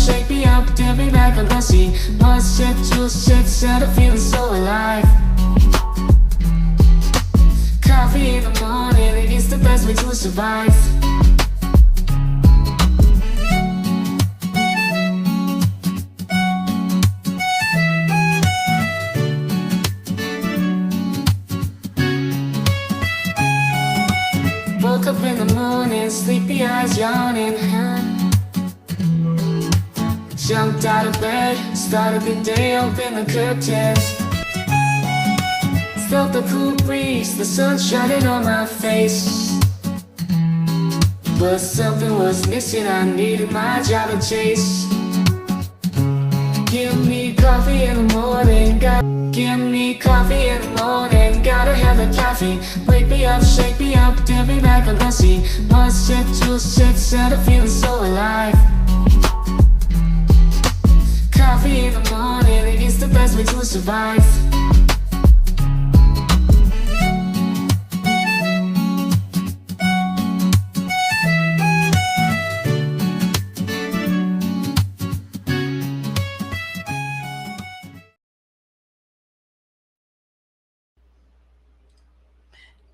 shake me up, dip me back on pussy. Must shit, juice, shit, set a feeling so alive. Coffee in the morning, it's the best way to survive. Woke up in the morning, sleepy eyes yawning. Jumped out of bed, started the day, opened the curtains. Felt the cool breeze, the sun shining on my face. But something was missing, I needed my job to chase. Give me coffee in the morning, give me coffee in the morning. Gotta have the coffee, wake me up, shake me up, dip me back on pussy. Must shit, juice, shit, set a feeling so alive. Coffee in the morning, it's the best way to survive.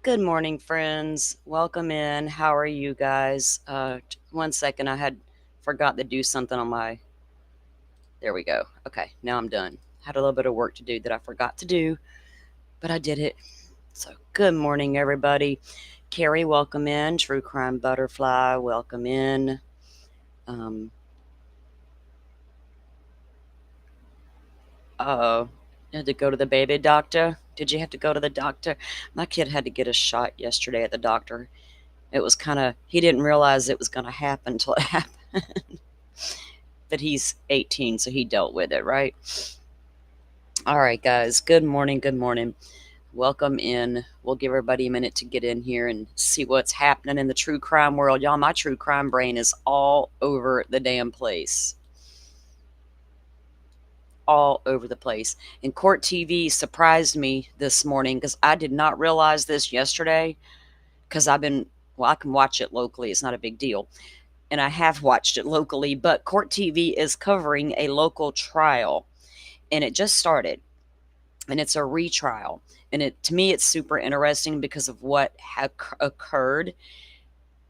Good morning, friends. Welcome in. How are you guys? 1 second, I had forgot to do something on my... There we go. Okay, now I'm done. Had a little bit of work to do that I forgot to do, but I did it. So good morning, everybody. Carrie, welcome in. True Crime Butterfly, welcome in. You had to go to the baby doctor? Did you have to go to the doctor? My kid had to get a shot yesterday at the doctor. It was he didn't realize it was going to happen until it happened. But he's 18, so he dealt with it, right? All right, guys. Good morning. Good morning. Welcome in. We'll give everybody a minute to get in here and see what's happening in the true crime world. Y'all, my true crime brain is all over the damn place. All over the place. And Court TV surprised me this morning because I did not realize this yesterday because I can watch it locally. It's not a big deal. And I have watched it locally, but Court TV is covering a local trial and it just started and it's a retrial. And to me, it's super interesting because of what had occurred.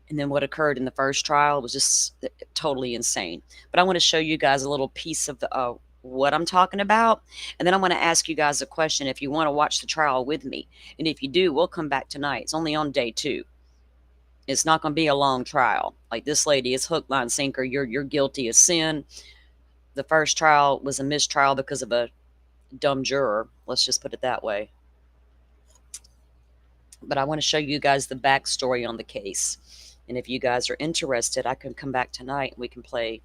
And then what occurred in the first trial was just totally insane. But I want to show you guys a little piece of the what I'm talking about. And then I'm going to ask you guys a question if you want to watch the trial with me. And if you do, we'll come back tonight. It's only on day 2. It's not going to be a long trial. Like this lady, it's hook, line, sinker. You're guilty of sin. The first trial was a mistrial because of a dumb juror. Let's just put it that way. But I want to show you guys the backstory on the case. And if you guys are interested, I can come back tonight and we can play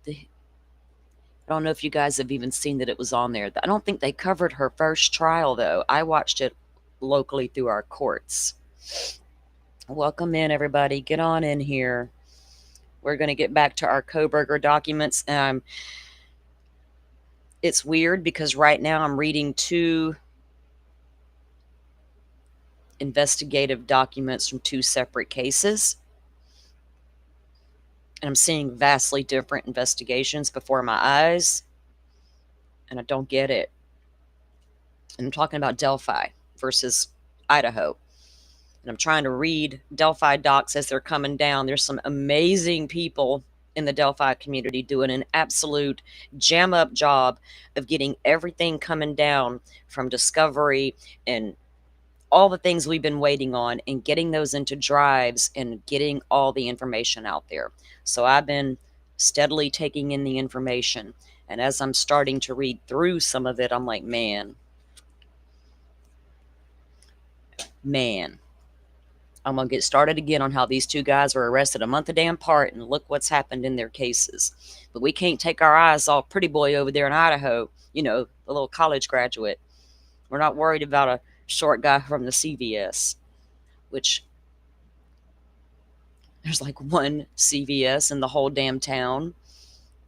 I don't know if you guys have even seen that it was on there. I don't think they covered her first trial, though. I watched it locally through our courts. Welcome in, everybody. Get on in here. We're going to get back to our Kohberger documents. It's weird because right now I'm reading 2 investigative documents from 2 separate cases. And I'm seeing vastly different investigations before my eyes. And I don't get it. And I'm talking about Delphi versus Idaho. And I'm trying to read Delphi docs as they're coming down. There's some amazing people in the Delphi community doing an absolute jam-up job of getting everything coming down from discovery and all the things we've been waiting on and getting those into drives and getting all the information out there. So I've been steadily taking in the information. And as I'm starting to read through some of it, I'm like, man, I'm going to get started again on how these 2 guys were arrested a month a day apart and look what's happened in their cases. But we can't take our eyes off pretty boy over there in Idaho, you know, the little college graduate. We're not worried about a short guy from the CVS, which there's like 1 CVS in the whole damn town.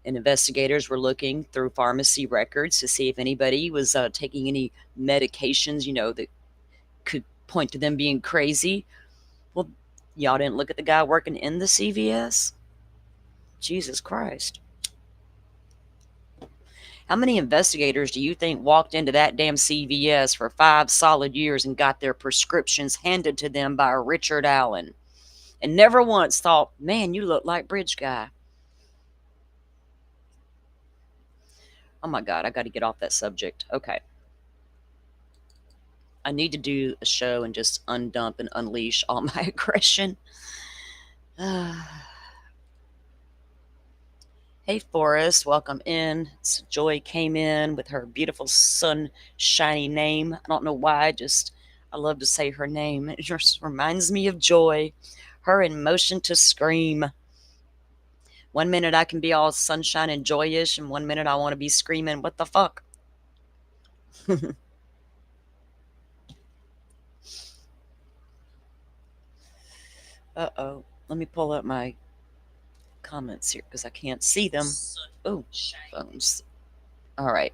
And investigators were looking through pharmacy records to see if anybody was taking any medications, you know, that could point to them being crazy. Well, y'all didn't look at the guy working in the CVS? Jesus Christ. How many investigators do you think walked into that damn CVS for 5 solid years and got their prescriptions handed to them by a Richard Allen and never once thought, man, you look like Bridge Guy? Oh my God, I got to get off that subject. Okay. I need to do a show and just undump and unleash all my aggression. Hey, Forrest, welcome in. So Joy came in with her beautiful sunshiny name. I don't know why, I love to say her name. It just reminds me of Joy, her in motion to scream. One minute I can be all sunshine and joyous, and one minute I want to be screaming, what the fuck? Uh-oh. Let me pull up my comments here because I can't see them. Oh, phones. All right.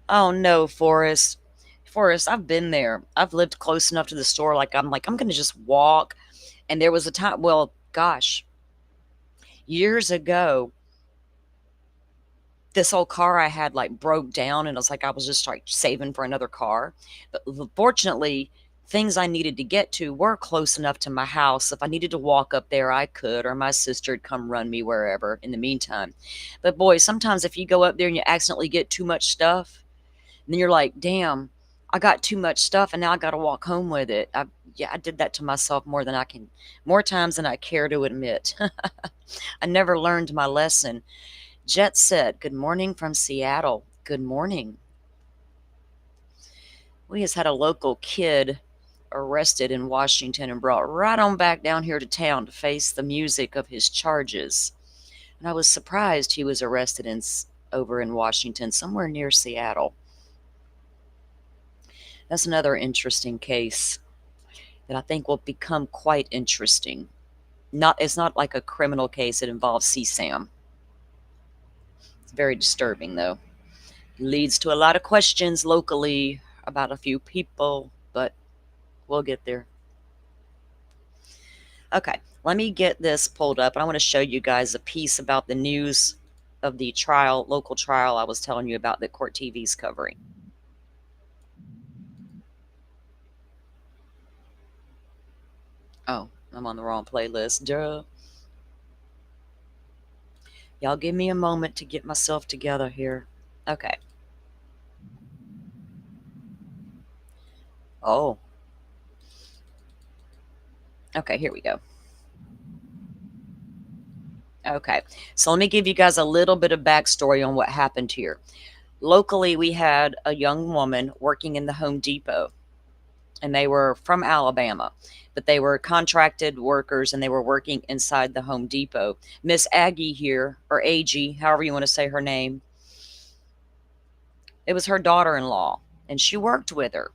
Oh no, Forrest. Forrest, I've been there. I've lived close enough to the store. I'm going to just walk. And there was a time, well, gosh, years ago, this old car I had broke down, and I was just saving for another car. But fortunately, things I needed to get to were close enough to my house. If I needed to walk up there, I could, or my sister'd come run me wherever in the meantime. But boy, sometimes if you go up there and you accidentally get too much stuff, and then you're like, damn, I got too much stuff and now I got to walk home with it. I did that to myself more times than I care to admit. I never learned my lesson. Jet Set, good morning from Seattle. Good morning. We just had a local kid arrested in Washington and brought right on back down here to town to face the music of his charges. And I was surprised he was arrested over in Washington, somewhere near Seattle. That's another interesting case that I think will become quite interesting. It's not like a criminal case. It involves CSAM. It's very disturbing, though. It leads to a lot of questions locally about a few people, but we'll get there. Okay, let me get this pulled up. I want to show you guys a piece about the news of the local trial I was telling you about that Court TV's covering. Oh, I'm on the wrong playlist. Duh. Y'all give me a moment to get myself together here. Okay. Oh. Okay, here we go. Okay, so let me give you guys a little bit of backstory on what happened here. Locally, we had a young woman working in the Home Depot, and they were from Alabama, but they were contracted workers, and they were working inside the Home Depot. Miss Aggie here, or Aggie, however you want to say her name, it was her daughter-in-law, and she worked with her.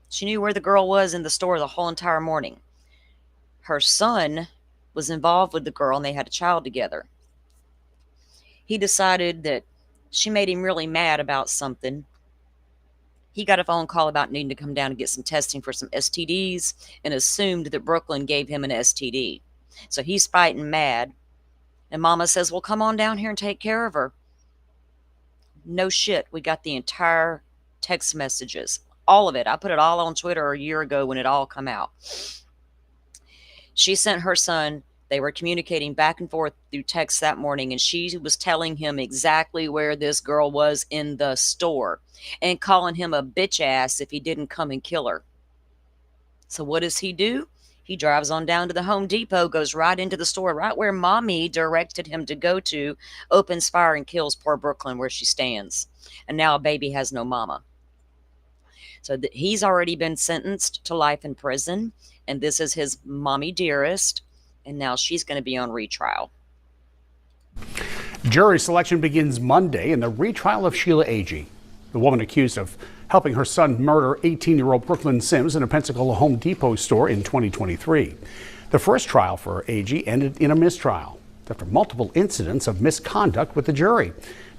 She knew where the girl was in the store the whole entire morning. Her son was involved with the girl, and they had a child together. He decided that she made him really mad about something. He got a phone call about needing to come down and get some testing for some STDs and assumed that Brooklyn gave him an STD. So he's fighting mad. And Mama says, well, come on down here and take care of her. No shit. We got the entire text messages. All of it. I put it all on Twitter a year ago when it all come out. She sent her son. They were communicating back and forth through text that morning, and she was telling him exactly where this girl was in the store and calling him a bitch ass if he didn't come and kill her. So what does he do? He drives on down to the Home Depot, goes right into the store, right where Mommy directed him to go to, opens fire and kills poor Brooklyn where she stands. And now a baby has no mama. So he's already been sentenced to life in prison, and this is his mommy dearest. And now she's going to be on retrial. Jury selection begins Monday in the retrial of Sheila Agee, the woman accused of helping her son murder 18-year-old Brooklyn Sims in a Pensacola Home Depot store in 2023. The first trial for Agee ended in a mistrial after multiple incidents of misconduct with the jury.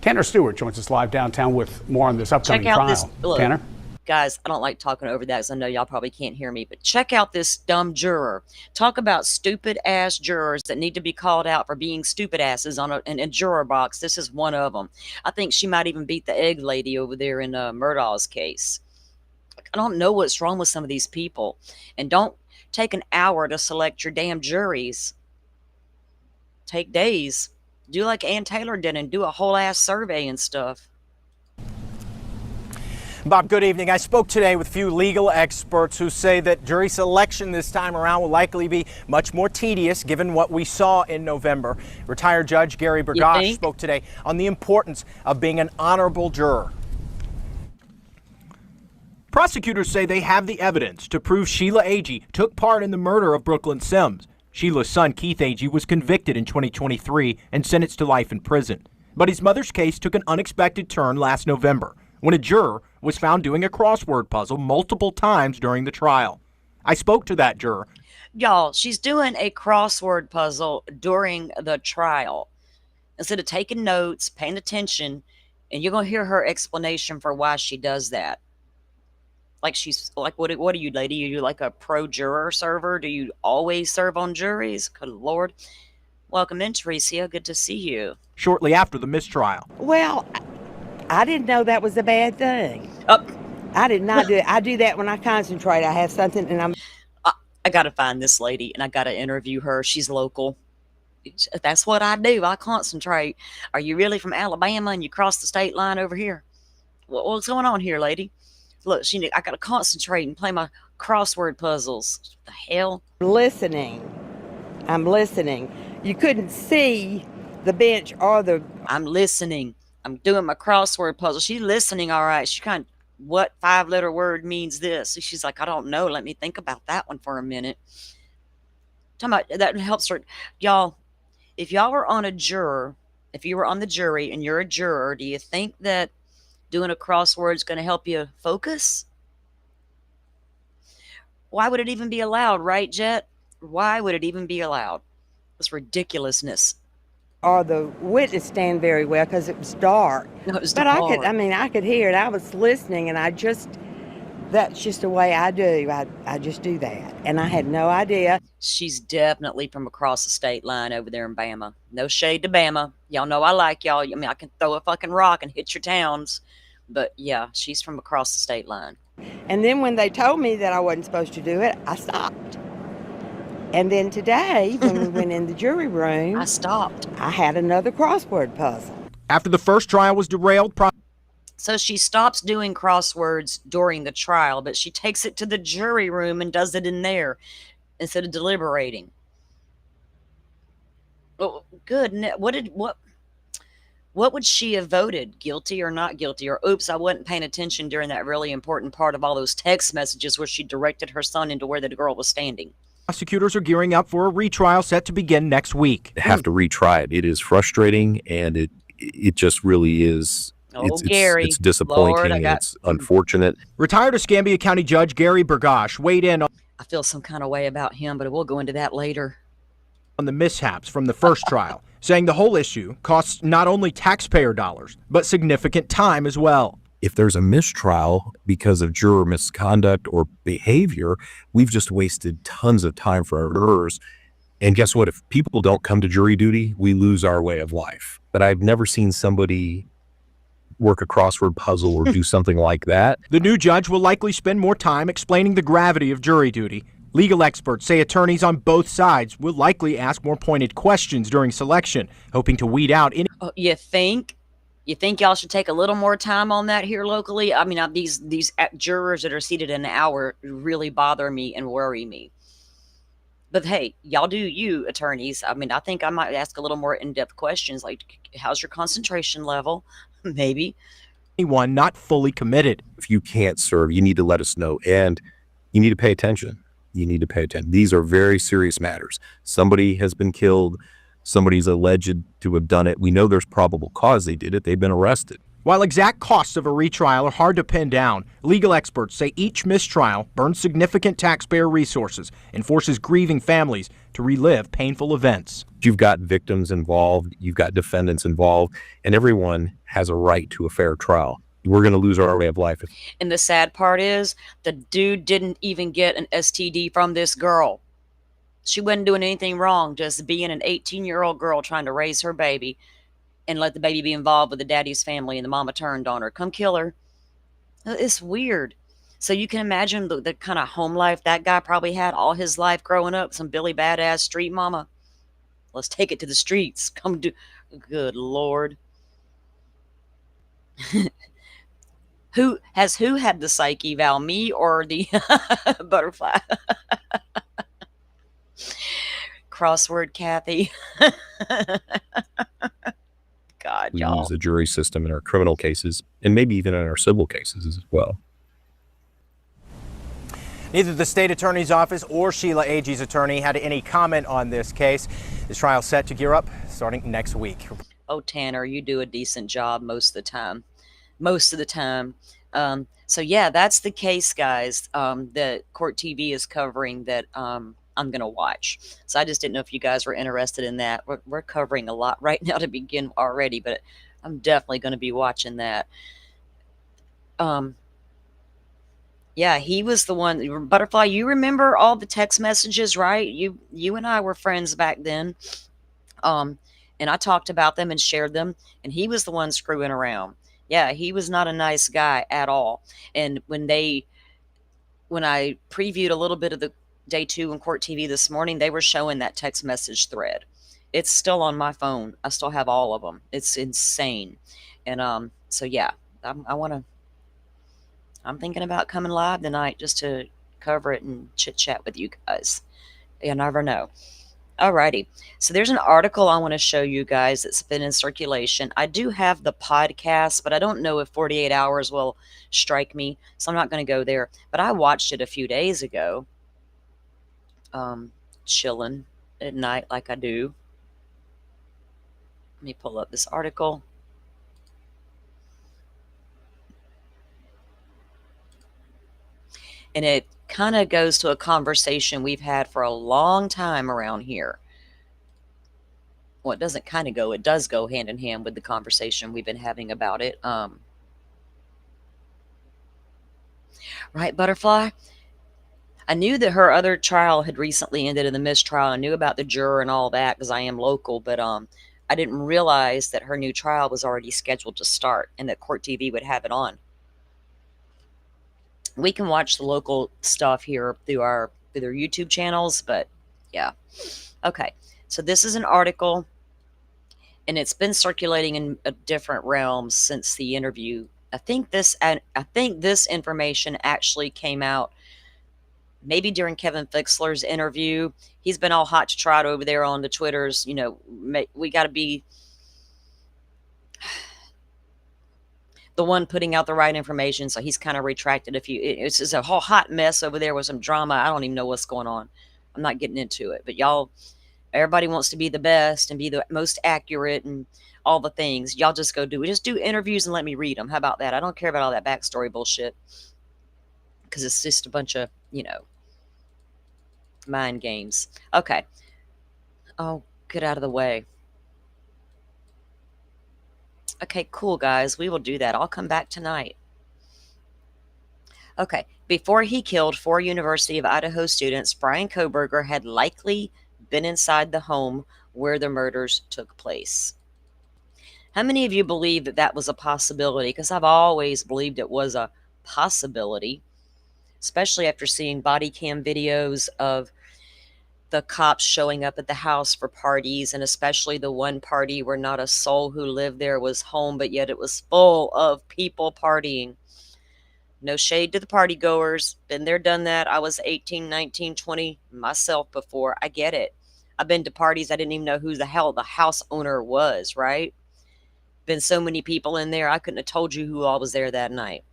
Tanner Stewart joins us live downtown with more on this upcoming Check out trial. this. Look, Tanner? guys, I don't like talking over that because I know y'all probably can't hear me, but check out this dumb juror. Talk about stupid ass jurors that need to be called out for being stupid asses in a juror box. This is one of them. I think she might even beat the egg lady over there in Murdaugh's case. I don't know what's wrong with some of these people. And don't take an hour to select your damn juries. Take days. Do like Ann Taylor did and do a whole ass survey and stuff. Bob, good evening. I spoke today with a few legal experts who say that jury selection this time around will likely be much more tedious given what we saw in November. Retired Judge Gary Burgash spoke today on the importance of being an honorable juror. Prosecutors say they have the evidence to prove Sheila Agee took part in the murder of Brooklyn Sims. Sheila's son, Keith Agee, was convicted in 2023 and sentenced to life in prison. But his mother's case took an unexpected turn last November when a juror was found doing a crossword puzzle multiple times during the trial. I spoke to that juror. Y'all, she's doing a crossword puzzle during the trial. Instead of taking notes, paying attention, and you're going to hear her explanation for why she does that. Like she's like, what are you, lady? Are you like a pro juror server? Do you always serve on juries? Good Lord. Welcome in, Teresia. Good to see you. Shortly after the mistrial. Well, I didn't know that was a bad thing. Oh. I did not do it. I do that when I concentrate. I have something and I'm... I got to find this lady and I got to interview her. She's local. That's what I do. I concentrate. Are you really from Alabama and you crossed the state line over here? What's going on here, lady? Look, I got to concentrate and play my crossword puzzles. What the hell? I'm listening. You couldn't see the bench or the... I'm listening. I'm doing my crossword puzzle. She's listening, all right. She kind of, what 5-letter word means this? She's like, I don't know. Let me think about that one for a minute. Talking about, that helps her. Y'all, if y'all were on a juror, if you were on the jury and you're a juror, do you think that doing a crossword is going to help you focus? Why would it even be allowed, right, Jet? Why would it even be allowed? It's ridiculousness. Or the witness stand very well because it was dark. No, it was but dark. I could hear it. I was listening and that's just the way I do. I just do that. And I had no idea. She's definitely from across the state line over there in Bama. No shade to Bama. Y'all know I like y'all. I mean, I can throw a fucking rock and hit your towns. But yeah, she's from across the state line. And then when they told me that I wasn't supposed to do it, I stopped. And then today, when we went in the jury room, I stopped. I had another crossword puzzle. After the first trial was derailed, so she stops doing crosswords during the trial, but she takes it to the jury room and does it in there instead of deliberating. Oh, good. What would she have voted? Guilty or not guilty? Or oops, I wasn't paying attention during that really important part of all those text messages where she directed her son into where the girl was standing. Prosecutors are gearing up for a retrial set to begin next week. Have to retry it. It is frustrating, and it just really is. Gary, it's disappointing. Lord, it's unfortunate. Retired Escambia County Judge Gary Burgash weighed in I feel some kind of way about him, but we'll go into that later. On the mishaps from the first trial, saying the whole issue costs not only taxpayer dollars, but significant time as well. If there's a mistrial because of juror misconduct or behavior, we've just wasted tons of time for our jurors. And guess what? If people don't come to jury duty, we lose our way of life. But I've never seen somebody work a crossword puzzle or do something like that. The new judge will likely spend more time explaining the gravity of jury duty. Legal experts say attorneys on both sides will likely ask more pointed questions during selection, hoping to weed out any... You think y'all should take a little more time on that here locally? I mean, these jurors that are seated an hour really bother me and worry me. But hey, y'all do you, attorneys. I mean, I think I might ask a little more in-depth questions, like, how's your concentration level? Maybe. Anyone not fully committed. If you can't serve, you need to let us know, and you need to pay attention. You need to pay attention. These are very serious matters. Somebody has been killed. Somebody's alleged to have done it. We know there's probable cause they did it. They've been arrested. While exact costs of a retrial are hard to pin down, legal experts say each mistrial burns significant taxpayer resources and forces grieving families to relive painful events. You've got victims involved, you've got defendants involved, and everyone has a right to a fair trial. We're going to lose our way of life. And the sad part is the dude didn't even get an STD from this girl. She wasn't doing anything wrong, just being an 18-year-old girl trying to raise her baby and let the baby be involved with the daddy's family, and the mama turned on her. Come kill her. It's weird. So you can imagine the kind of home life that guy probably had all his life growing up. Some Billy Badass street mama. Let's take it to the streets. Come do. Good Lord. Who had the psych eval, me or the butterfly? Crossword Kathy. God, We y'all. use the jury system in our criminal cases and maybe even in our civil cases as well. Neither the state attorney's office or Sheila Agee's attorney had any comment on this case. This trial set to gear up starting next week. Oh, Tanner, you do a decent job most of the time. Most of the time. So yeah, that's the case, guys, that Court TV is covering that I'm going to watch. So I just didn't know if you guys were interested in that. We're covering a lot right now to begin already, but I'm definitely going to be watching that. Yeah, he was the one. Butterfly, you remember all the text messages, right? You and I were friends back then. And I talked about them and shared them, and he was the one screwing around. Yeah, he was not a nice guy at all. And when I previewed a little bit of the day 2 on Court TV this morning, they were showing that text message thread. It's still on my phone. I still have all of them. It's insane. And so yeah, I'm thinking about coming live tonight just to cover it and chit chat with you guys. You never know. Alrighty, so there's an article I want to show you guys that's been in circulation. I do have the podcast, but I don't know if 48 hours will strike me, so I'm not going to go there. But I watched it a few days ago, chilling at night like I do. Let me pull up this article. And it kind of goes to a conversation we've had for a long time around here. Well, it doesn't kind of go. It does go hand in hand with the conversation we've been having about it. Right, Butterfly? I knew that her other trial had recently ended in the mistrial. I knew about the juror and all that because I am local, but I didn't realize that her new trial was already scheduled to start and that Court TV would have it on. We can watch the local stuff here through their YouTube channels, but yeah. Okay, so this is an article, and it's been circulating in different realms since the interview. I think this information actually came out maybe during Kevin Fixler's interview. He's been all hot to trot over there on the Twitters. You know, we got to be the one putting out the right information, so he's kind of retracted a few. It's just a whole hot mess over there with some drama. I don't even know what's going on. I'm not getting into it, but y'all, everybody wants to be the best and be the most accurate and all the things. Y'all just go just do interviews and let me read them. How about that? I don't care about all that backstory bullshit because it's just a bunch of, mind games. Okay. Oh, get out of the way. Okay, cool, guys. We will do that. I'll come back tonight. Okay. Before he killed 4 University of Idaho students, Brian Kohberger had likely been inside the home where the murders took place. How many of you believe that that was a possibility? Because I've always believed it was a possibility, especially after seeing body cam videos of the cops showing up at the house for parties, and especially the one party where not a soul who lived there was home, but yet it was full of people partying. No shade to the party goers. Been there, done that. I was 18, 19, 20 myself before. I get it. I've been to parties I didn't even know who the hell the house owner was, right? Been so many people in there, I couldn't have told you who all was there that night.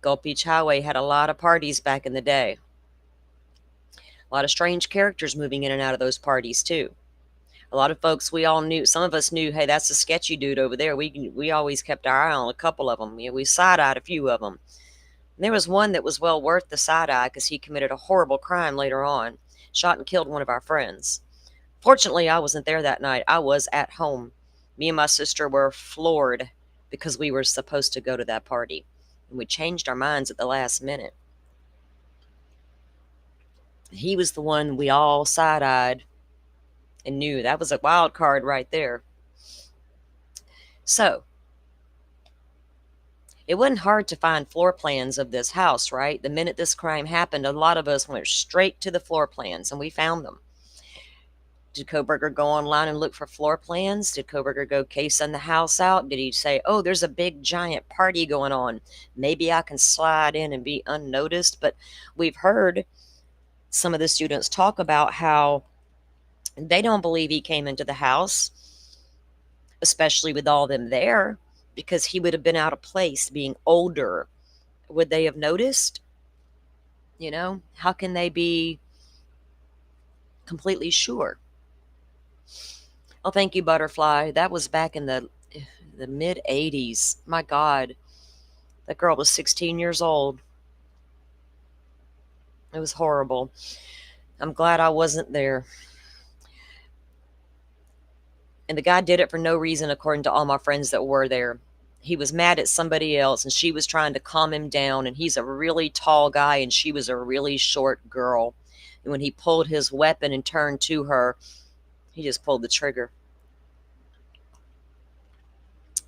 Gulf Beach Highway had a lot of parties back in the day. A lot of strange characters moving in and out of those parties too. A lot of folks we all knew, some of us knew, hey, that's a sketchy dude over there. We always kept our eye on a couple of them. We side-eyed a few of them. And there was one that was well worth the side-eye because he committed a horrible crime later on. Shot and killed one of our friends. Fortunately, I wasn't there that night. I was at home. Me and my sister were floored because we were supposed to go to that party. And we changed our minds at the last minute. He was the one we all side-eyed and knew that was a wild card right there. So, it wasn't hard to find floor plans of this house, right? The minute this crime happened, a lot of us went straight to the floor plans, and we found them. Did Kohberger go online and look for floor plans? Did Kohberger go casing the house out? Did he say, oh, there's a big giant party going on, maybe I can slide in and be unnoticed? But we've heard some of the students talk about how they don't believe he came into the house, especially with all them there, because he would have been out of place, being older. Would they have noticed? You know, how can they be completely sure? Oh, thank you, Butterfly. That was back in the mid 80s. My God, that girl was 16 years old. It was horrible. I'm glad I wasn't there. And the guy did it for no reason, according to all my friends that were there. He was mad at somebody else, and she was trying to calm him down, and he's a really tall guy, and she was a really short girl. And when he pulled his weapon and turned to her, he just pulled the trigger.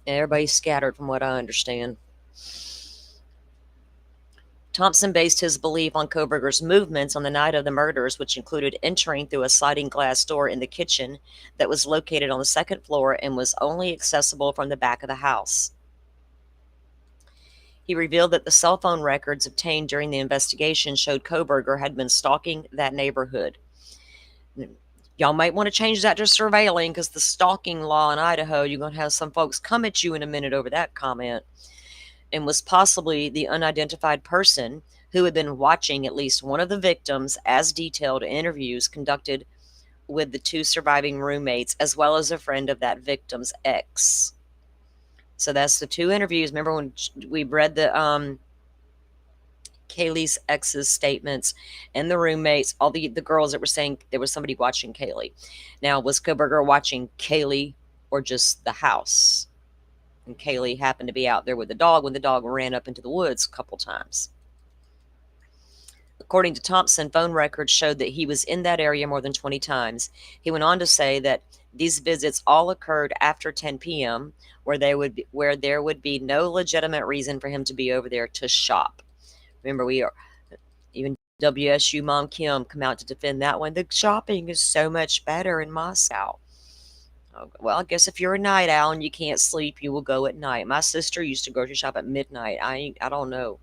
And everybody scattered, from what I understand. Thompson based his belief on Kohberger's movements on the night of the murders, which included entering through a sliding glass door in the kitchen that was located on the second floor and was only accessible from the back of the house. He revealed that the cell phone records obtained during the investigation showed Kohberger had been stalking that neighborhood. Y'all might want to change that to surveilling, because the stalking law in Idaho, you're going to have some folks come at you in a minute over that comment. And was possibly the unidentified person who had been watching at least one of the victims, as detailed in interviews conducted with the two surviving roommates, as well as a friend of that victim's ex. So that's the two interviews. Remember when we read the Kaylee's ex's statements and the roommates, all the girls that were saying there was somebody watching Kaylee. Now, was Kohberger watching Kaylee or just the house? And Kaylee happened to be out there with the dog when the dog ran up into the woods a couple times. According to Thompson, phone records showed that he was in that area more than 20 times. He went on to say that these visits all occurred after 10 p.m., where there would be no legitimate reason for him to be over there to shop. Remember, even WSU Mom Kim come out to defend that one. The shopping is so much better in Moscow. Well, I guess if you're a night owl and you can't sleep, you will go at night. My sister used to grocery shop at midnight. I don't know.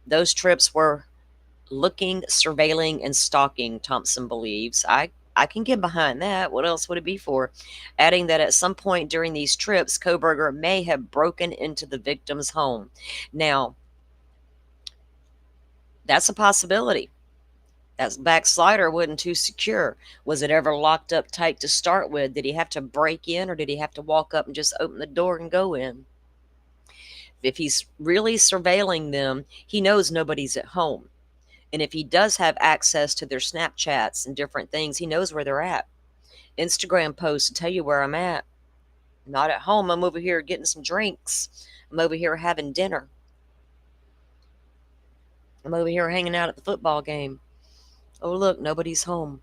Those trips were looking, surveilling, and stalking, Thompson believes. I can get behind that. What else would it be for? Adding that at some point during these trips, Kohberger may have broken into the victim's home. Now, that's a possibility. That backslider wasn't too secure. Was it ever locked up tight to start with? Did he have to break in, or did he have to walk up and just open the door and go in? If he's really surveilling them, he knows nobody's at home. And if he does have access to their Snapchats and different things, he knows where they're at. Instagram posts to tell you where I'm at. Not at home. I'm over here getting some drinks. I'm over here having dinner. I'm over here hanging out at the football game. Oh, look, nobody's home.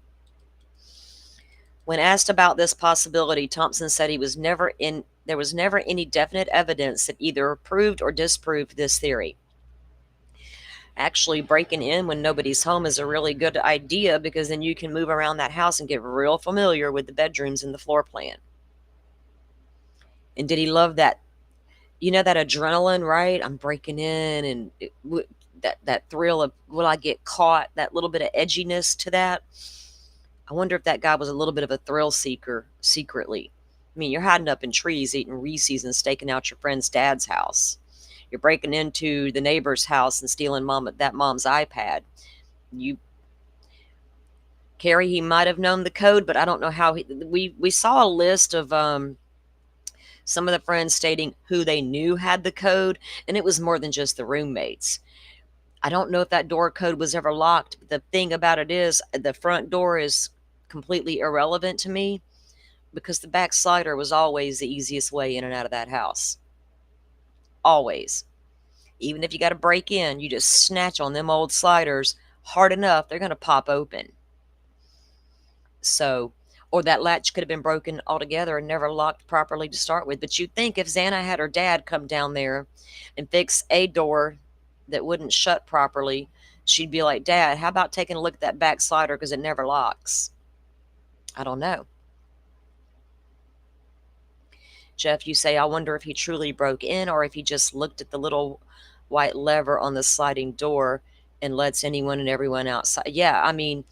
When asked about this possibility, Thompson said there was never any definite evidence that either proved or disproved this theory. Actually, breaking in when nobody's home is a really good idea, because then you can move around that house and get real familiar with the bedrooms and the floor plan. And did he love that? You know, that adrenaline, right? I'm breaking in, and that thrill of, will I get caught? That little bit of edginess to that. I wonder if that guy was a little bit of a thrill seeker secretly. I mean, you're hiding up in trees, eating Reese's and staking out your friend's dad's house. You're breaking into the neighbor's house and stealing that mom's iPad. Carrie, he might have known the code, but I don't know how. We saw a list of some of the friends stating who they knew had the code, and it was more than just the roommates. I don't know if that door code was ever locked. The thing about it is, the front door is completely irrelevant to me. because the back slider was always the easiest way in and out of that house. Always. Even if you got to break in, you just snatch on them old sliders hard enough, they're going to pop open. So, or that latch could have been broken altogether and never locked properly to start with. But you'd think if Xana had her dad come down there and fix a door that wouldn't shut properly, she'd be like, Dad, how about taking a look at that back slider because it never locks? I don't know. Jeff, you say, I wonder if he truly broke in or if he just looked at the little white lever on the sliding door and lets anyone and everyone outside. Yeah, I mean,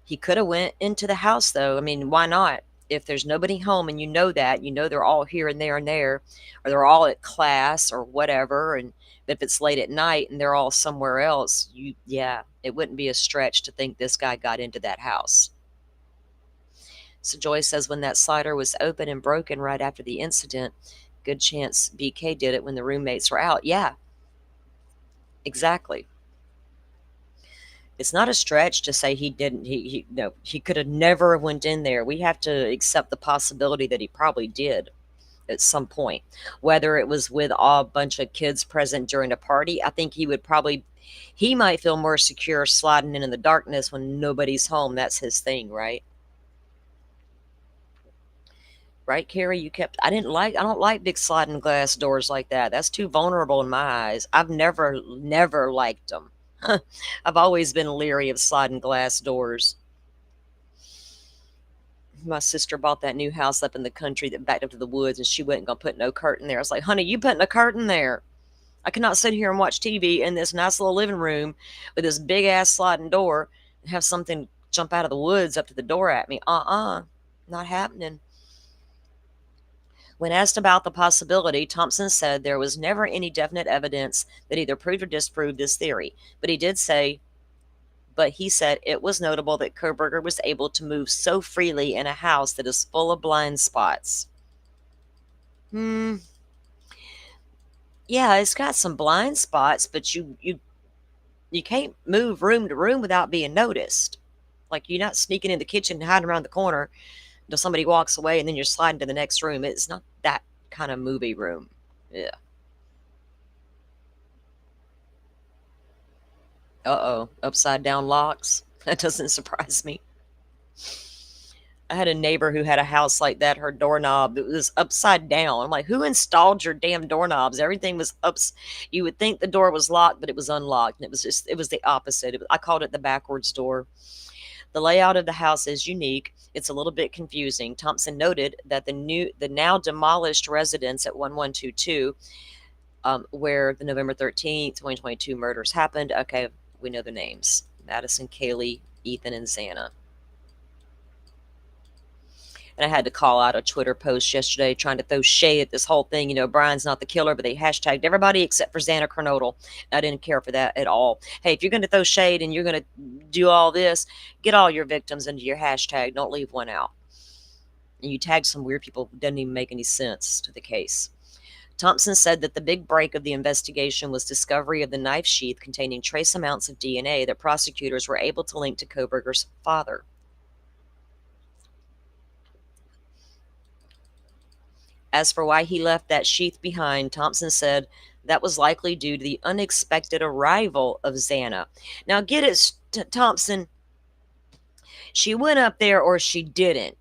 he could have went into the house, though. I mean, why not? If there's nobody home and you know that, you know they're all here and there, or they're all at class or whatever, and if it's late at night and they're all somewhere else, yeah, it wouldn't be a stretch to think this guy got into that house. So Joy says when that slider was open and broken right after the incident, good chance BK did it when the roommates were out. Yeah, exactly. It's not a stretch to say he didn't. He could have never went in there. We have to accept the possibility that he probably did at some point. Whether it was with a bunch of kids present during a party, I think he might feel more secure sliding in the darkness when nobody's home. That's his thing, right? Right, Carrie? I don't like big sliding glass doors like that. That's too vulnerable in my eyes. I've never liked them. I've always been leery of sliding glass doors. My sister bought that new house up in the country that backed up to the woods, and she wasn't going to put no curtain there. I was like, honey, you putting a curtain there? I cannot sit here and watch TV in this nice little living room with this big-ass sliding door and have something jump out of the woods up to the door at me. Not happening. When asked about the possibility, Thompson said there was never any definite evidence that either proved or disproved this theory. But he said it was notable that Kohberger was able to move so freely in a house that is full of blind spots. Yeah, it's got some blind spots, but you can't move room to room without being noticed. Like, you're not sneaking in the kitchen and hiding around the corner until somebody walks away and then you're sliding to the next room. It's not that kind of movie room. Yeah. Upside down locks. That doesn't surprise me. I had a neighbor who had a house like that. Her doorknob, it was upside down. I'm like, who installed your damn doorknobs? Everything was you would think the door was locked, but it was unlocked. And it was the opposite. I called it the backwards door. The layout of the house is unique. It's a little bit confusing. Thompson noted that the now demolished residence at 1122, where the November 13th, 2022 murders happened. Okay, we know the names. Madison, Kaylee, Ethan, and Xana. And I had to call out a Twitter post yesterday trying to throw shade at this whole thing. Brian's not the killer, but they hashtagged everybody except for Xana Kernodle. I didn't care for that at all. Hey, if you're going to throw shade and you're going to do all this, get all your victims into your hashtag. Don't leave one out. And you tag some weird people who doesn't even make any sense to the case. Thompson said that the big break of the investigation was discovery of the knife sheath containing trace amounts of DNA that prosecutors were able to link to Kohberger's father. As for why he left that sheath behind, Thompson said that was likely due to the unexpected arrival of Xana. Now, get it, Thompson. She went up there or she didn't.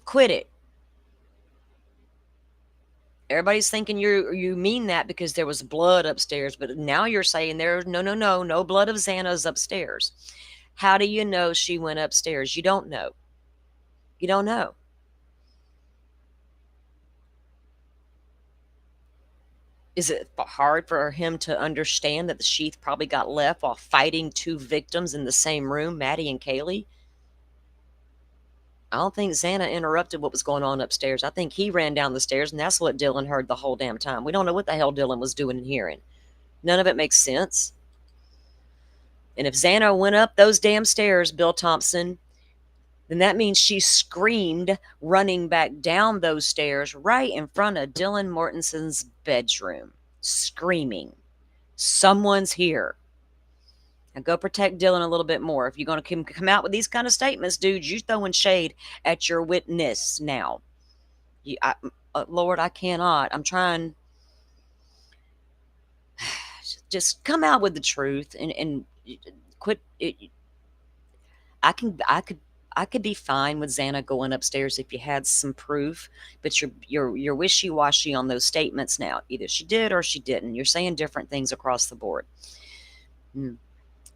Quit it. Everybody's thinking you mean that because there was blood upstairs, but now you're saying there's no blood of Xana's upstairs. How do you know she went upstairs? You don't know. You don't know. Is it hard for him to understand that the sheath probably got left while fighting two victims in the same room, Maddie and Kaylee? I don't think Xana interrupted what was going on upstairs. I think he ran down the stairs, and that's what Dylan heard the whole damn time. We don't know what the hell Dylan was doing and hearing. None of it makes sense. And if Xana went up those damn stairs, Bill Thompson, then that means she screamed running back down those stairs right in front of Dylan Mortensen's bedroom, screaming, someone's here. Now go protect Dylan a little bit more. If you're going to come out with these kind of statements, dude, you're throwing shade at your witness now. Lord, I cannot. I'm trying. Just come out with the truth and quit. I could be fine with Xana going upstairs if you had some proof, but you're wishy-washy on those statements now. Either she did or she didn't. You're saying different things across the board.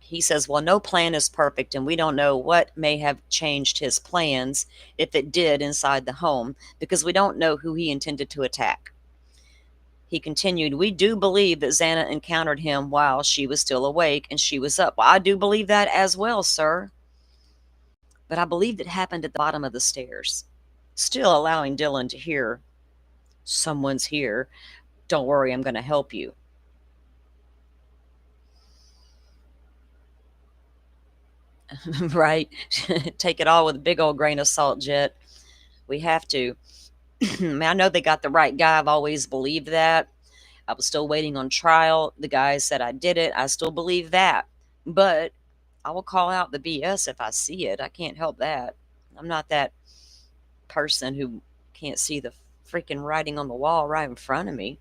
He says, well, no plan is perfect, and we don't know what may have changed his plans, if it did, inside the home, because we don't know who he intended to attack. He continued, we do believe that Xana encountered him while she was still awake and she was up. Well, I do believe that as well, sir. But I believed it happened at the bottom of the stairs, still allowing Dylan to hear, someone's here. Don't worry, I'm going to help you. Right? Take it all with a big old grain of salt, Jet. We have to. I know they got the right guy. I've always believed that. I was still waiting on trial. The guy said I did it. I still believe that. But I will call out the BS if I see it. I can't help that. I'm not that person who can't see the freaking writing on the wall right in front of me.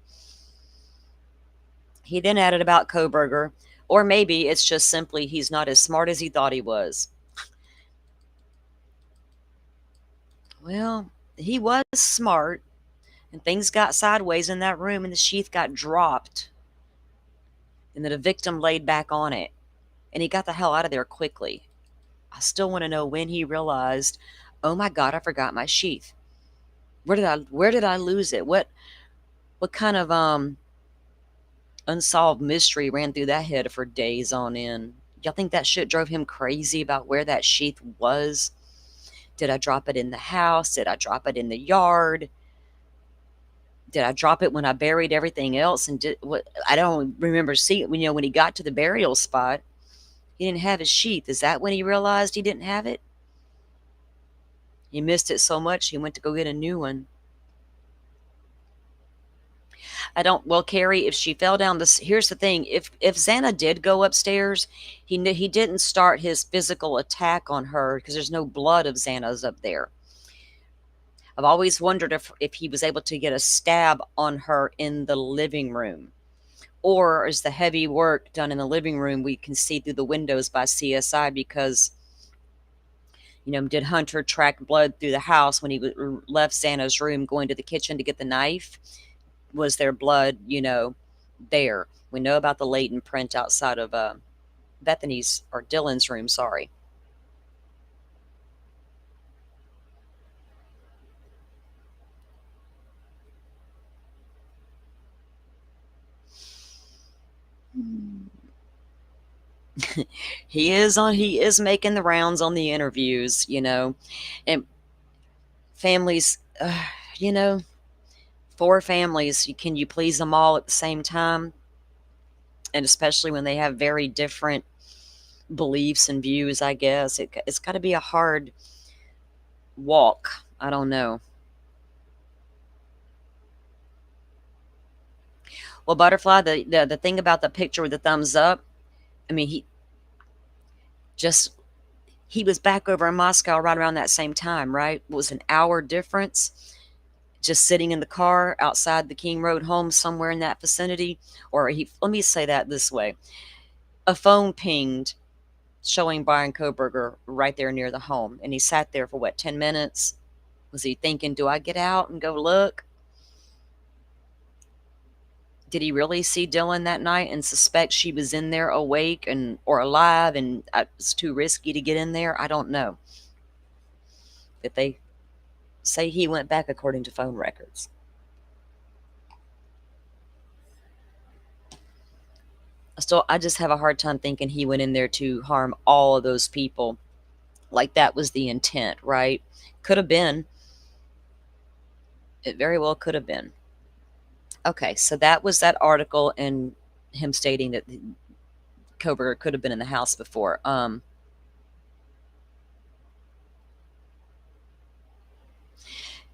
He then added about Kohberger, or maybe it's just simply he's not as smart as he thought he was. Well, he was smart, and things got sideways in that room, and the sheath got dropped, and then the victim laid back on it, and he got the hell out of there quickly. I still want to know when he realized, oh my God, I forgot my sheath. Where did I lose it? What kind of unsolved mystery ran through that head for days on end? Y'all think that shit drove him crazy about where that sheath was? Did I drop it in the house? Did I drop it in the yard? Did I drop it when I buried everything else? And I don't remember seeing, when he got to the burial spot, he didn't have his sheath. Is that when he realized he didn't have it? He missed it so much, he went to go get a new one. Well, Carrie, if she fell down here's the thing. If Xana did go upstairs, he didn't start his physical attack on her because there's no blood of Xana's up there. I've always wondered if he was able to get a stab on her in the living room. Or is the heavy work done in the living room we can see through the windows by CSI because, did Hunter track blood through the house when he left Xana's room going to the kitchen to get the knife? Was there blood, there? We know about the latent print outside of Bethany's or Dylan's room, sorry. He is making the rounds on the interviews, and families, 4 families, can you please them all at the same time? And especially when they have very different beliefs and views, I guess. It's got to be a hard walk. I don't know. Well, Butterfly, the thing about the picture with the thumbs up, I mean, he was back over in Moscow right around that same time, right? It was an hour difference. Just sitting in the car outside the King Road home somewhere in that vicinity. Or let me say that this way. A phone pinged showing Brian Kohberger right there near the home. And he sat there for 10 minutes? Was he thinking, do I get out and go look? Did he really see Dylan that night and suspect she was in there awake or alive and it's too risky to get in there? I don't know. But they say he went back according to phone records. I just have a hard time thinking he went in there to harm all of those people. Like that was the intent, right? Could have been. It very well could have been. Okay, so that was that article and him stating that Kohberger could have been in the house before.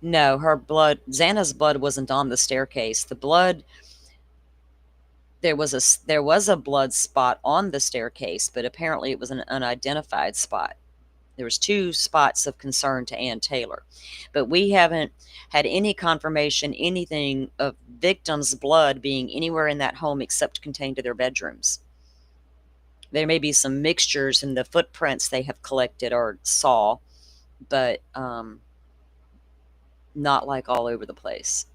No, Xana's blood wasn't on the staircase. The blood there was a blood spot on the staircase, but apparently it was an unidentified spot. There was 2 spots of concern to Ann Taylor, but we haven't had any confirmation, anything of victims' blood being anywhere in that home except contained to their bedrooms. There may be some mixtures in the footprints they have collected or saw, but not like all over the place.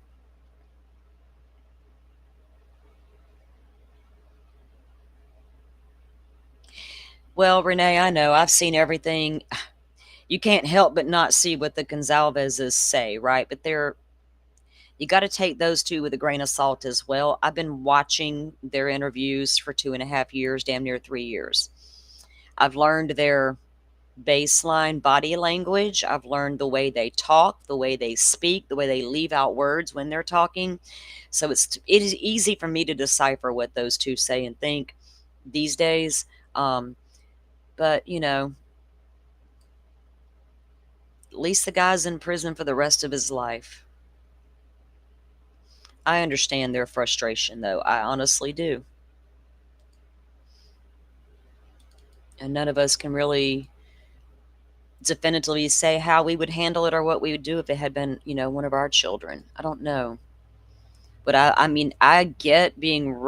Well, Renee, I know I've seen everything. You can't help but not see what the Gonzalezes say, right? But you got to take those 2 with a grain of salt as well. I've been watching their interviews for 2.5 years, damn near 3 years. I've learned their baseline body language. I've learned the way they talk, the way they speak, the way they leave out words when they're talking. So it is easy for me to decipher what those 2 say and think these days. But, you know, at least the guy's in prison for the rest of his life. I understand their frustration, though. I honestly do. And none of us can really definitively say how we would handle it or what we would do if it had been, you know, one of our children. I don't know. But I mean, I get being,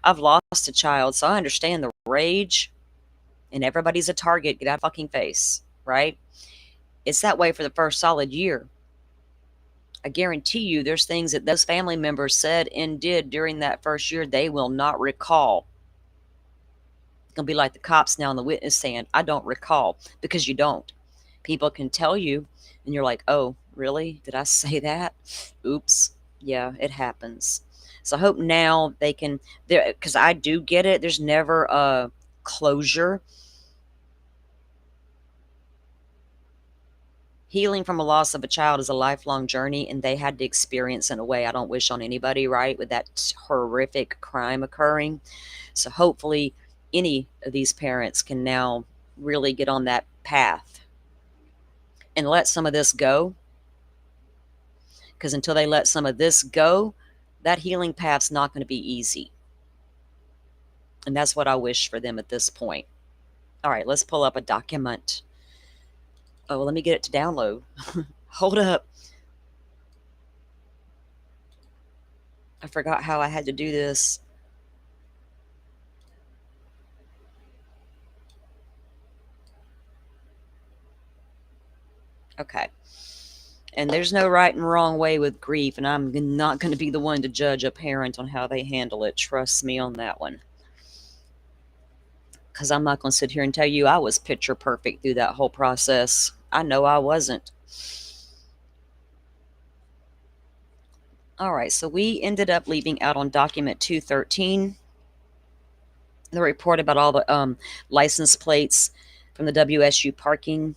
I've lost a child, so I understand the rage, and everybody's a target. Get out of fucking face, right? It's that way for the first solid year. I guarantee you there's things that those family members said and did during that first year they will not recall. It's going to be like the cops now on the witness stand. I don't recall, because you don't. People can tell you, and you're like, oh, really? Did I say that? Oops. Yeah, it happens. So I hope now they can, because I do get it. There's never a closure. Healing from a loss of a child is a lifelong journey, and they had to experience in a way I don't wish on anybody, right? With that horrific crime occurring. So hopefully any of these parents can now really get on that path and let some of this go. Because until they let some of this go, that healing path's not going to be easy. And that's what I wish for them at this point. All right, let's pull up a document. Oh, let me get it to download. Hold up. I forgot how I had to do this. Okay. And there's no right and wrong way with grief, and I'm not going to be the one to judge a parent on how they handle it. Trust me on that one. Because I'm not going to sit here and tell you I was picture perfect through that whole process. I know I wasn't. All right, so we ended up leaving out on document 213 the report about all the license plates from the WSU parking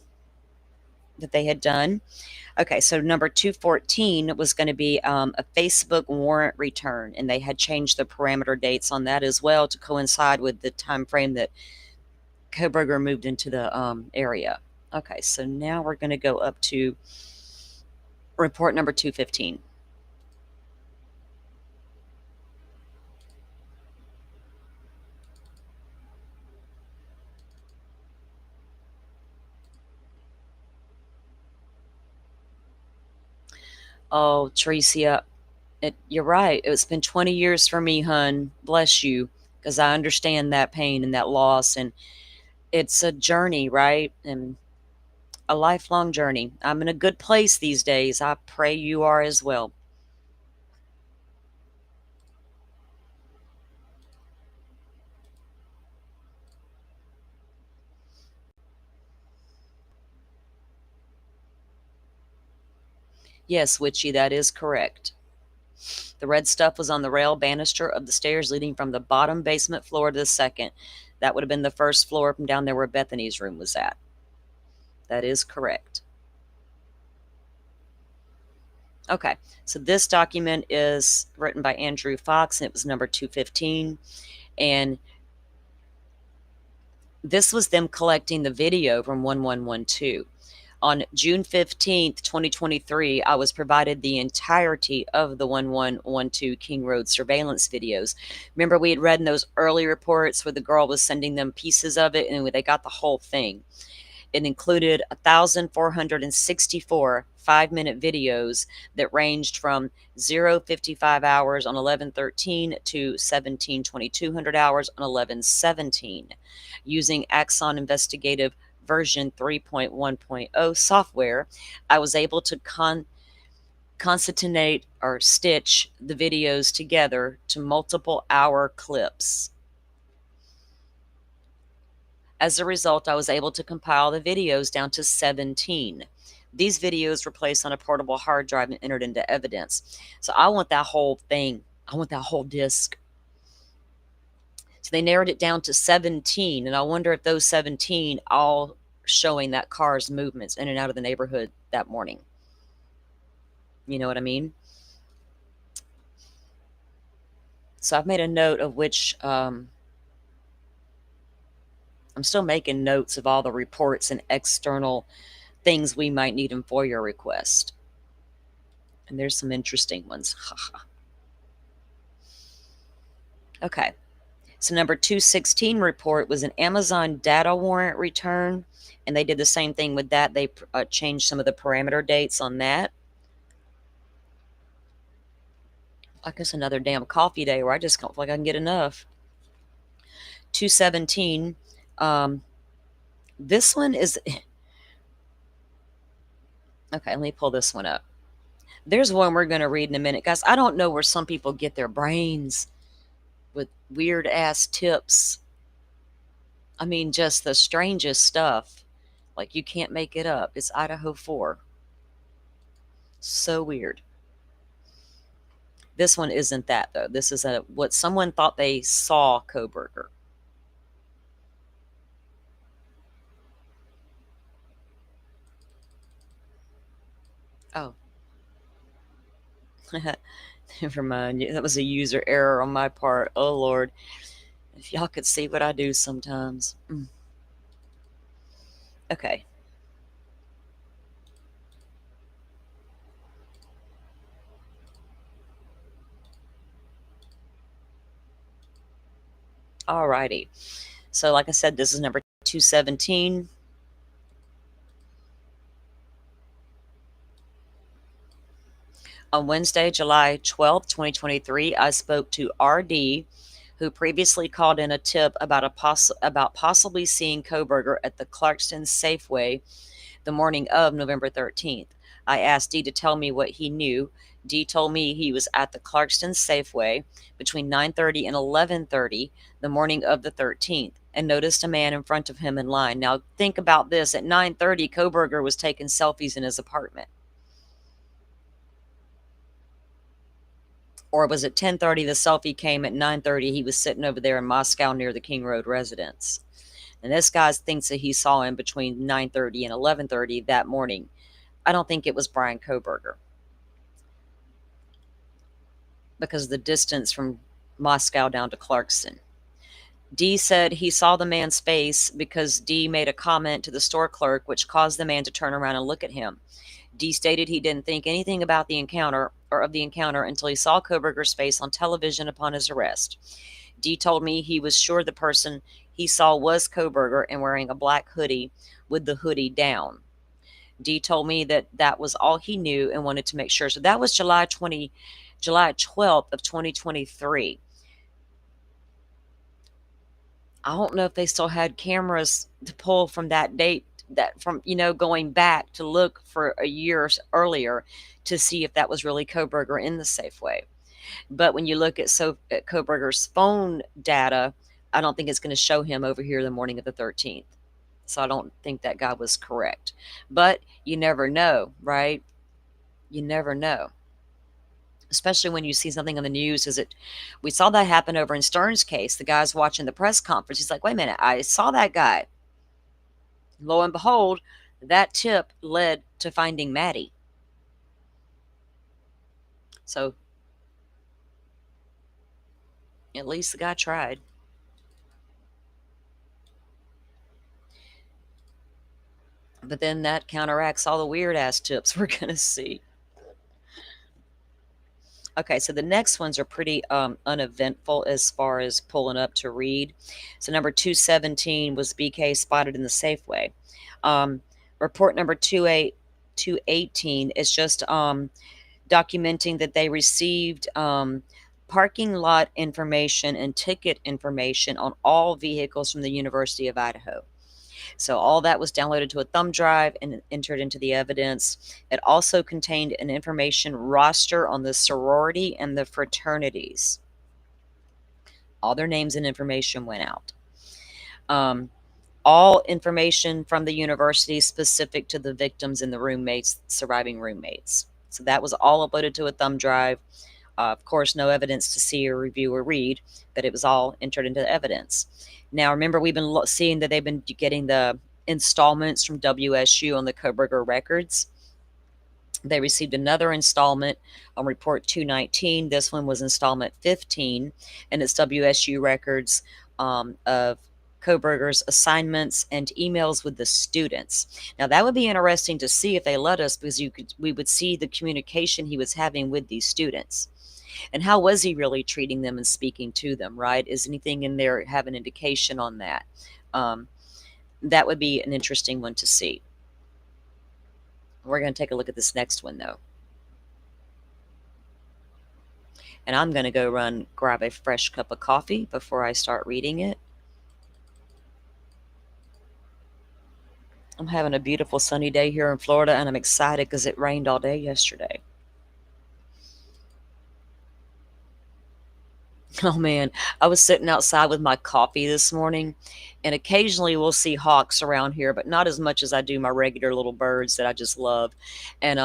that they had done. Okay, so number 214 was going to be a Facebook warrant return, and they had changed the parameter dates on that as well to coincide with the time frame that Kohberger moved into the area. Okay, so now we're going to go up to report number 215. Oh, Tricia, you're right. It's been 20 years for me, hun. Bless you, because I understand that pain and that loss, and it's a journey, right? And a lifelong journey. I'm in a good place these days. I pray you are as well. Yes, Witchy, that is correct. The red stuff was on the rail banister of the stairs leading from the bottom basement floor to the second. That would have been the first floor from down there where Bethany's room was at. That is correct. Okay, so this document is written by Andrew Fox, and it was number 215. And this was them collecting the video from 1112. On June 15th, 2023, I was provided the entirety of the 1112 King Road surveillance videos. Remember, we had read in those early reports where the girl was sending them pieces of it and they got the whole thing. It included 1,464 5-minute videos that ranged from 0:55 hours on 11/13 to 17:22 hours on 11/17. Using Axon Investigative version 3.1.0 software, I was able to concatenate or stitch the videos together to multiple hour clips. As a result, I was able to compile the videos down to 17. These videos were placed on a portable hard drive and entered into evidence. So I want that whole thing. I want that whole disc. So they narrowed it down to 17, and I wonder if those 17 all showing that car's movements in and out of the neighborhood that morning. You know what I mean? So I've made a note of which... I'm still making notes of all the reports and external things we might need in FOIA request. And there's some interesting ones. Okay. So number 216 report was an Amazon data warrant return. And they did the same thing with that. They changed some of the parameter dates on that. I guess another damn coffee day where I just don't feel like I can get enough. 217. This one is... Okay, let me pull this one up. There's one we're going to read in a minute. Guys, I don't know where some people get their brains with weird-ass tips. I mean, just the strangest stuff. Like, you can't make it up. It's Idaho 4. So weird. This one isn't that, though. This is what someone thought they saw Kohberger. Oh. Never mind. That was a user error on my part. Oh, Lord. If y'all could see what I do sometimes. Okay. Alrighty. So, like I said, this is number 217. On Wednesday, July 12th, 2023, I spoke to RD, who previously called in a tip about possibly seeing Kohberger at the Clarkston Safeway the morning of November 13th. I asked D to tell me what he knew. D told me he was at the Clarkston Safeway between 9:30 and 11:30 the morning of the 13th and noticed a man in front of him in line. Now, think about this. At 9:30, Kohberger was taking selfies in his apartment. Or was it 10:30 the selfie came at 9:30? He was sitting over there in Moscow near the King Road residence. And this guy thinks that he saw him between 9:30 and 11:30 that morning. I don't think it was Brian Kohberger, because of the distance from Moscow down to Clarkston. D said he saw the man's face because D made a comment to the store clerk, which caused the man to turn around and look at him. D stated he didn't think anything about the encounter until he saw Kohberger's face on television upon his arrest. D told me he was sure the person he saw was Kohberger and wearing a black hoodie with the hoodie down. D told me that that was all he knew and wanted to make sure. So that was July 12th of 2023. I don't know if they still had cameras to pull from that date, going back to look for a year earlier to see if that was really Kohberger in the Safeway. But when you look at Kohberger's phone data, I don't think it's going to show him over here the morning of the 13th. So I don't think that guy was correct. But you never know, right? You never know. Especially when you see something on the news. We saw that happen over in Stern's case. The guy's watching the press conference. He's like, wait a minute, I saw that guy. Lo and behold, that tip led to finding Maddie. So at least the guy tried. But then that counteracts all the weird ass tips we're going to see. Okay, so the next ones are pretty uneventful as far as pulling up to read. So number 217 was BK spotted in the Safeway. Report number 218 is just documenting that they received parking lot information and ticket information on all vehicles from the University of Idaho. So all that was downloaded to a thumb drive and entered into the evidence. It also contained an information roster on the sorority and the fraternities. All their names and information went out. All information from the university specific to the victims and the roommates, surviving roommates. So that was all uploaded to a thumb drive. Of course, no evidence to see or review or read, but it was all entered into the evidence. Now, remember, we've been seeing that they've been getting the installments from WSU on the Kohberger records. They received another installment on report 219. This one was installment 15, and it's WSU records of Kohberger's assignments and emails with the students. Now, that would be interesting to see if they let us, because we would see the communication he was having with these students. And how was he really treating them and speaking to them, right? Is anything in there have an indication on that? That would be an interesting one to see. We're going to take a look at this next one, though. And I'm going to go grab a fresh cup of coffee before I start reading it. I'm having a beautiful sunny day here in Florida, and I'm excited because it rained all day yesterday. Oh man, I was sitting outside with my coffee this morning, and occasionally we'll see hawks around here, but not as much as I do my regular little birds that I just love. And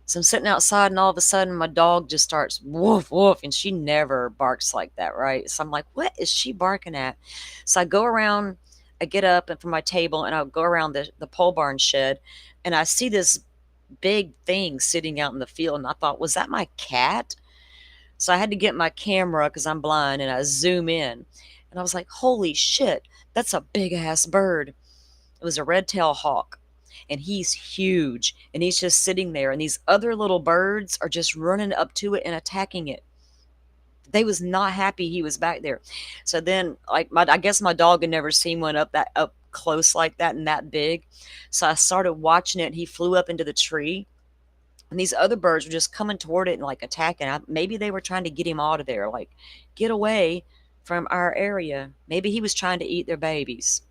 so I'm sitting outside, and all of a sudden my dog just starts woof woof, and she never barks like that, right? So I'm like, what is she barking at? So I go around, I get up and from my table, and I'll go around the pole barn shed, and I see this big thing sitting out in the field, and I thought, was that my cat? So I had to get my camera because I'm blind, and I zoom in, and I was like, holy shit, that's a big ass bird. It was a red-tailed hawk, and he's huge, and he's just sitting there, and these other little birds are just running up to it and attacking it. They was not happy he was back there. So then, like, I guess my dog had never seen one up close like that and that big. So I started watching it, and he flew up into the tree. And these other birds were just coming toward it and like attacking. Maybe they were trying to get him out of there, like get away from our area. Maybe he was trying to eat their babies.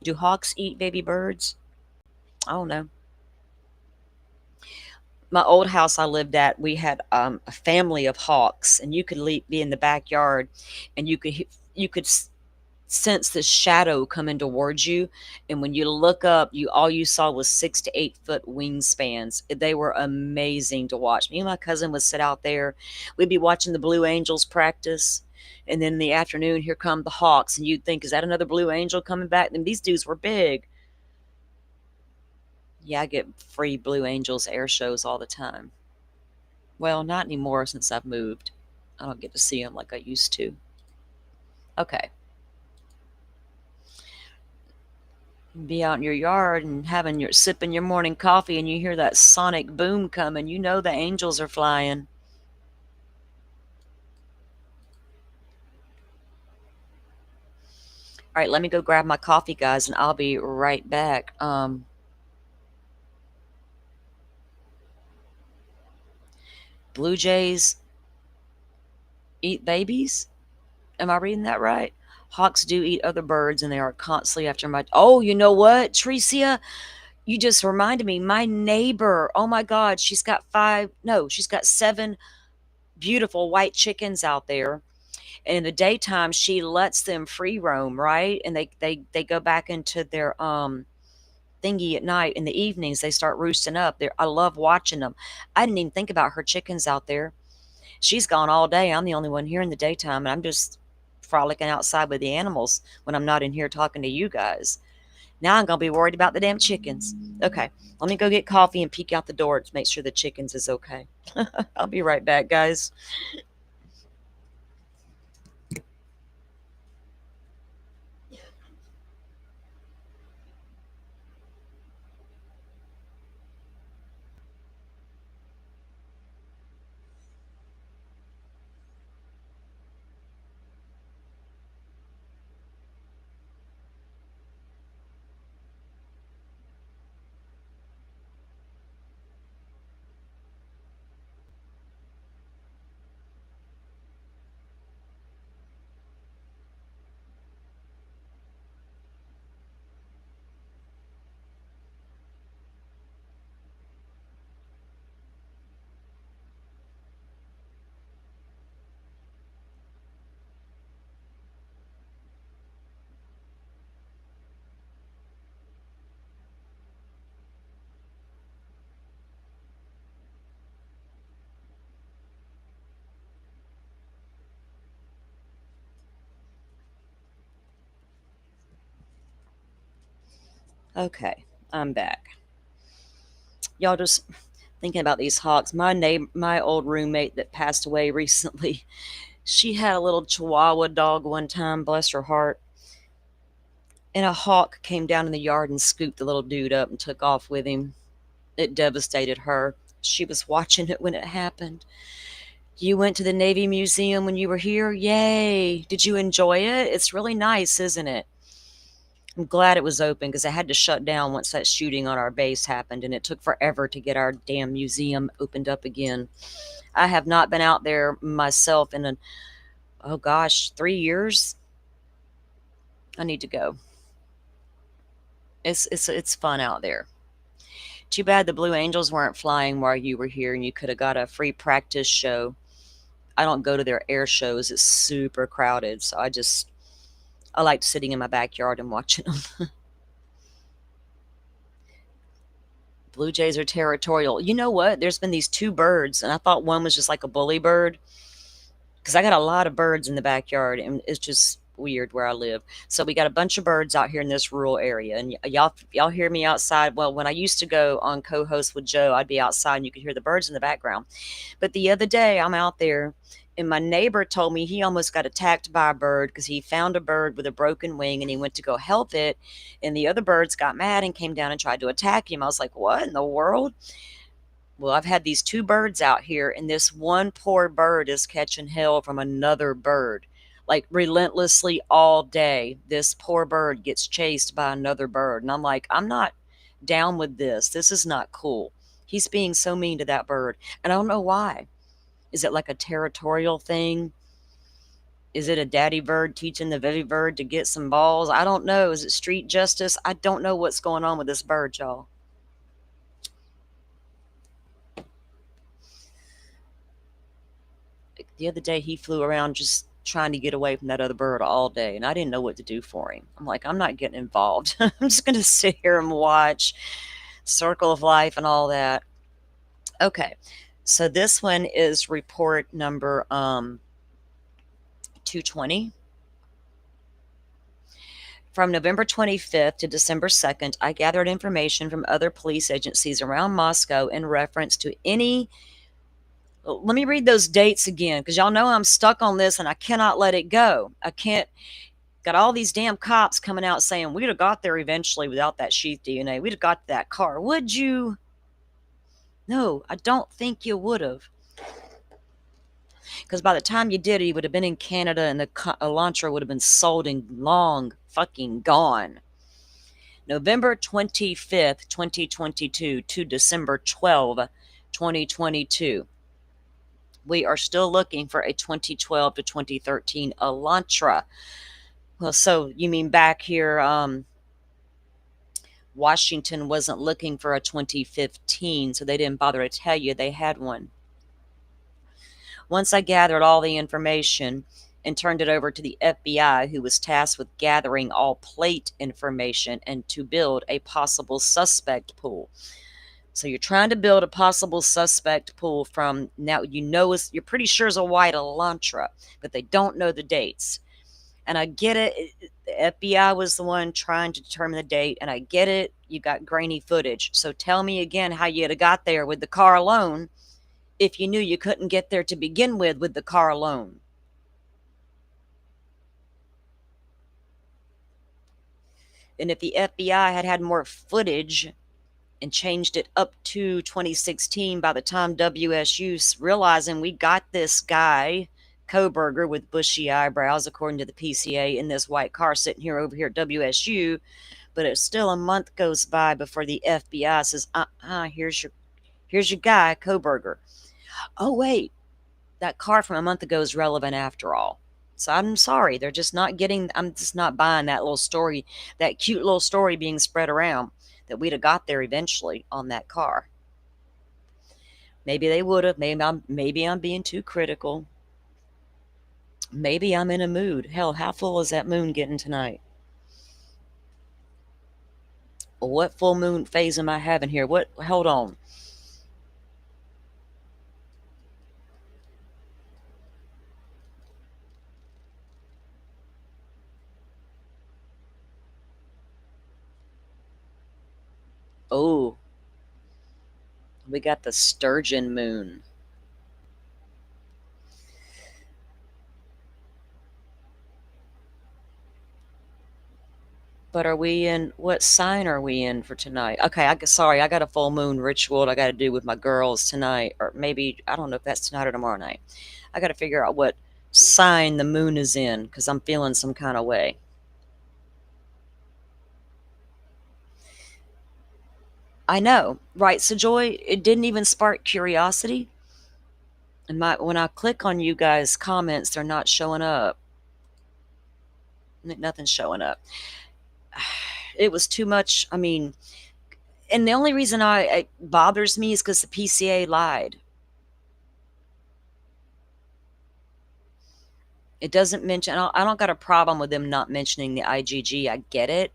Do hawks eat baby birds? I don't know. My old house I lived at, we had a family of hawks, and you could be in the backyard, and you could sense this shadow coming towards you, and when you look up, all you saw was 6 to 8 foot wingspans. They were amazing to watch. Me and my cousin would sit out there. We'd be watching the Blue Angels practice, and then in the afternoon, here come the hawks, and you'd think, is that another Blue Angel coming back? And these dudes were big. Yeah, I get free Blue Angels air shows all the time. Well, not anymore since I've moved. I don't get to see them like I used to. Okay. Be out in your yard and sipping your morning coffee, and you hear that sonic boom coming. You know the angels are flying. All right, let me go grab my coffee, guys, and I'll be right back. Blue jays eat babies? Am I reading that right? Hawks do eat other birds, and they are constantly after my... Oh, you know what, Tricia? You just reminded me. My neighbor, oh my God, she's got 7 beautiful white chickens out there. And in the daytime, she lets them free roam, right? And they go back into their thingy at night. In the evenings, they start roosting up. I love watching them. I didn't even think about her chickens out there. She's gone all day. I'm the only one here in the daytime, and I'm just frolicking outside with the animals when I'm not in here talking to you guys. Now I'm going to be worried about the damn chickens. Okay, let me go get coffee and peek out the door to make sure the chickens is okay. I'll be right back, guys. Okay, I'm back. Y'all just thinking about these hawks. My old roommate that passed away recently, she had a little Chihuahua dog one time, bless her heart. And a hawk came down in the yard and scooped the little dude up and took off with him. It devastated her. She was watching it when it happened. You went to the Navy Museum when you were here? Yay! Did you enjoy it? It's really nice, isn't it? I'm glad it was open because I had to shut down once that shooting on our base happened, and it took forever to get our damn museum opened up again. I have not been out there myself in oh gosh, 3 years. I need to go. It's fun out there. Too bad the Blue Angels weren't flying while you were here, and you could have got a free practice show. I don't go to their air shows; it's super crowded, so I like sitting in my backyard and watching them. Blue Jays are territorial. You know what? There's been these two birds, and I thought one was just like a bully bird because I got a lot of birds in the backyard, and it's just weird where I live. So we got a bunch of birds out here in this rural area, and y'all hear me outside. Well, when I used to go on co-host with Joe, I'd be outside, and you could hear the birds in the background. But the other day, I'm out there, and my neighbor told me he almost got attacked by a bird because he found a bird with a broken wing, and he went to go help it, and the other birds got mad and came down and tried to attack him. I was like, what in the world? Well, I've had these two birds out here, and this one poor bird is catching hell from another bird. Like relentlessly all day, this poor bird gets chased by another bird. And I'm like, I'm not down with this. This is not cool. He's being so mean to that bird. And I don't know why. Is it like a territorial thing? Is it a daddy bird teaching the baby bird to get some balls? I don't know. Is it street justice? I don't know what's going on with this bird, y'all. The other day, he flew around just trying to get away from that other bird all day, and I didn't know what to do for him. I'm like, I'm not getting involved. I'm just going to sit here and watch Circle of Life and all that. Okay, so this one is report number 220. From November 25th to December 2nd, I gathered information from other police agencies around Moscow in reference to any. Let me read those dates again because y'all know I'm stuck on this and I cannot let it go. I can't. Got all these damn cops coming out saying we'd have got there eventually without that sheath DNA. We'd have got to that car. Would you? No, I don't think you would have. Because by the time you did it, he would have been in Canada and the Elantra would have been sold and long fucking gone. November 25th, 2022 to December 12, 2022. We are still looking for a 2012 to 2013 Elantra. Well, so you mean back here, Washington wasn't looking for a 2015, so they didn't bother to tell you they had one. Once I gathered all the information and turned it over to the FBI, who was tasked with gathering all plate information and to build a possible suspect pool. So you're trying to build a possible suspect pool from, now you know you're pretty sure it's a white Elantra, but they don't know the dates. And I get it. The FBI was the one trying to determine the date, and I get it. You got grainy footage. So tell me again how you'd have got there with the car alone if you knew you couldn't get there to begin with the car alone. And if the FBI had had more footage and changed it up to 2016 by the time WSU realizing we got this guy, Kohberger, with bushy eyebrows, according to the PCA, in this white car sitting here over here at WSU, but it's still a month goes by before the FBI says, here's your guy, Kohberger. Oh, wait, that car from a month ago is relevant after all. So I'm sorry, I'm just not buying that little story, that cute little story being spread around that we'd have got there eventually on that car. Maybe they would have. Maybe I'm being too critical. Maybe I'm in a mood. Hell, how full is that moon getting tonight? What full moon phase am I having here? Hold on. Oh, we got the sturgeon moon. But are we in, what sign are we in for tonight? Okay, sorry, I got a full moon ritual I got to do with my girls tonight, or maybe, I don't know if that's tonight or tomorrow night. I got to figure out what sign the moon is in because I'm feeling some kind of way. I know, right? So Joy, it didn't even spark curiosity. And when I click on you guys' comments, they're not showing up. Nothing's showing up. It was too much. I mean, and the only reason it bothers me is because the PCA lied. It doesn't mention, I don't got a problem with them not mentioning the IGG. I get it.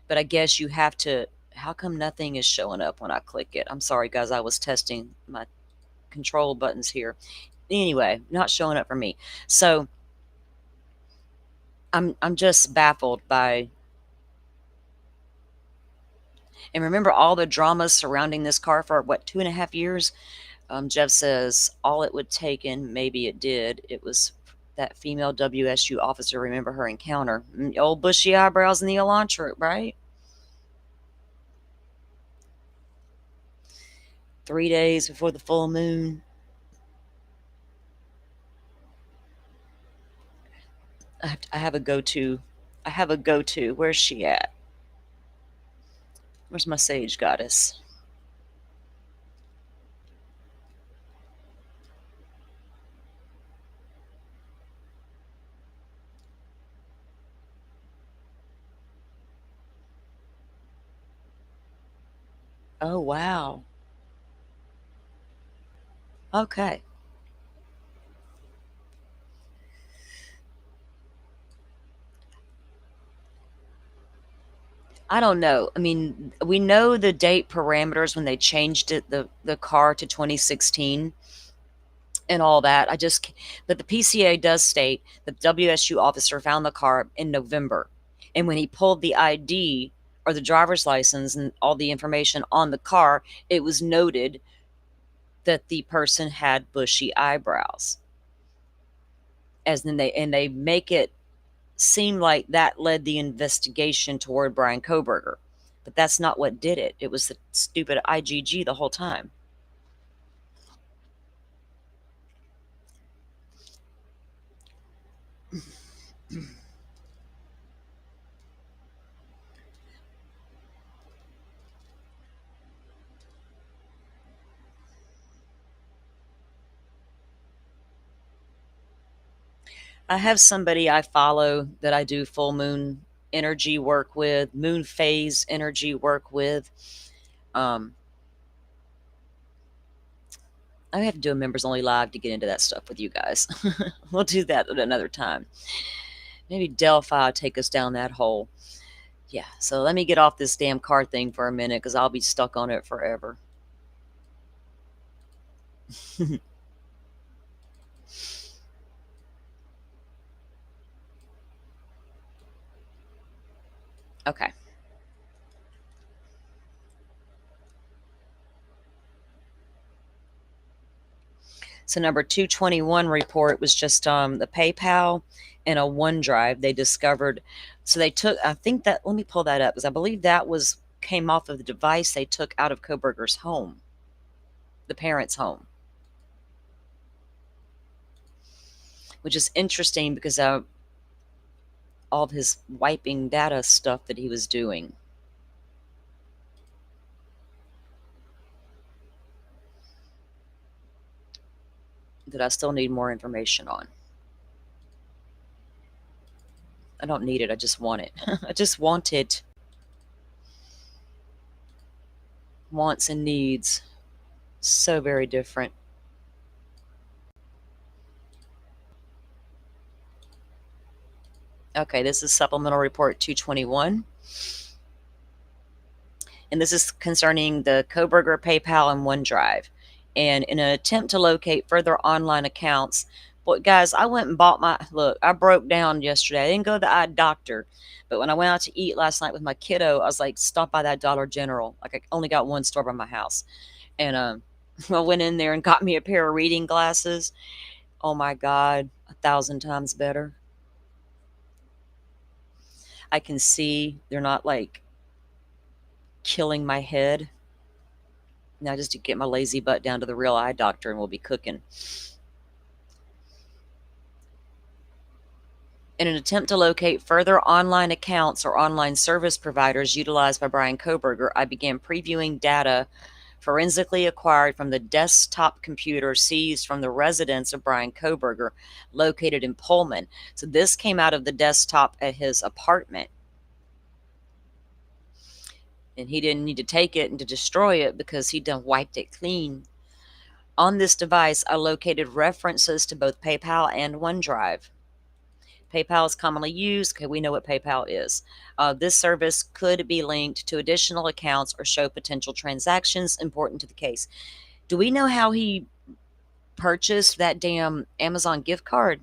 But I guess you have to, how come nothing is showing up when I click it? I'm sorry, guys. I was testing my control buttons here. Anyway, not showing up for me. So I'm just baffled by, and remember all the dramas surrounding this car for what, 2.5 years? Jeff says all it would take, and maybe it did. It was that female WSU officer. Remember her encounter? Old bushy eyebrows in the Elantra, right? 3 days before the full moon. I have a go-to. I have a go-to. Where's she at? Where's my sage goddess? Oh, wow. Okay. I don't know. I mean, we know the date parameters when they changed it, the car to 2016 and all that. But the PCA does state that the WSU officer found the car in November. And when he pulled the ID or the driver's license and all the information on the car, it was noted that the person had bushy eyebrows. They make it seem like that led the investigation toward Brian Kohberger. But that's not what did it. It was the stupid IGG the whole time. I have somebody I follow that I do full moon energy work with, moon phase energy work with. I have to do a members only live to get into that stuff with you guys. We'll do that at another time. Maybe Delphi will take us down that hole. Yeah, so let me get off this damn car thing for a minute because I'll be stuck on it forever. Okay. So number 221 report was just the PayPal and a OneDrive they discovered. So they took, I think that, let me pull that up because I believe that came off of the device they took out of Kohberger's home, the parents' home. Which is interesting because all of his wiping data stuff that he was doing. That I still need more information on. I don't need it. I just want it. I just want it. Wants and needs. So very different. Okay, this is supplemental report 221. And this is concerning the Kohberger, PayPal, and OneDrive. And in an attempt to locate further online accounts, Boy, guys, I went and bought look, I broke down yesterday. I didn't go to the eye doctor, but when I went out to eat last night with my kiddo, I was like, stop by that Dollar General. Like, I only got one store by my house. And I went in there and got me a pair of reading glasses. Oh my God, 1,000 times better. I can see they're not like killing my head. Now just to get my lazy butt down to the real eye doctor and we'll be cooking. In an attempt to locate further online accounts or online service providers utilized by Brian Kohberger, I began previewing data forensically acquired from the desktop computer seized from the residence of Brian Kohberger, located in Pullman. So this came out of the desktop at his apartment. And he didn't need to take it and to destroy it because he done wiped it clean. On this device, I located references to both PayPal and OneDrive. PayPal is commonly used. Okay, we know what PayPal is. This service could be linked to additional accounts or show potential transactions important to the case. Do we know how he purchased that damn Amazon gift card?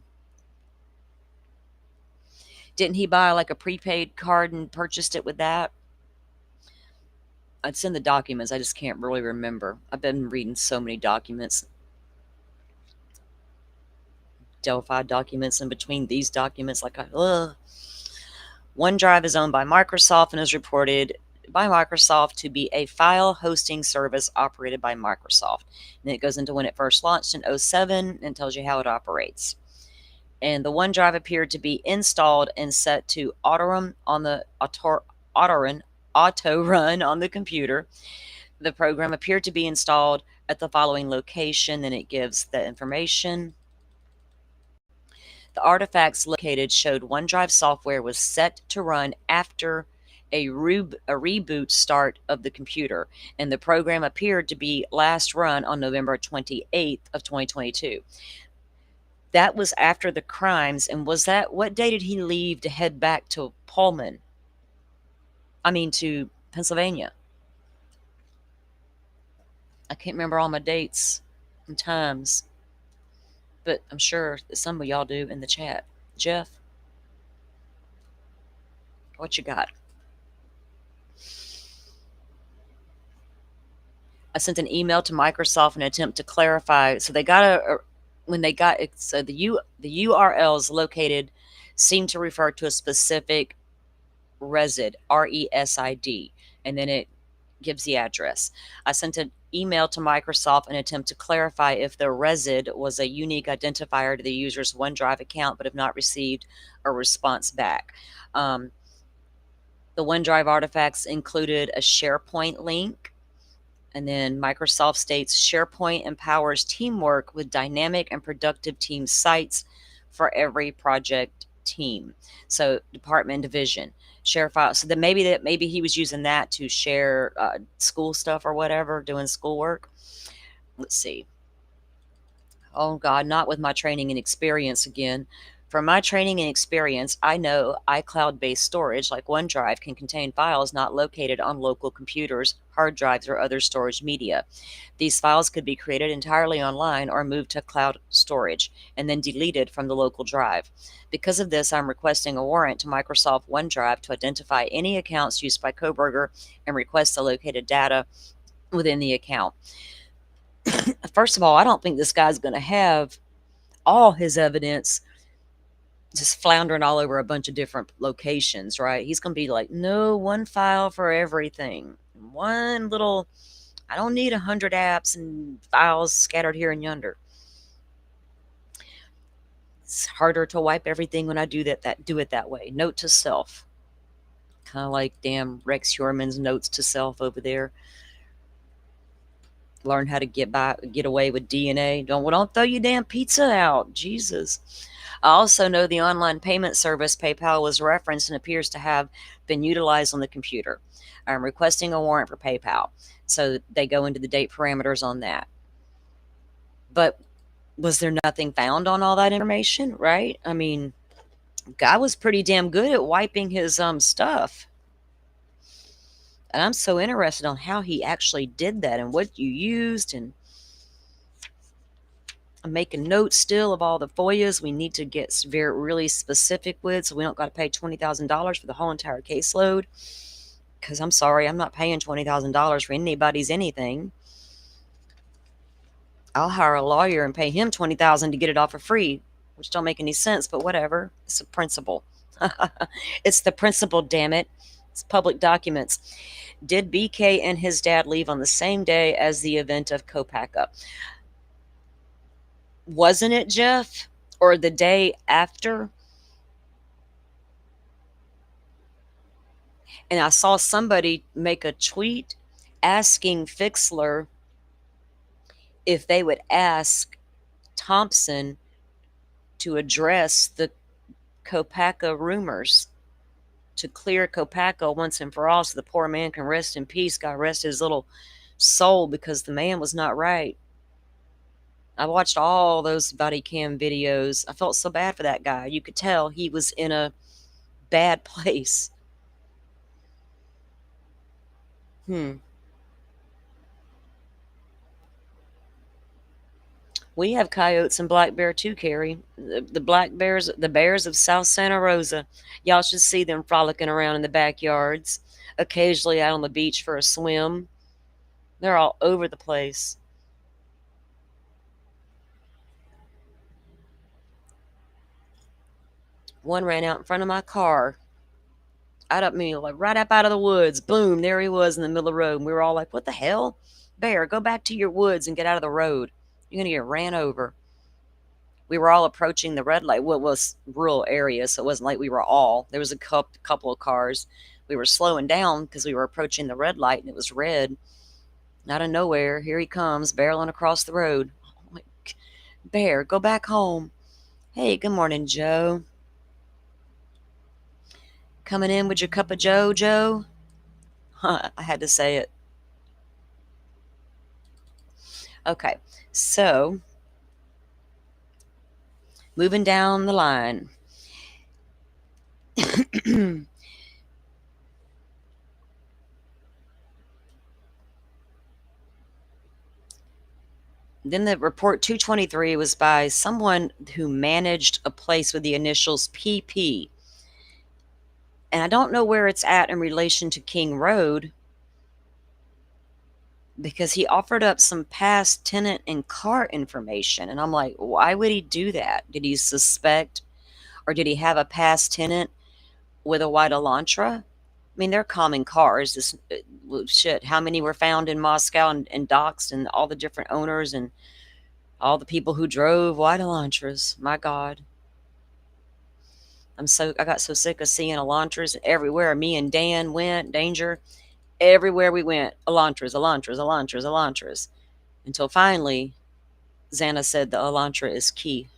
Didn't he buy like a prepaid card and purchased it with that? It's in the documents. I just can't really remember. I've been reading so many documents. Delphi documents in between these documents. OneDrive is owned by Microsoft and is reported by Microsoft to be a file hosting service operated by Microsoft. And it goes into when it first launched in 2007 and tells you how it operates. And the OneDrive appeared to be installed and set to auto-run on the computer. The program appeared to be installed at the following location, and it gives the information. The artifacts located showed OneDrive software was set to run after a reboot start of the computer, and the program appeared to be last run on November 28th of 2022. That was after the crimes, and what day did he leave to head back to Pullman? To Pennsylvania. I can't remember all my dates and times, but I'm sure that some of y'all do in the chat. Jeff, what you got? I sent an email to Microsoft in an attempt to clarify. So they got so the URLs located seem to refer to a specific resid, RESID, and then it gives the address. I sent an email to Microsoft in an attempt to clarify if the resid was a unique identifier to the user's OneDrive account, but have not received a response back. The OneDrive artifacts included a SharePoint link, and then Microsoft states SharePoint empowers teamwork with dynamic and productive team sites for every project team. So department division. Share file. So then maybe he was using that to share school stuff or whatever, doing schoolwork. Let's see. Oh God, not with my training and experience again. From my training and experience, I know iCloud-based storage like OneDrive can contain files not located on local computers, hard drives, or other storage media. These files could be created entirely online or moved to cloud storage and then deleted from the local drive. Because of this, I'm requesting a warrant to Microsoft OneDrive to identify any accounts used by Kohberger and request the located data within the account. First of all, I don't think this guy's going to have all his evidence just floundering all over a bunch of different locations, right? He's going to be like, no, one file for everything. One little, I don't need 100 apps and files scattered here and yonder. It's harder to wipe everything when I do it that way. Note to self. Kind of like damn Rex Heuermann's notes to self over there. Learn how to get away with DNA. Don't throw your damn pizza out. Jesus. I also know the online payment service PayPal was referenced and appears to have been utilized on the computer. I'm requesting a warrant for PayPal. So they go into the date parameters on that. But was there nothing found on all that information, right? Guy was pretty damn good at wiping his stuff. And I'm so interested on how he actually did that and what you used. And I'm making notes still of all the FOIAs we need to get really specific with, so we don't got to pay $20,000 for the whole entire caseload. Because I'm sorry, I'm not paying $20,000 for anybody's anything. I'll hire a lawyer and pay him $20,000 to get it off for free, which don't make any sense, but whatever. It's a principle. It's the principle, damn it. It's public documents. Did BK and his dad leave on the same day as the event of Kohberger? Wasn't it, Jeff? Or the day after? And I saw somebody make a tweet asking Fixler if they would ask Thompson to address the Kohberger rumors, to clear Kohberger once and for all so the poor man can rest in peace, God rest his little soul, because the man was not right. I watched all those body cam videos. I felt so bad for that guy. You could tell he was in a bad place. We have coyotes and black bear too, Carrie. The black bears, the bears of South Santa Rosa. Y'all should see them frolicking around in the backyards, occasionally out on the beach for a swim. They're all over the place. One ran out in front of my car. Right up out of the woods. Boom, there he was in the middle of the road. And we were all like, what the hell? Bear, go back to your woods and get out of the road. You're going to get ran over. We were all approaching the red light. Well, it was rural area, so it wasn't like we were all. There was a couple of cars. We were slowing down because we were approaching the red light, and it was red. Out of nowhere, here he comes, barreling across the road. I'm like, Bear, go back home. Hey, good morning, Joe. Coming in with your cup of Joe, Joe? I had to say it. Okay, so moving down the line. Then the report 223 was by someone who managed a place with the initials PP. And I don't know where it's at in relation to King Road, because he offered up some past tenant and car information. And I'm like, why would he do that? Did he suspect, or did he have a past tenant with a white Elantra? I mean, they're common cars. Shit, how many were found in Moscow and doxed, and all the different owners and all the people who drove white Elantras? My God. I got so sick of seeing Elantras everywhere. Me and Dan went, Danger, everywhere we went, Elantras, Elantras, Elantras, Elantras. Until finally, Xana said the Elantra is key.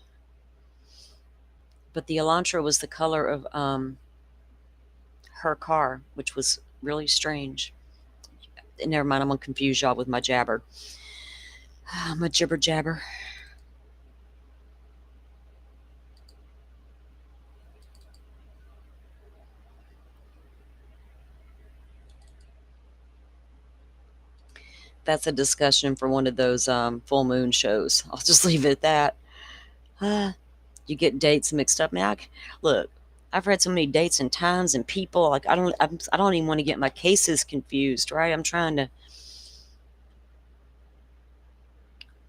But the Elantra was the color of her car, which was really strange. Never mind, I'm going to confuse y'all with my jabber. I'm a jibber jabber. That's a discussion for one of those full moon shows. I'll just leave it at that. You get dates mixed up. Now, look, I've read so many dates and times and people. Like I don't even want to get my cases confused, right? I'm trying to.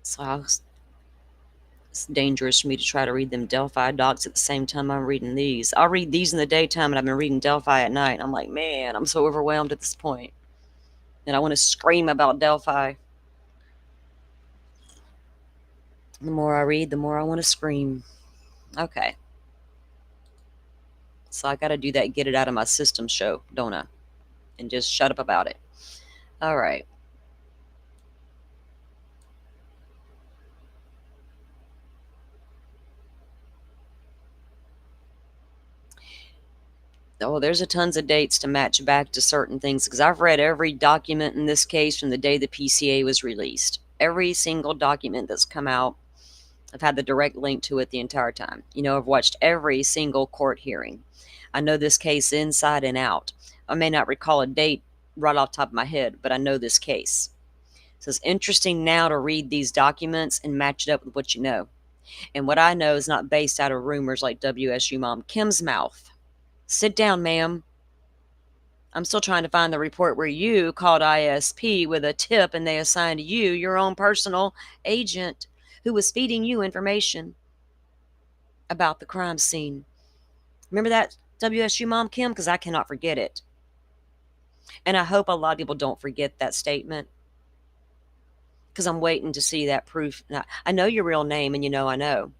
So it's dangerous for me to try to read them Delphi docs at the same time I'm reading these. I'll read these in the daytime, and I've been reading Delphi at night. I'm like, man, I'm so overwhelmed at this point. And I want to scream about Delphi. The more I read, the more I want to scream. Okay. So I got to do that get it out of my system show, don't I? And just shut up about it. All right. Oh, there's a tons of dates to match back to certain things, because I've read every document in this case from the day the PCA was released. Every single document that's come out, I've had the direct link to it the entire time. You know, I've watched every single court hearing. I know this case inside and out. I may not recall a date right off the top of my head, but I know this case. So it's interesting now to read these documents and match it up with what you know. And what I know is not based out of rumors like WSU Mom Kim's mouth. Sit down, ma'am. I'm still trying to find the report where you called ISP with a tip and they assigned you your own personal agent who was feeding you information about the crime scene. Remember that, WSU Mom Kim? Because I cannot forget it. And I hope a lot of people don't forget that statement, because I'm waiting to see that proof. Now, I know your real name, and you know I know.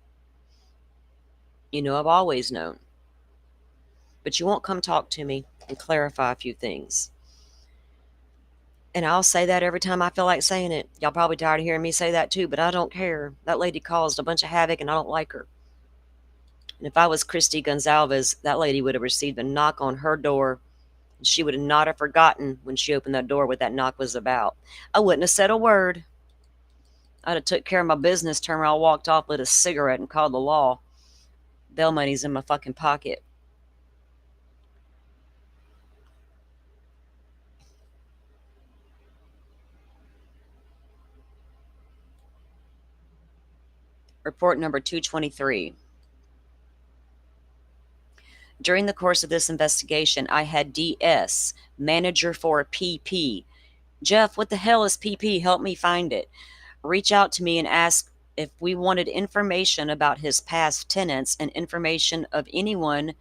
You know I've always known. But you won't come talk to me and clarify a few things. And I'll say that every time I feel like saying it. Y'all probably tired of hearing me say that too, but I don't care. That lady caused a bunch of havoc, and I don't like her. And if I was Christy Gonzalez, that lady would have received a knock on her door. And she would have not have forgotten when she opened that door what that knock was about. I wouldn't have said a word. I'd have took care of my business, turned around, walked off, lit a cigarette, and called the law. Bail money's in my fucking pocket. Report number 223. During the course of this investigation, I had DS, manager for PP. Jeff, what the hell is PP? Help me find it. Reach out to me and ask if we wanted information about his past tenants and information of anyone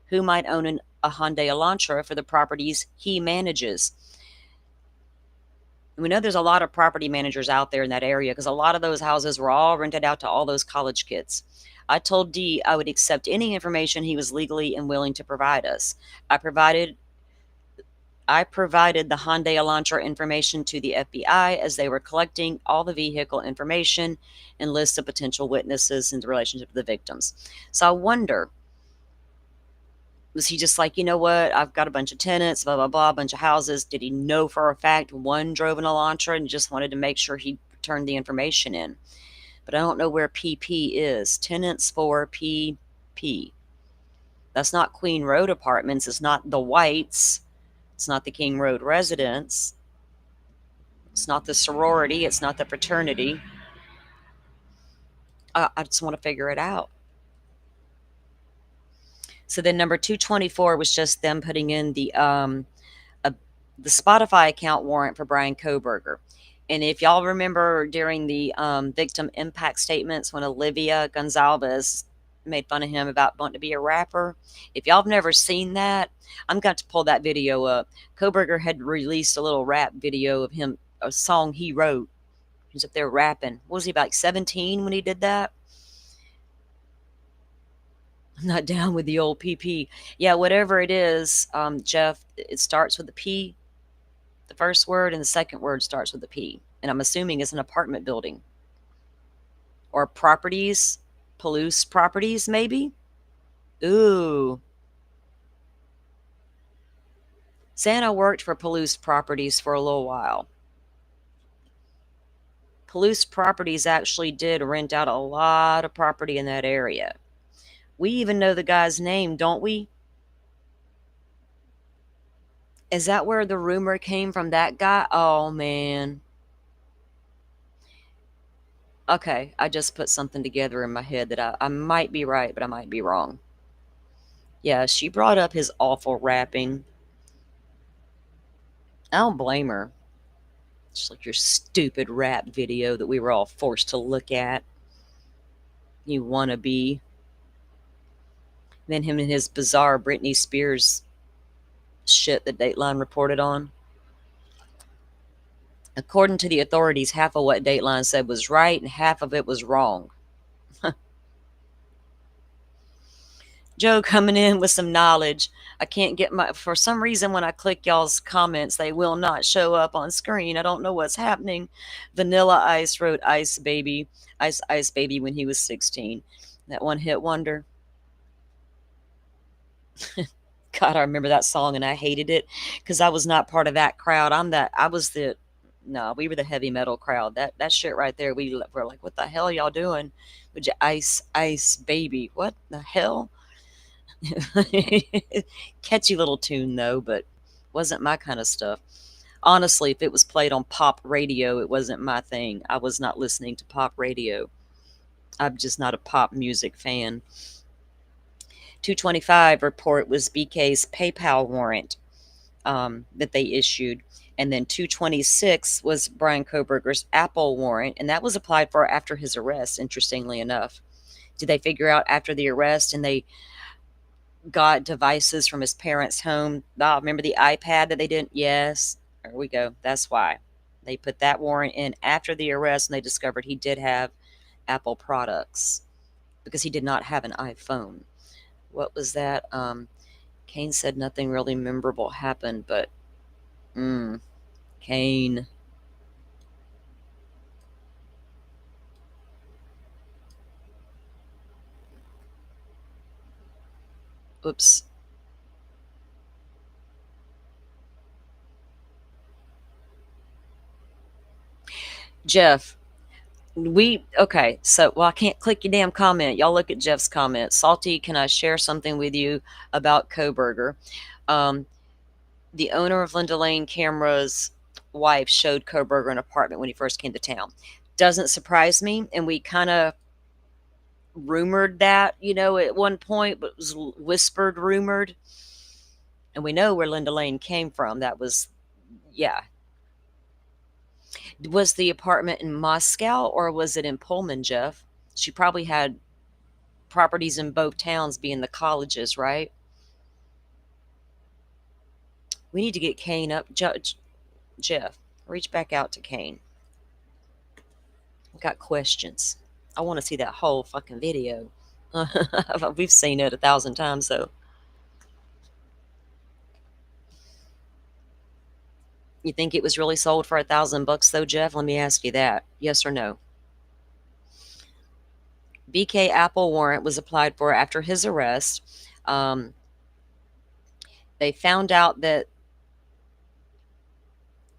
who might own a Hyundai Elantra for the properties he manages. We know there's a lot of property managers out there in that area because a lot of those houses were all rented out to all those college kids. I told D I would accept any information he was legally and willing to provide us. I provided the Hyundai Elantra information to the FBI as they were collecting all the vehicle information and lists of potential witnesses in relationship to the victims. So I wonder, was he just like, you know what, I've got a bunch of tenants, blah, blah, blah, a bunch of houses. Did he know for a fact one drove an Elantra and just wanted to make sure he turned the information in? But I don't know where PP is. Tenants for PP. That's not Queen Road Apartments. It's not the Whites. It's not the King Road Residence. It's not the sorority. It's not the fraternity. I just want to figure it out. So then number 224 was just them putting in the Spotify account warrant for Brian Kohberger. And if y'all remember during the victim impact statements when Olivia Gonzalez made fun of him about wanting to be a rapper, if y'all have never seen that, I'm going to pull that video up. Kohberger had released a little rap video of him, a song he wrote. He was up there rapping. What was he, about 17 when he did that? I'm not down with the old PP. Yeah, whatever it is, Jeff, it starts with a P, the first word, and the second word starts with a P. And I'm assuming it's an apartment building. Or properties, Palouse Properties, maybe? Ooh. Santa worked for Palouse Properties for a little while. Palouse Properties actually did rent out a lot of property in that area. We even know the guy's name, don't we? Is that where the rumor came from, that guy? Oh, man. Okay, I just put something together in my head that I might be right, but I might be wrong. Yeah, she brought up his awful rapping. I don't blame her. Just like your stupid rap video that we were all forced to look at. You wannabe. Then him and his bizarre Britney Spears shit that Dateline reported on. According to the authorities, half of what Dateline said was right and half of it was wrong. Joe coming in with some knowledge. I can't get for some reason when I click y'all's comments, they will not show up on screen. I don't know what's happening. Vanilla Ice wrote Ice Baby, Ice Ice Baby when he was 16. That one hit wonder. God, I remember that song and I hated it because I was not part of that crowd. We were the heavy metal crowd. That shit right there, we were like, what the hell y'all doing? Would you Ice Ice Baby? What the hell? Catchy little tune though, but wasn't my kind of stuff. Honestly, if it was played on pop radio, it wasn't my thing. I was not listening to pop radio. I'm just not a pop music fan. 225 report was BK's PayPal warrant that they issued. And then 226 was Brian Kohberger's Apple warrant, and that was applied for after his arrest, interestingly enough. Did they figure out after the arrest and they got devices from his parents' home? Oh, remember the iPad that they didn't? Yes. There we go. That's why. They put that warrant in after the arrest, and they discovered he did have Apple products because he did not have an iPhone. What was that? Kane said nothing really memorable happened, but Kane. Oops. Jeff, okay, so, well, I can't click your damn comment. Y'all look at Jeff's comment. Salty, can I share something with you about Kohberger? The owner of Linda Lane Camera's wife showed Kohberger an apartment when he first came to town. Doesn't surprise me, and we kind of rumored that, at one point, but it was whispered, rumored. And we know where Linda Lane came from. That was, yeah. Was the apartment in Moscow or was it in Pullman, Jeff? She probably had properties in both towns, being the colleges, right? We need to get Kane up. Jeff, reach back out to Kane. I've got questions. I want to see that whole fucking video. We've seen it 1,000 times, though. You think it was really sold for $1,000 though, Jeff? Let me ask you that. Yes or no? BK Apple warrant was applied for after his arrest. They found out that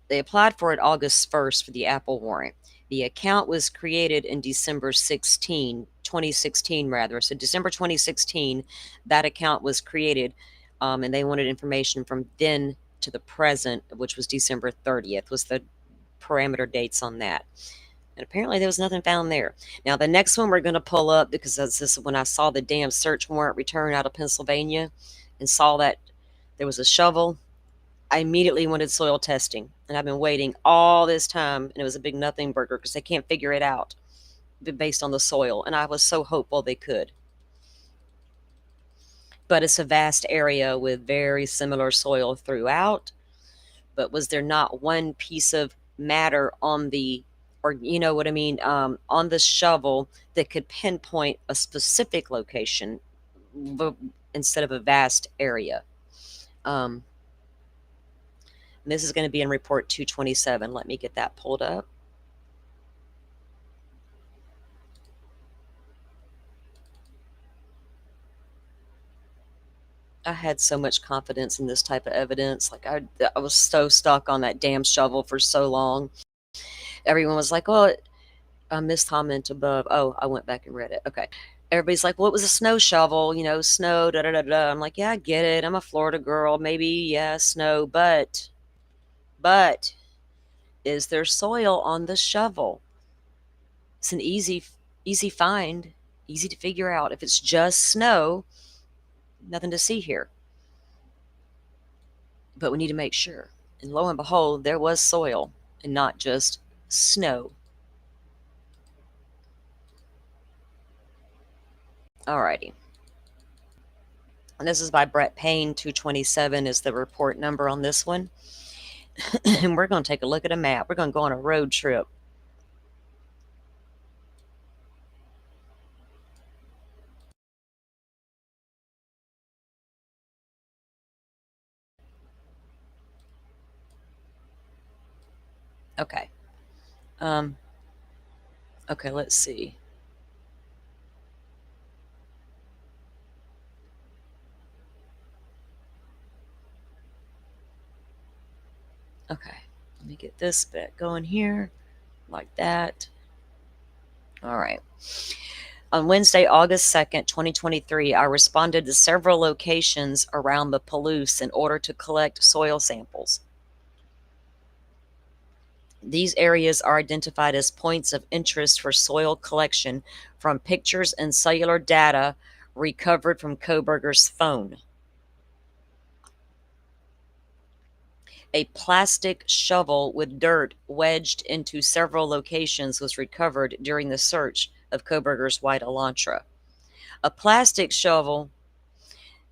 they applied for it August 1st for the Apple warrant. The account was created in December 2016 rather. So December 2016, that account was created, and they wanted information from then to the present, which was December 30th, was the parameter dates on that. And apparently there was nothing found there. Now, the next one we're going to pull up, because this is when I saw the damn search warrant return out of Pennsylvania and saw that there was a shovel, I immediately wanted soil testing. And I've been waiting all this time, and it was a big nothing burger because they can't figure it out based on the soil. And I was so hopeful they could. But it's a vast area with very similar soil throughout. But was there not one piece of matter on the, or you know what I mean, on the shovel that could pinpoint a specific location instead of a vast area? This is going to be in report 227. Let me get that pulled up. I had so much confidence in this type of evidence. Like I was so stuck on that damn shovel for so long. Everyone was like, "Oh, I missed comment above." Oh, I went back and read it. Okay. Everybody's like, "Well, it was a snow shovel, snow, da da da da." I'm like, "Yeah, I get it. I'm a Florida girl. Maybe, yeah, snow, but is there soil on the shovel?" It's an easy find, easy to figure out. If it's just snow, nothing to see here. But we need to make sure. And lo and behold, there was soil and not just snow. Alrighty. And this is by Brett Payne. 227 is the report number on this one. And we're going to take a look at a map. We're going to go on a road trip. Okay. Okay, let's see. Okay, let me get this bit going here, like that. All right. On Wednesday, August 2nd, 2023, I responded to several locations around the Palouse in order to collect soil samples. These areas are identified as points of interest for soil collection from pictures and cellular data recovered from Kohberger's phone. A plastic shovel with dirt wedged into several locations was recovered during the search of Kohberger's white Elantra. A plastic shovel.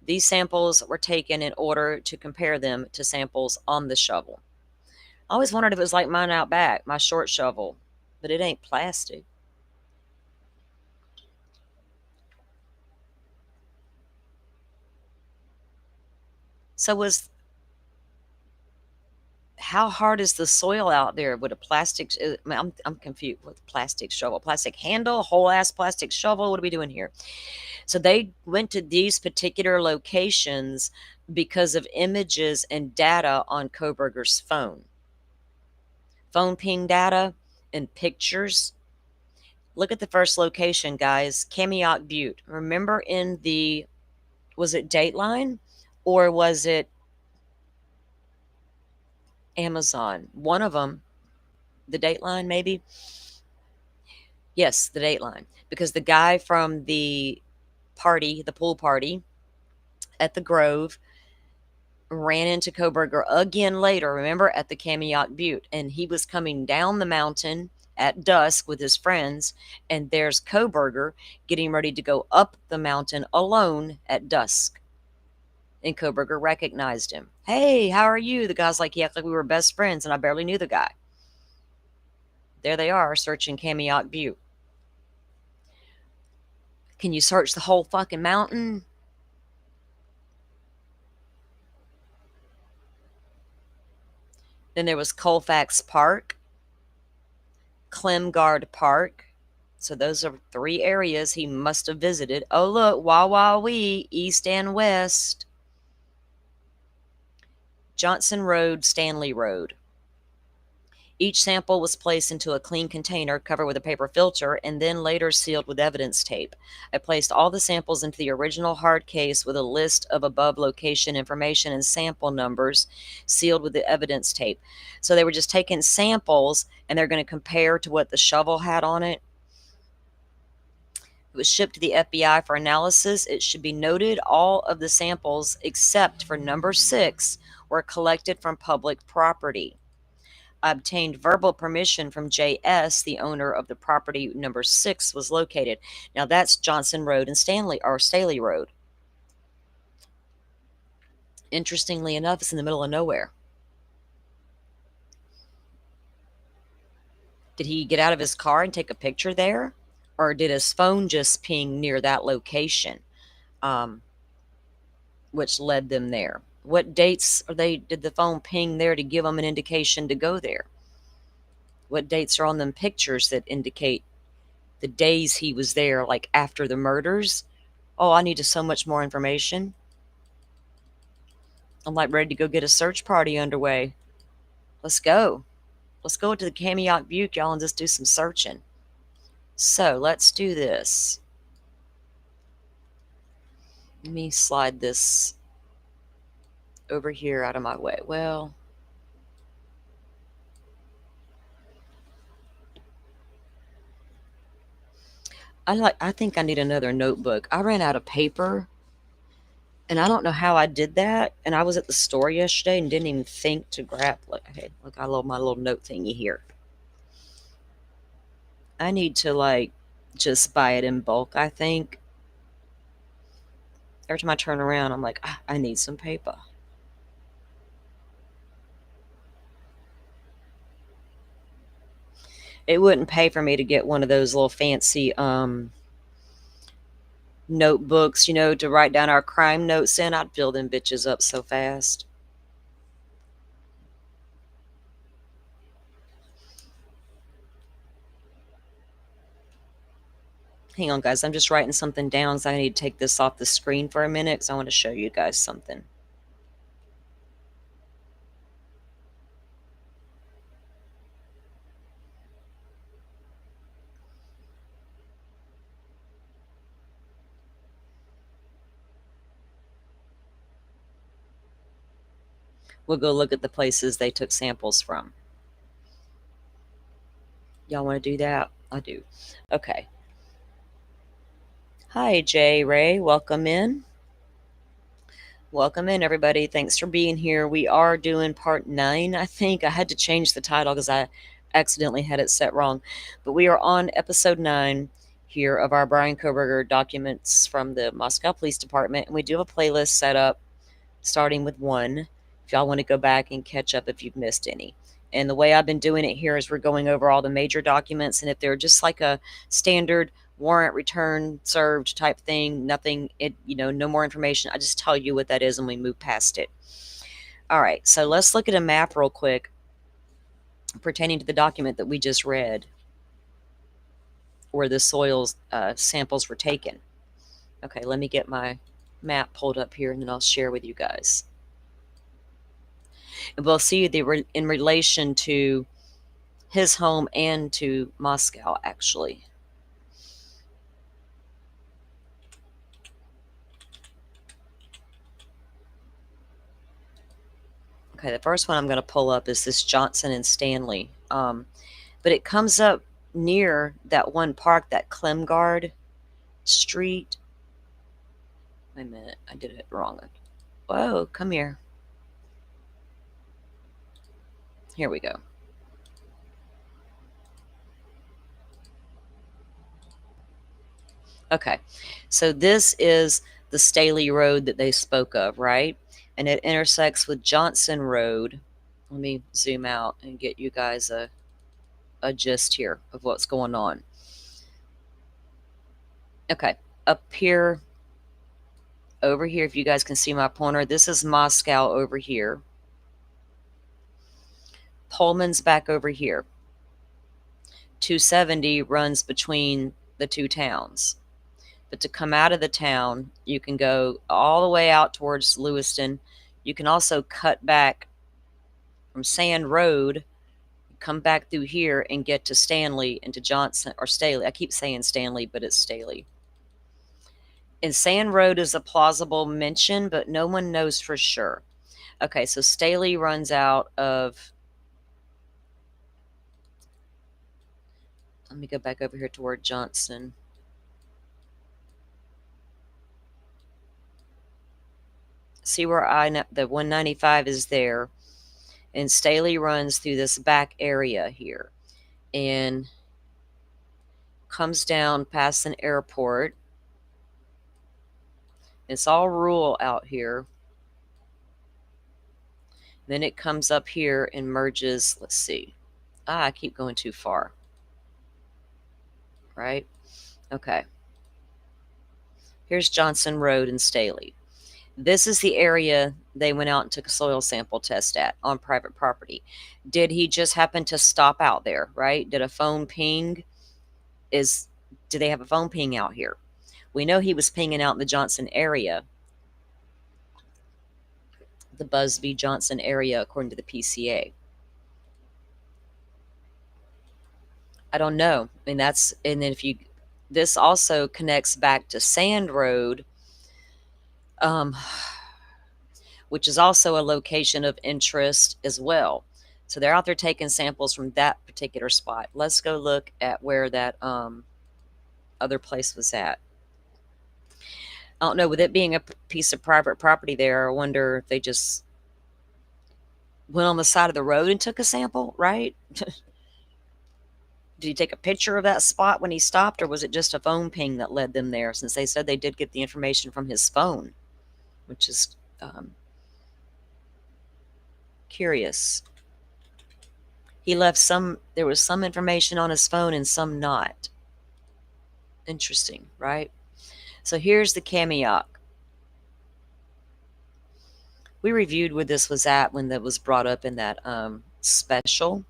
These samples were taken in order to compare them to samples on the shovel. I always wondered if it was like mine out back, my short shovel, but it ain't plastic. So how hard is the soil out there with a plastic? I'm confused with plastic shovel, plastic handle, whole ass plastic shovel. What are we doing here? So they went to these particular locations because of images and data on Kohberger's phone. Phone ping data and pictures. Look at the first location, guys. Kamiok Butte. Remember was it Dateline or was it Amazon? One of them, the Dateline maybe? Yes, the Dateline. Because the guy from the party, the pool party at the Grove, ran into Kohberger again later, remember, at the Kamiok Butte. And he was coming down the mountain at dusk with his friends, and there's Kohberger getting ready to go up the mountain alone at dusk. And Kohberger recognized him. Hey, how are you? The guy's like, he acted like we were best friends, and I barely knew the guy. There they are, searching Kamiok Butte. Can you search the whole fucking mountain? Then there was Colfax Park, Clemgard Park. So those are 3 areas he must have visited. Oh, look, Wee, east and west. Johnson Road, Stanley Road. Each sample was placed into a clean container covered with a paper filter and then later sealed with evidence tape. I placed all the samples into the original hard case with a list of above location information and sample numbers sealed with the evidence tape. So they were just taking samples and they're going to compare to what the shovel had on it. It was shipped to the FBI for analysis. It should be noted all of the samples except for number 6 were collected from public property. I obtained verbal permission from J.S., the owner of the property number 6 was located. Now that's Johnson Road and Staley Road. Interestingly enough, it's in the middle of nowhere. Did he get out of his car and take a picture there? Or did his phone just ping near that location, which led them there? What dates did the phone ping there to give them an indication to go there? What dates are on them pictures that indicate the days he was there, like after the murders? Oh, I need so much more information. I'm like ready to go get a search party underway. Let's go. Let's go to the Kamiok Butte, y'all, and just do some searching. So let's do this. Let me slide this over here out of my way. Well, I think I need another notebook. I ran out of paper and I don't know how I did that. And I was at the store yesterday and didn't even think to grab. Look, I love my little note thingy here. I need to just buy it in bulk, I think. Every time I turn around, I'm like, I need some paper. It wouldn't pay for me to get one of those little fancy notebooks, to write down our crime notes in. I'd fill them bitches up so fast. Hang on, guys. I'm just writing something down, so I need to take this off the screen for a minute because I want to show you guys something. We'll go look at the places they took samples from. Y'all want to do that? I do. Okay. Hi, Jay Ray. Welcome in. Welcome in, everybody. Thanks for being here. We are doing part 9, I think. I had to change the title because I accidentally had it set wrong. But we are on episode 9 here of our Brian Kohberger documents from the Moscow Police Department. And we do have a playlist set up starting with 1 if y'all want to go back and catch up if you've missed any. And the way I've been doing it here is we're going over all the major documents, and if they're just like a standard warrant return served type thing, nothing, no more information, I just tell you what that is and we move past it. All right, so let's look at a map real quick pertaining to the document that we just read where the soil samples were taken. Okay, let me get my map pulled up here and then I'll share with you guys. And we'll see they were in relation to his home and to Moscow, actually. Okay, the first one I'm going to pull up is this Johnson and Stanley. But it comes up near that one park, that Clemgard Street. Wait a minute, I did it wrong. Whoa, come here. Here we go. Okay, so this is the Staley Road that they spoke of, right? And it intersects with Johnson Road. Let me zoom out and get you guys a gist here of what's going on. Okay, up here, over here, if you guys can see my pointer, this is Moscow over here. Pullman's back over here. 270 runs between the two towns. But to come out of the town, you can go all the way out towards Lewiston. You can also cut back from Sand Road, come back through here and get to Stanley and to Johnson, or Staley. I keep saying Stanley, but it's Staley. And Sand Road is a plausible mention, but no one knows for sure. Okay, so Staley runs out of... Let me go back over here toward Johnson. See where the 195 is there, and Staley runs through this back area here and comes down past an airport. It's all rural out here. Then it comes up here and merges. Let's see. I keep going too far. Right? Okay. Here's Johnson Road in Staley. This is the area they went out and took a soil sample test at on private property. Did he just happen to stop out there, right? Did a phone ping? Do they have a phone ping out here? We know he was pinging out in the Johnson area, the Busby Johnson area, according to the PCA. I don't know. I mean, and then this also connects back to Sand Road, which is also a location of interest as well. So they're out there taking samples from that particular spot. Let's go look at where that other place was at. I don't know, with it being a piece of private property there, I wonder if they just went on the side of the road and took a sample, right? Did he take a picture of that spot when he stopped, or was it just a phone ping that led them there, since they said they did get the information from his phone, which is curious. He left there was some information on his phone and some not. Interesting, right? So here's the Kamiok. We reviewed where this was at when that was brought up in that special,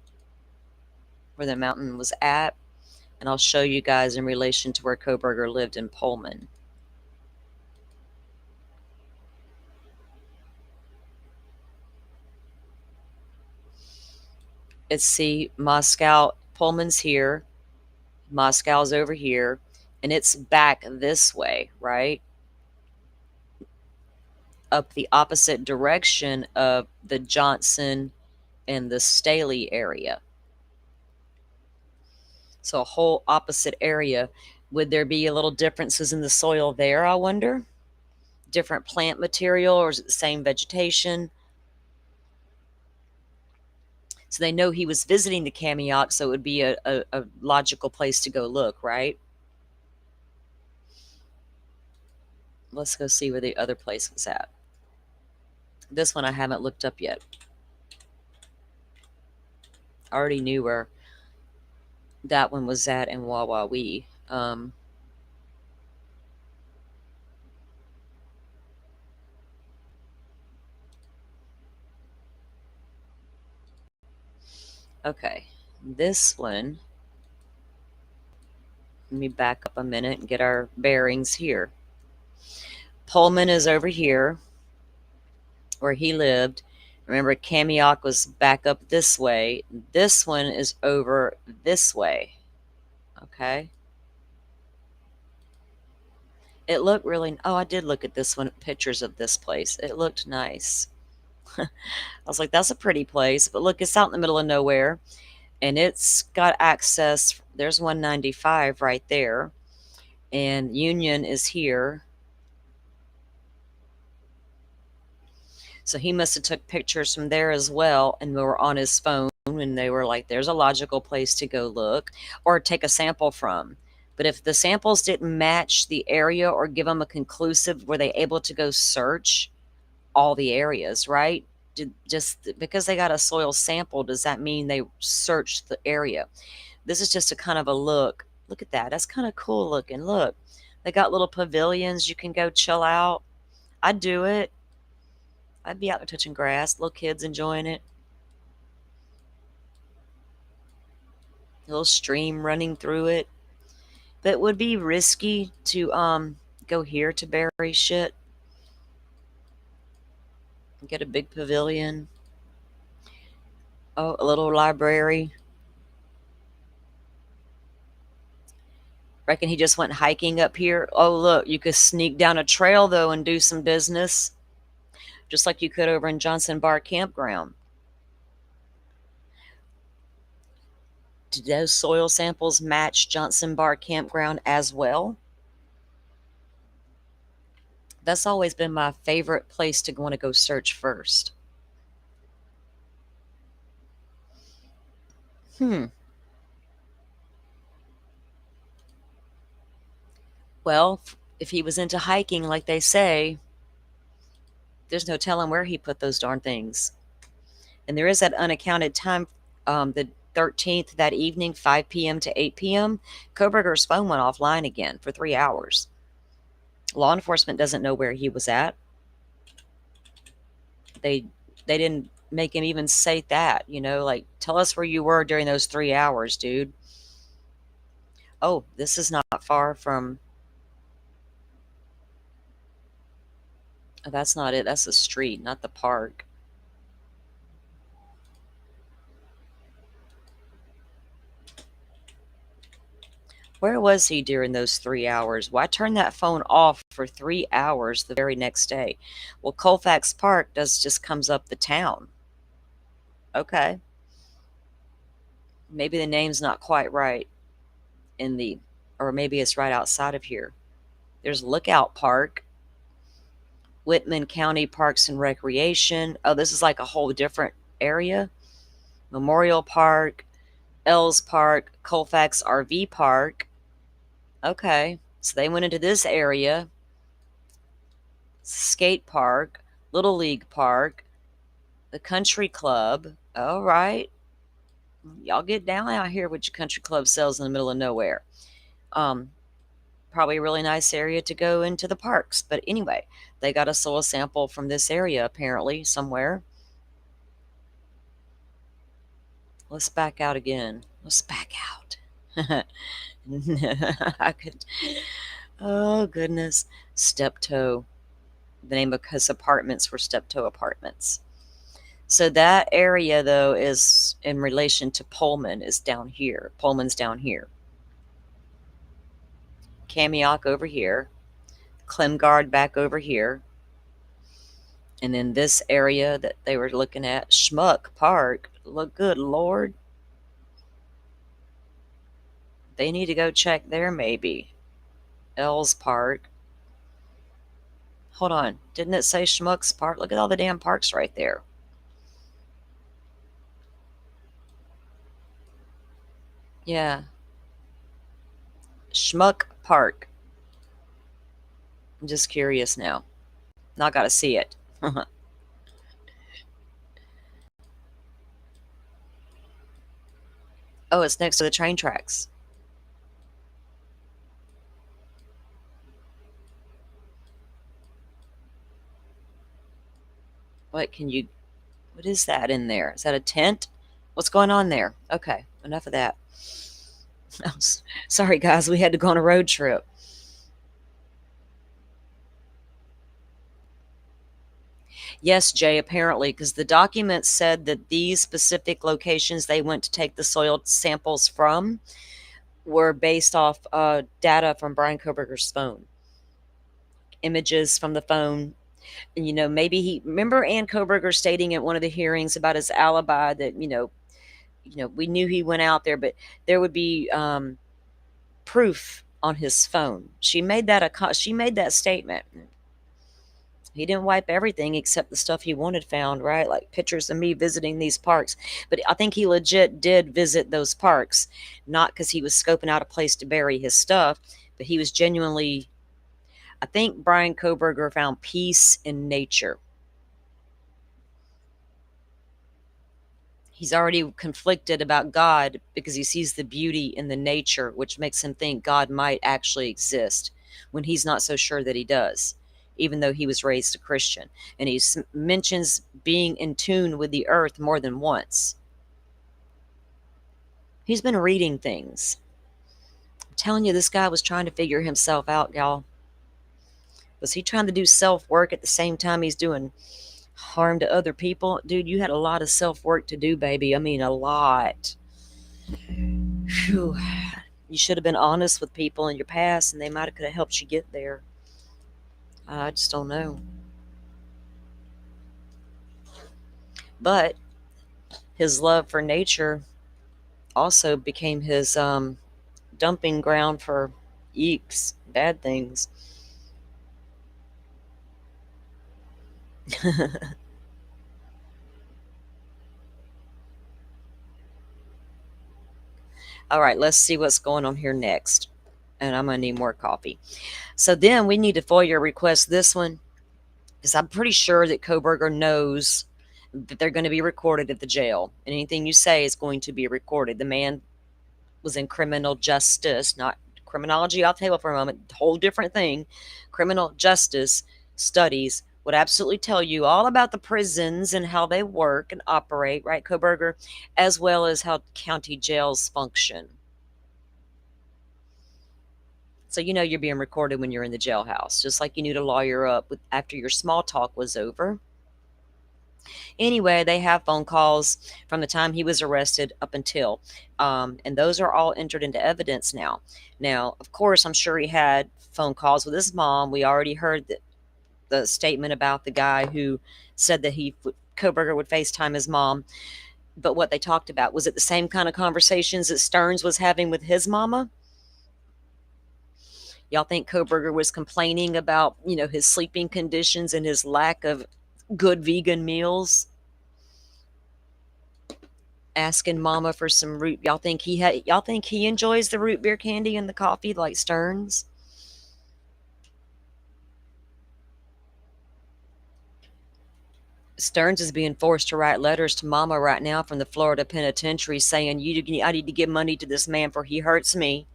where the mountain was at. And I'll show you guys in relation to where Kohberger lived in Pullman. Let's see, Moscow, Pullman's here, Moscow's over here, and it's back this way, right? Up the opposite direction of the Johnson and the Staley area. So a whole opposite area. Would there be a little differences in the soil there, I wonder? Different plant material, or is it the same vegetation? So they know he was visiting the Kamiok, so it would be a logical place to go look, right? Let's go see where the other place was at. This one I haven't looked up yet. I already knew where that one was at in Wawawee. Okay, this one, let me back up a minute and get our bearings here. Pullman is over here where he lived. Remember, Kamiok was back up this way. This one is over this way. Okay. It looked really, oh, I did look at this one, pictures of this place. It looked nice. I was like, that's a pretty place. But look, it's out in the middle of nowhere. And it's got access. There's 195 right there. And Union is here. So he must have took pictures from there as well, and we were on his phone, and they were like, there's a logical place to go look or take a sample from. But if the samples didn't match the area or give them a conclusive, were they able to go search all the areas, right? Just because they got a soil sample, does that mean they searched the area? This is just a kind of a look. Look at that. That's kind of cool looking. Look, they got little pavilions. You can go chill out. I'd do it. I'd be out there touching grass, little kids enjoying it. A little stream running through it. But it would be risky to go here to bury shit. Get a big pavilion. Oh, a little library. Reckon he just went hiking up here. Oh, look, you could sneak down a trail, though, and do some business. Just like you could over in Johnson Bar Campground. Did those soil samples match Johnson Bar Campground as well? That's always been my favorite place to want to go search first. Well, if he was into hiking like they say, there's no telling where he put those darn things. And there is that unaccounted time, the 13th, that evening, 5 p.m. to 8 p.m., Kohberger's phone went offline again for 3 hours. Law enforcement doesn't know where he was at. They didn't make him even say that, you know, like, tell us where you were during those 3 hours, dude. Oh, this is not far from... Oh, that's not it. That's the street, not the park. Where was he during those 3 hours? Why turn that phone off for 3 hours the very next day? Well, Colfax Park just comes up the town. Okay. Maybe the name's not quite right or maybe it's right outside of here. There's Lookout Park, Whitman County Parks and Recreation. Oh, this is like a whole different area. Memorial Park, Ells Park, Colfax RV Park. Okay, so they went into this area. Skate Park, Little League Park, the Country Club. All right. Y'all get down out here with your country club sells in the middle of nowhere. Probably a really nice area to go into the parks. But anyway, they got a soil sample from this area apparently somewhere. Let's back out again. Let's back out. I could. Oh, goodness. Steptoe. The name of his apartments were Steptoe Apartments. So that area, though, is in relation to Pullman, is down here. Pullman's down here. Kamiok over here. Klemgaard back over here. And then this area that they were looking at, Schmuck Park. Look good, Lord. They need to go check there, maybe. L's Park. Hold on. Didn't it say Schmuck's Park? Look at all the damn parks right there. Yeah. Schmuck Park. I'm just curious now. Not got to see it. Oh, it's next to the train tracks. What is that in there? Is that a tent? What's going on there? Okay, enough of that. Sorry, guys, we had to go on a road trip. Yes, Jay, apparently, because the document said that these specific locations they went to take the soil samples from were based off data from Brian Kohberger's phone, images from the phone. And, maybe remember Ann Kohberger stating at one of the hearings about his alibi that, we knew he went out there, but there would be proof on his phone. She made that statement. He didn't wipe everything except the stuff he wanted found, right? Like pictures of me visiting these parks. But I think he legit did visit those parks, not because he was scoping out a place to bury his stuff, but he was genuinely, I think Brian Kohberger found peace in nature. He's already conflicted about God because he sees the beauty in the nature, which makes him think God might actually exist when he's not so sure that he does, even though he was raised a Christian. And he mentions being in tune with the earth more than once. He's been reading things. I'm telling you, this guy was trying to figure himself out, y'all. Was he trying to do self-work at the same time he's doing harm to other people? Dude, you had a lot of self-work to do, baby. I mean, a lot. Whew. You should have been honest with people in your past, and they might have could have helped you get there. I just don't know. But his love for nature also became his dumping ground for eeks, bad things. All right, let's see what's going on here next. And I'm going to need more coffee. So then we need to FOIA request this one, because I'm pretty sure that Kohberger knows that they're going to be recorded at the jail. And anything you say is going to be recorded. The man was in criminal justice, not criminology off the table for a moment, whole different thing. Criminal justice studies would absolutely tell you all about the prisons and how they work and operate, right, Kohberger, as well as how county jails function. So you're being recorded when you're in the jailhouse, just like you knew to lawyer up after your small talk was over. Anyway, they have phone calls from the time he was arrested up until, and those are all entered into evidence now. Now, of course, I'm sure he had phone calls with his mom. We already heard the statement about the guy who said that Kohberger would FaceTime his mom. But what they talked about, was it the same kind of conversations that Stearns was having with his mama? Y'all think Kohberger was complaining about, his sleeping conditions and his lack of good vegan meals? Asking mama for some root. Y'all think he enjoys the root beer candy and the coffee like Stearns? Stearns is being forced to write letters to mama right now from the Florida penitentiary saying, I need to give money to this man for he hurts me.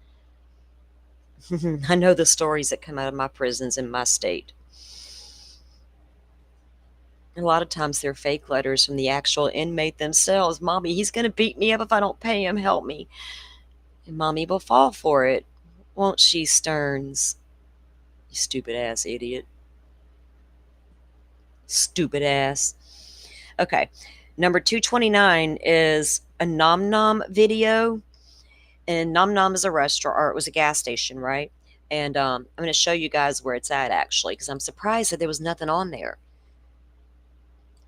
I know the stories that come out of my prisons in my state. And a lot of times they're fake letters from the actual inmate themselves. Mommy, he's going to beat me up if I don't pay him. Help me. And mommy will fall for it. Won't she, Stearns? You stupid ass idiot. Stupid ass. Okay. Number 229 is a Nom Nom video. And Nom Nom is a restaurant, or it was a gas station, right? And I'm going to show you guys where it's at, actually, because I'm surprised that there was nothing on there.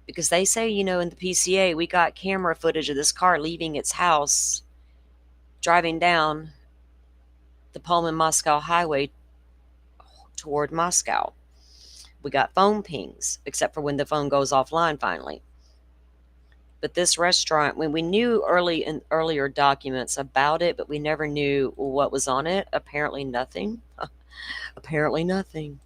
Because they say, in the PCA, we got camera footage of this car leaving its house, driving down the Pullman-Moscow highway toward Moscow. We got phone pings, except for when the phone goes offline finally. But this restaurant, when we knew earlier documents about it, but we never knew what was on it. Apparently nothing. Apparently nothing.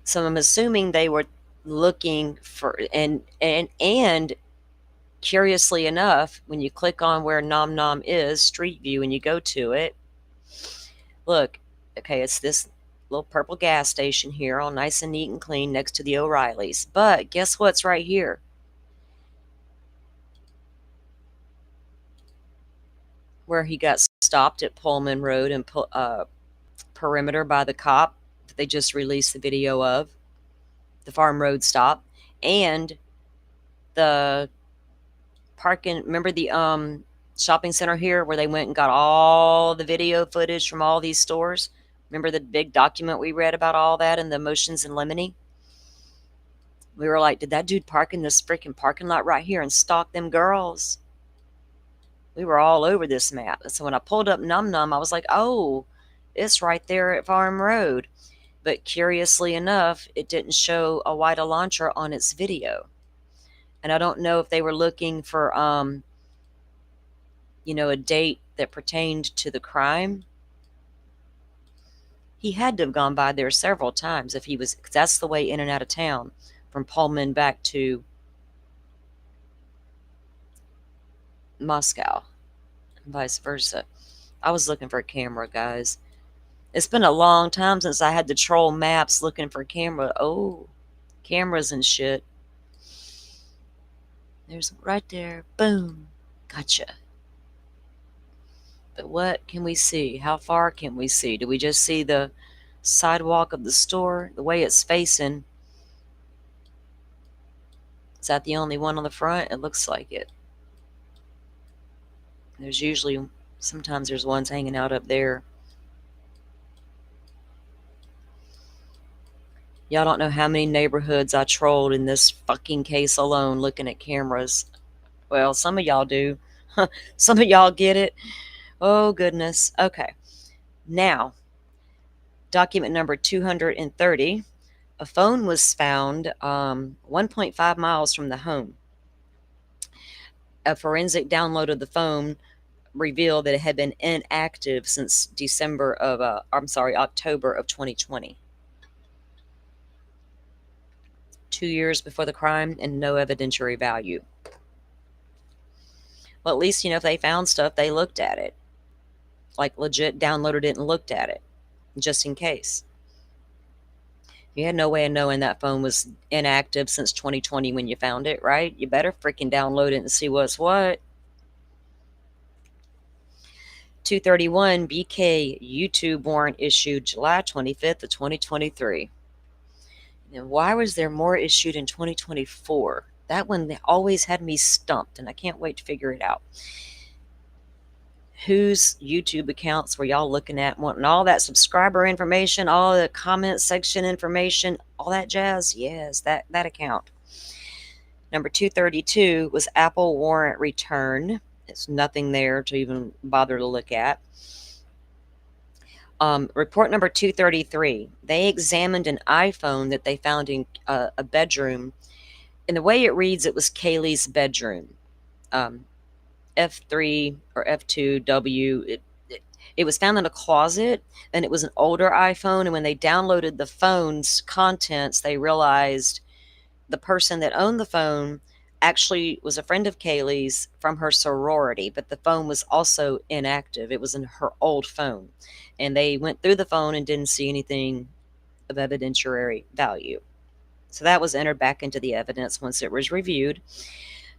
So I'm assuming they were looking for, and curiously enough, when you click on where Nom Nom is, Street View, and you go to it, look, okay, it's this little purple gas station here, all nice and neat and clean next to the O'Reillys. But guess what's right here? Where he got stopped at Pullman Road and Perimeter by the cop that they just released the video of, the Farm Road stop, and the parking. Remember the shopping center here where they went and got all the video footage from all these stores? Remember the big document we read about all that and the motions in limine? We were like, did that dude park in this freaking parking lot right here and stalk them girls? We were all over this map. So when I pulled up Num Num, I was like, oh, it's right there at Farm Road. But curiously enough, it didn't show a white Elantra on its video. And I don't know if they were looking for, a date that pertained to the crime. He had to have gone by there several times if he was, because that's the way in and out of town from Pullman back to Moscow and vice versa. I was looking for a camera, guys. It's been a long time since I had to troll maps looking for camera. Oh, cameras and shit. There's right there. Boom. Gotcha. But what can we see? How far can we see? Do we just see the sidewalk of the store? The way it's facing. Is that the only one on the front? It looks like it. There's usually, sometimes there's ones hanging out up there. Y'all don't know how many neighborhoods I trolled in this fucking case alone looking at cameras. Well, some of y'all do. Some of y'all get it. Oh, goodness. Okay. Now, document number 230. A phone was found 1.5 miles from the home. A forensic download of the phone revealed that it had been inactive since October of 2020. 2 years before the crime and no evidentiary value. Well, at least, if they found stuff, they looked at it. Like legit downloaded it and looked at it, just in case. You had no way of knowing that phone was inactive since 2020 when you found it, right? You better freaking download it and see what's what. 231 BK YouTube warrant issued July 25th of 2023. And why was there more issued in 2024? That one always had me stumped, and I can't wait to figure it out. Whose YouTube accounts were y'all looking at, wanting all that subscriber information, all the comment section information, all that jazz? Yes, that account. Number 232 was Apple warrant return. It's nothing there to even bother to look at. Report number 233. They examined an iPhone that they found in a bedroom. And the way it reads, it was Kaylee's bedroom. F3 or F2W. It was found in a closet, and it was an older iPhone. And when they downloaded the phone's contents, they realized the person that owned the phone actually was a friend of Kaylee's from her sorority, but the phone was also inactive. It was in her old phone. And they went through the phone and didn't see anything of evidentiary value. So that was entered back into the evidence once it was reviewed.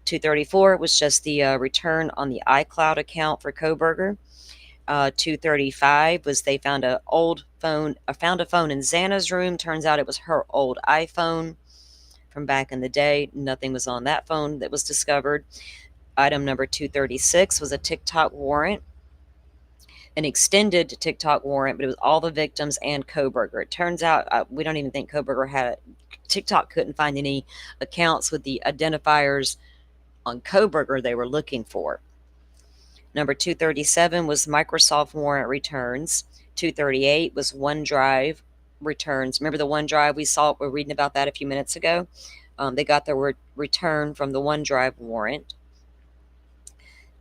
234 was just the return on the iCloud account for Kohberger. 235 was they found a phone in Xana's room. Turns out it was her old iPhone from back in the day. Nothing was on that phone that was discovered. Item number 236 was a TikTok warrant, an extended TikTok warrant, but it was all the victims and Kohberger. It turns out we don't even think Kohberger had it. TikTok couldn't find any accounts with the identifiers on Kohberger they were looking for. Number 237 was Microsoft warrant returns. 238 was OneDrive returns. Remember the OneDrive we're reading about that a few minutes ago? They got their return from the OneDrive warrant.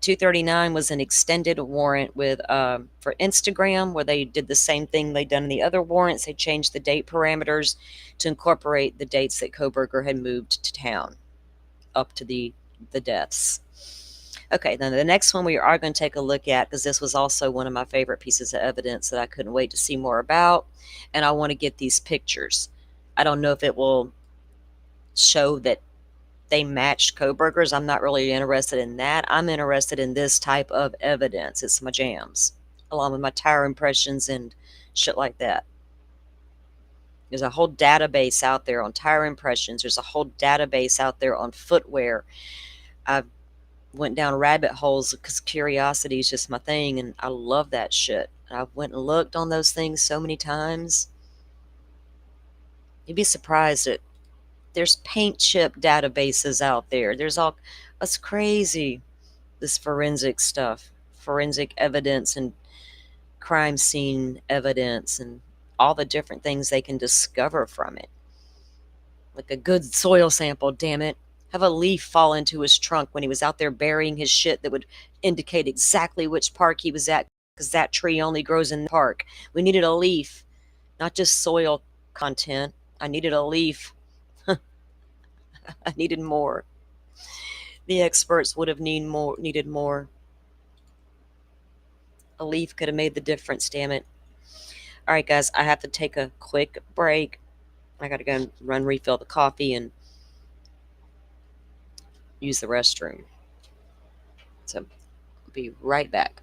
239 was an extended warrant with for Instagram, where they did the same thing they'd done in the other warrants. They changed the date parameters to incorporate the dates that Kohberger had moved to town up to the deaths. Okay, then the next one we are going to take a look at, because this was also one of my favorite pieces of evidence that I couldn't wait to see more about, and I want to get these pictures. I don't know if it will show that they matched Kohberger's. I'm not really interested in that. I'm interested in this type of evidence. It's my jams, along with my tire impressions and shit like that. There's a whole database out there on tire impressions. There's a whole database out there on footwear. I've went down rabbit holes because curiosity is just my thing, and I love that shit. I went and looked on those things so many times. You'd be surprised that there's paint chip databases out there. That's crazy, this forensic stuff, forensic evidence and crime scene evidence and all the different things they can discover from it. Like a good soil sample, damn it. Have a leaf fall into his trunk when he was out there burying his shit that would indicate exactly which park he was at, because that tree only grows in the park. We needed a leaf, not just soil content. I needed a leaf. I needed more. The experts would have needed more. A leaf could have made the difference, damn it. All right, guys, I have to take a quick break. I got to go and refill the coffee and use the restroom. So I'll be right back.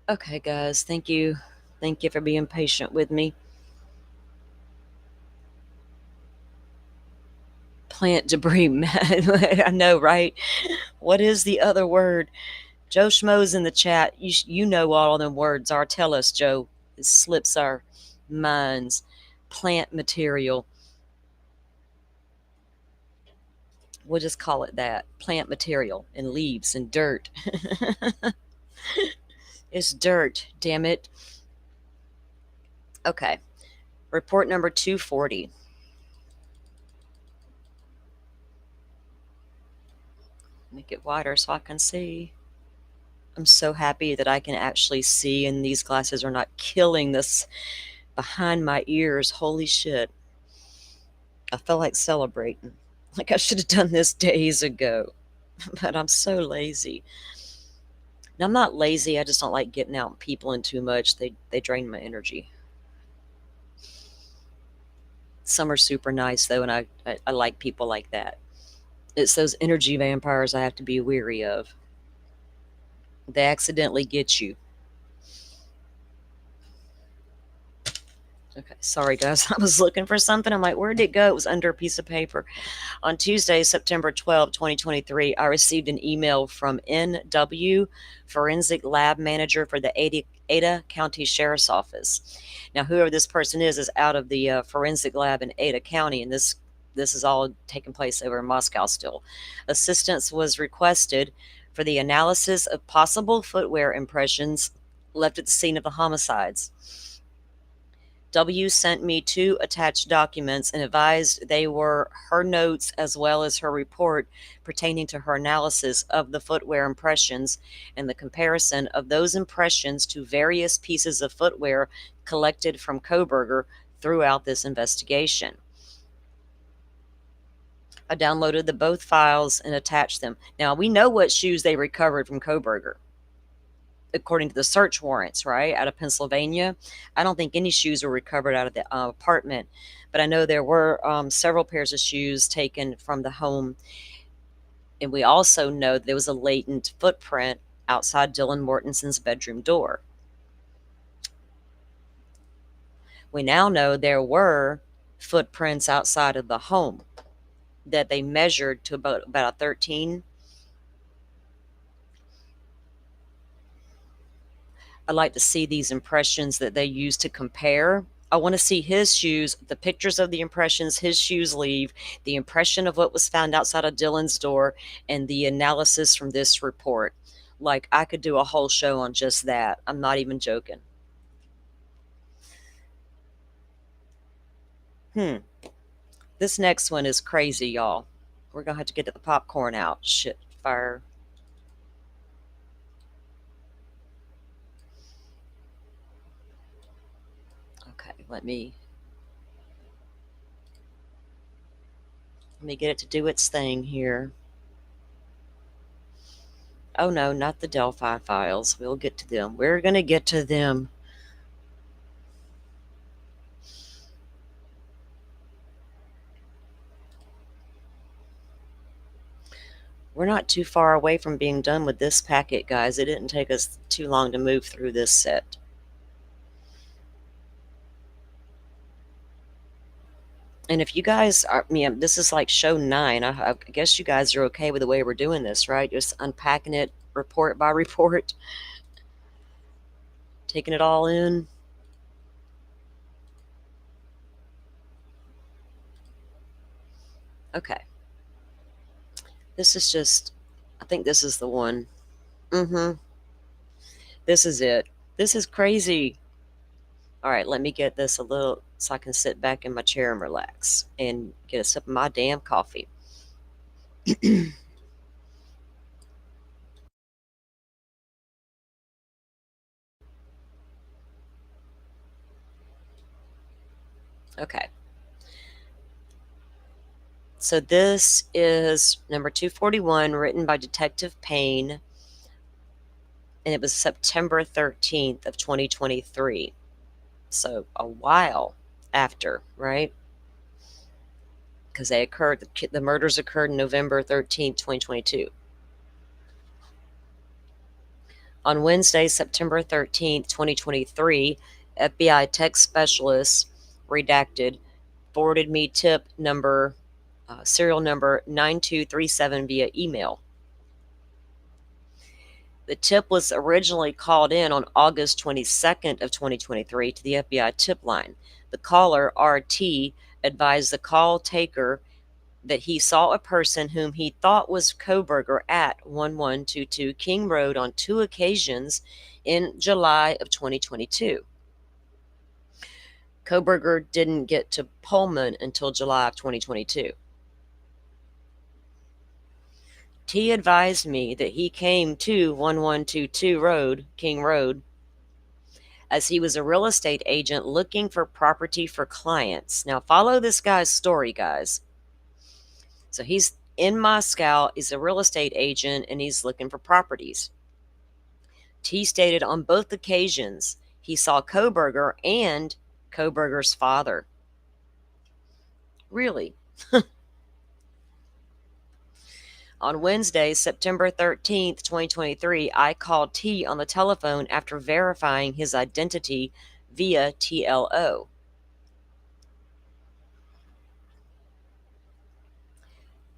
Okay, guys, thank you. Thank you for being patient with me. Plant debris. I know, right? What is the other word? Joe Schmo's in the chat. You know what all them words are. Tell us, Joe. It slips our minds. Plant material. we'll just call it that, plant material and leaves and dirt. It's dirt, damn it. Okay, report number 240. Make it wider so I can see. I'm so happy that I can actually see and these glasses are not killing this behind my ears. Holy shit. I feel like celebrating. Like I should have done this days ago. But I'm so lazy. Now, I'm not lazy. I just don't like getting out with people in too much. They drain my energy. Some are super nice though, and I like people like that. It's those energy vampires I have to be weary of. They accidentally get you. Okay, sorry guys. I was looking for something. I'm like, where did it go? It was under a piece of paper. On Tuesday, September 12, 2023, I received an email from NW, Forensic Lab Manager for the Ada County Sheriff's Office. Now, whoever this person is out of the Forensic Lab in Ada County, and this is all taking place over in Moscow still. Assistance was requested for the analysis of possible footwear impressions left at the scene of the homicides. W sent me 2 attached documents and advised they were her notes as well as her report pertaining to her analysis of the footwear impressions and the comparison of those impressions to various pieces of footwear collected from Kohberger throughout this investigation. I downloaded both files and attached them. Now, we know what shoes they recovered from Kohberger, according to the search warrants, right, out of Pennsylvania. I don't think any shoes were recovered out of the apartment, but I know there were several pairs of shoes taken from the home. And we also know there was a latent footprint outside Dylan Mortenson's bedroom door. We now know there were footprints outside of the home that they measured to about a 13. I'd like to see these impressions that they use to compare. I want to see his shoes, the pictures of the impressions his shoes leave, the impression of what was found outside of Dylan's door, and the analysis from this report. Like, I could do a whole show on just that. I'm not even joking. This next one is crazy, y'all. We're going to have to get the popcorn out. Shit, fire. Okay, let me get it to do its thing here. Oh no, not the Delphi files. We'll get to them. We're going to get to them. We're not too far away from being done with this packet, guys. It didn't take us too long to move through this set. And if you guys are, this is like show 9. I guess you guys are okay with the way we're doing this, right? Just unpacking it report by report, taking it all in. Okay. This is just, I think this is the one. This is it. This is crazy. All right, let me get this a little so I can sit back in my chair and relax and get a sip of my damn coffee. Okay. So this is number 241, written by Detective Payne, and it was September 13th of 2023. So a while after, right? Because they occurred, the murders occurred November 13th, 2022. On Wednesday, September 13th, 2023, FBI tech specialist, redacted, forwarded me tip number, serial number 9237 via email. The tip was originally called in on August 22nd of 2023 to the FBI tip line. The caller, RT, advised the call taker that he saw a person whom he thought was Kohberger at 1122 King Road on 2 occasions in July of 2022. Kohberger didn't get to Pullman until July of 2022. T advised me that he came to 1122 King Road, as he was a real estate agent looking for property for clients. Now, follow this guy's story, guys. So he's in Moscow, he's a real estate agent, and he's looking for properties. T stated on both occasions he saw Kohberger and Kohberger's father. Really? On Wednesday, September 13th, 2023, I called T on the telephone after verifying his identity via TLO.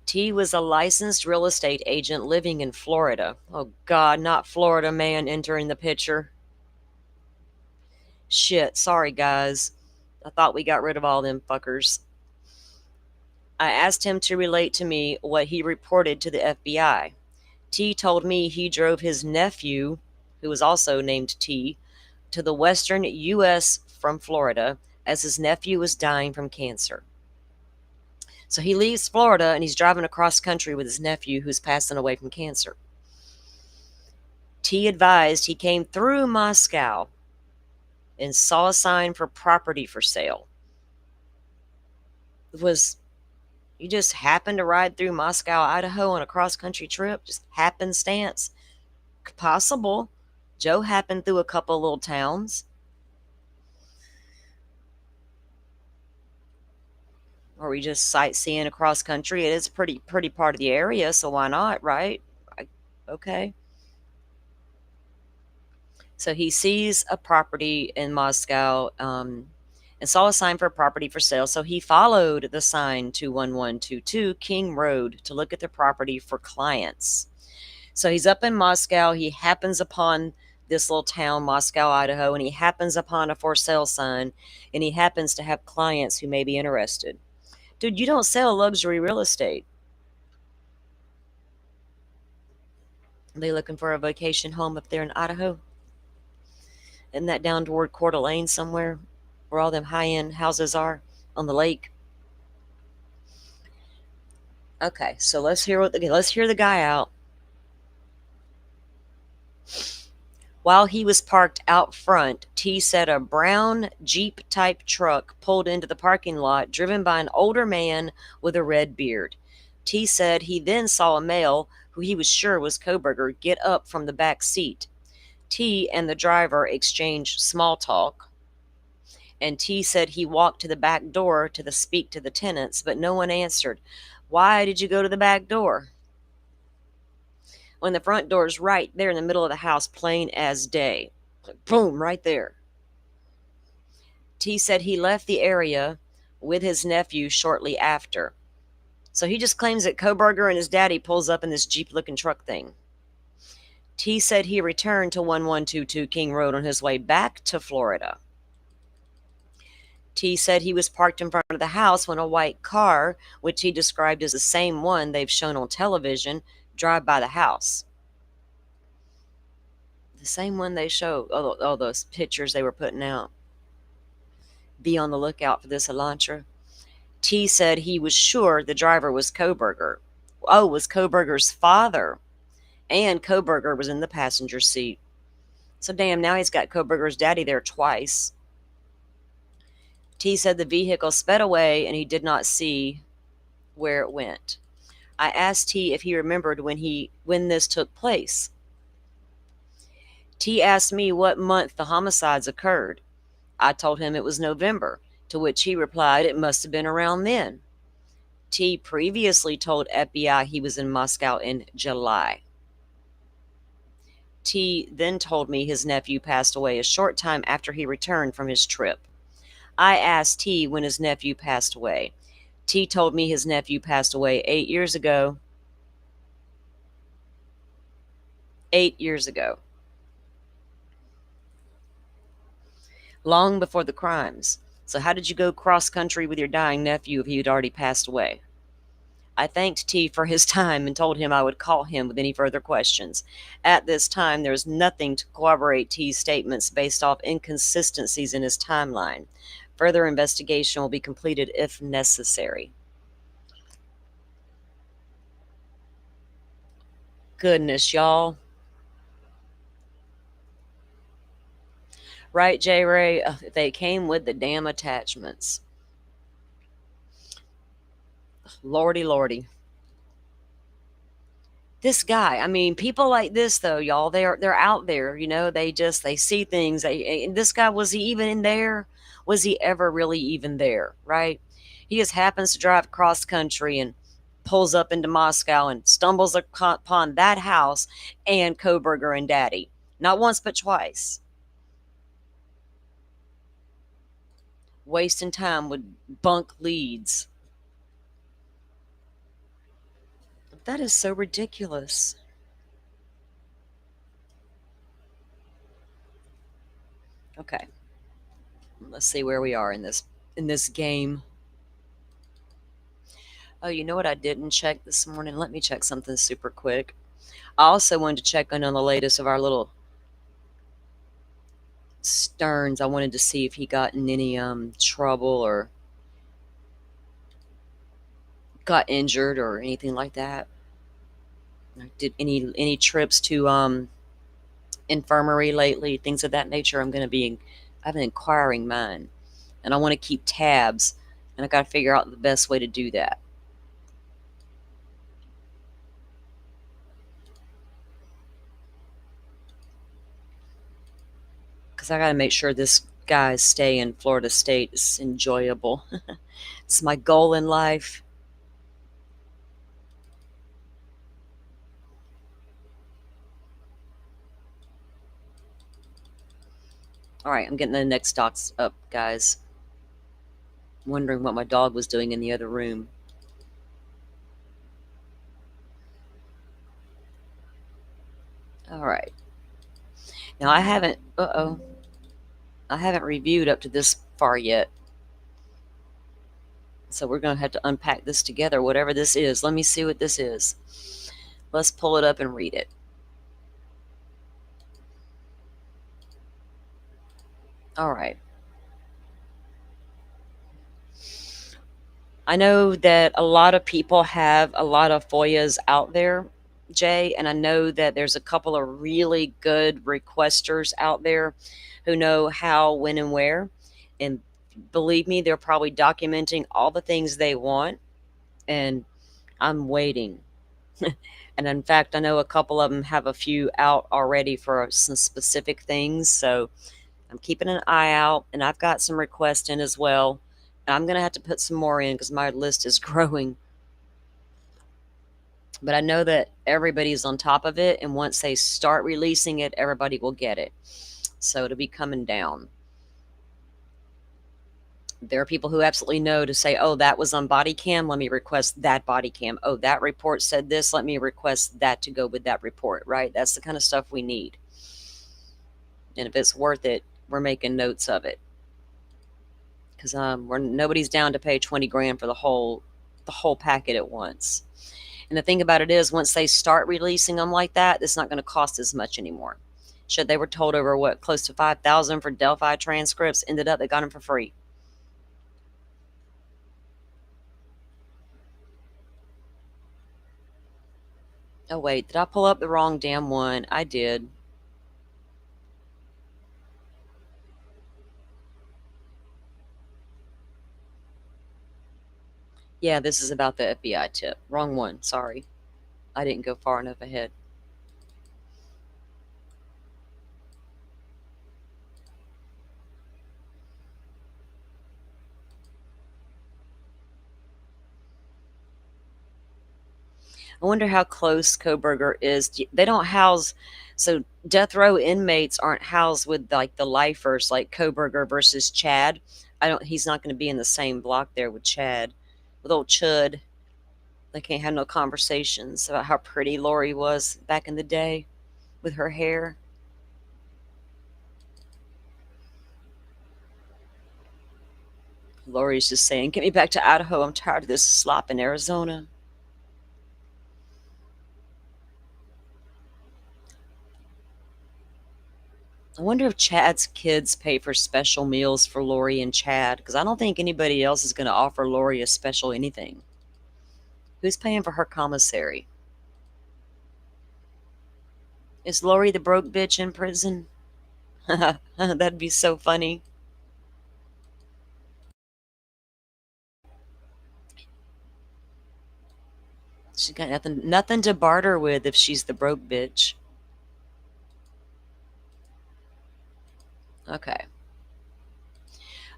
T was a licensed real estate agent living in Florida. Oh God, not Florida man entering the picture. Shit, sorry guys. I thought we got rid of all them fuckers. I asked him to relate to me what he reported to the FBI. T told me he drove his nephew, who was also named T, to the western U.S. from Florida, as his nephew was dying from cancer. So he leaves Florida and he's driving across country with his nephew who's passing away from cancer. T advised he came through Moscow and saw a sign for property for sale. You just happened to ride through Moscow, Idaho on a cross-country trip? Just happenstance? Possible. Joe happened through a couple little towns. Or we just sightseeing across country. It is a pretty part of the area, so why not, right? Okay. So he sees a property in Moscow and saw a sign for a property for sale. So he followed the sign to 1122 King Road to look at the property for clients. So he's up in Moscow. He happens upon this little town, Moscow, Idaho, and he happens upon a for sale sign, and he happens to have clients who may be interested. Dude, you don't sell luxury real estate. Are they looking for a vacation home up there in Idaho? Isn't that down toward Coeur d'Alene somewhere, where all them high-end houses are on the lake? Okay, so let's hear the guy out. While he was parked out front, T said a brown Jeep-type truck pulled into the parking lot, driven by an older man with a red beard. T said he then saw a male, who he was sure was Kohberger, get up from the back seat. T and the driver exchanged small talk, and T said he walked to the back door to speak to the tenants, but no one answered. Why did you go to the back door? When the front door is right there in the middle of the house, plain as day. Boom, right there. T said he left the area with his nephew shortly after. So he just claims that Kohberger and his daddy pulls up in this Jeep-looking truck thing. T said he returned to 1122 King Road on his way back to Florida. T said he was parked in front of the house when a white car, which he described as the same one they've shown on television, drive by the house. The same one they show, all those pictures they were putting out. Be on the lookout for this Elantra. T said he was sure the driver was Kohberger. Was Kohberger's father. And Kohberger was in the passenger seat. So damn, now he's got Kohberger's daddy there twice. T said the vehicle sped away and he did not see where it went. I asked T if he remembered when this took place. T asked me what month the homicides occurred. I told him it was November, to which he replied it must have been around then. T previously told FBI he was in Moscow in July. T then told me his nephew passed away a short time after he returned from his trip. I asked T when his nephew passed away. T told me his nephew passed away 8 years ago. 8 years ago. Long before the crimes. So how did you go cross country with your dying nephew if he had already passed away? I thanked T for his time and told him I would call him with any further questions. At this time, there is nothing to corroborate T's statements based off inconsistencies in his timeline. Further investigation will be completed if necessary. Goodness, y'all. Right, J. Ray? They came with the damn attachments. Lordy, lordy. This guy, I mean, people like this though, y'all, they're out there, they see things. And this guy, was he even in there? Was he ever really even there, right? He just happens to drive cross country and pulls up into Moscow and stumbles upon that house and Kohberger and Daddy. Not once, but twice. Wasting time with bunk leads. That is so ridiculous. Okay. Let's see where we are in this game. Oh, you know what I didn't check this morning? Let me check something super quick. I also wanted to check on the latest of our little Stearns. I wanted to see if he got in any trouble or got injured or anything like that. Did any trips to infirmary lately, things of that nature. I have an inquiring mind, and I want to keep tabs, and I got to figure out the best way to do that. Because I got to make sure this guy's stay in Florida State is enjoyable. It's my goal in life. All right, I'm getting the next docs up, guys. Wondering what my dog was doing in the other room. All right. Now I haven't reviewed up to this far yet. So we're going to have to unpack this together, whatever this is. Let me see what this is. Let's pull it up and read it. All right. I know that a lot of people have a lot of FOIAs out there, Jay, and I know that there's a couple of really good requesters out there who know how, when, and where. And believe me, they're probably documenting all the things they want, and I'm waiting. And in fact, I know a couple of them have a few out already for some specific things, so I'm keeping an eye out, and I've got some requests in as well. I'm going to have to put some more in because my list is growing. But I know that everybody's on top of it, and once they start releasing it, everybody will get it. So it'll be coming down. There are people who absolutely know to say, oh, that was on body cam, let me request that body cam. Oh, that report said this, let me request that to go with that report, right? That's the kind of stuff we need. And if it's worth it, we're making notes of it. Because nobody's down to pay 20 grand for the whole packet at once. And the thing about it is, once they start releasing them like that, it's not going to cost as much anymore. Shit, they were told over close to $5,000 for Delphi transcripts. Ended up, they got them for free. Oh wait, did I pull up the wrong damn one? I did. Yeah, this is about the FBI tip. Wrong one, sorry. I didn't go far enough ahead. I wonder how close Kohberger is. They don't house, so death row inmates aren't housed with like the lifers, like Kohberger versus Chad. He's not going to be in the same block there with Chad, with old Chud. They can't have no conversations about how pretty Lori was back in the day with her hair. Lori's just saying, get me back to Idaho. I'm tired of this slop in Arizona. I wonder if Chad's kids pay for special meals for Lori and Chad, because I don't think anybody else is going to offer Lori a special anything. Who's paying for her commissary? Is Lori the broke bitch in prison? That'd be so funny. She's got nothing to barter with if she's the broke bitch. Okay.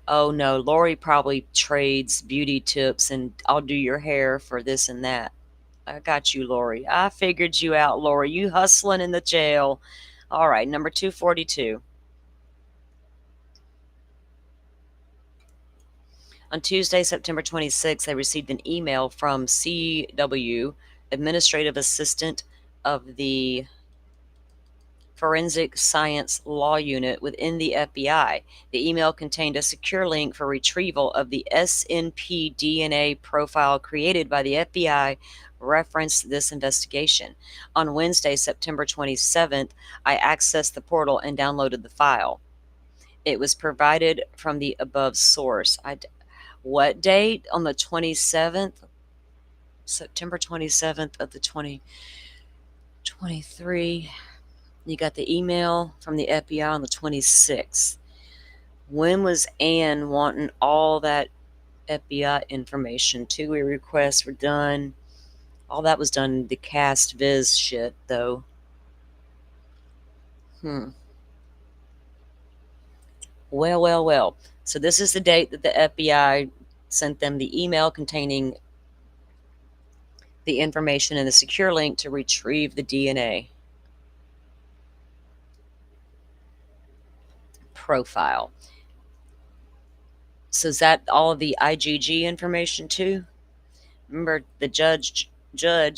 Oh no, Lori probably trades beauty tips and I'll do your hair for this and that. I got you, Lori. I figured you out, Lori. You hustling in the jail. All right, number 242. On Tuesday, September 26th, I received an email from CW, Administrative Assistant of the Forensic Science Law Unit within the FBI. The email contained a secure link for retrieval of the SNP DNA profile created by the FBI referenced this investigation. On Wednesday, September 27th, I accessed the portal and downloaded the file. It was provided from the above source. What date? On the 27th? September 27th of the 2023. You got the email from the FBI on the 26th. When was Ann wanting all that FBI information? Two-way requests were done. All that was done in the cast viz shit, though. Well. So this is the date that the FBI sent them the email containing the information and the secure link to retrieve the DNA profile. So is that all of the IgG information too? Remember, the judge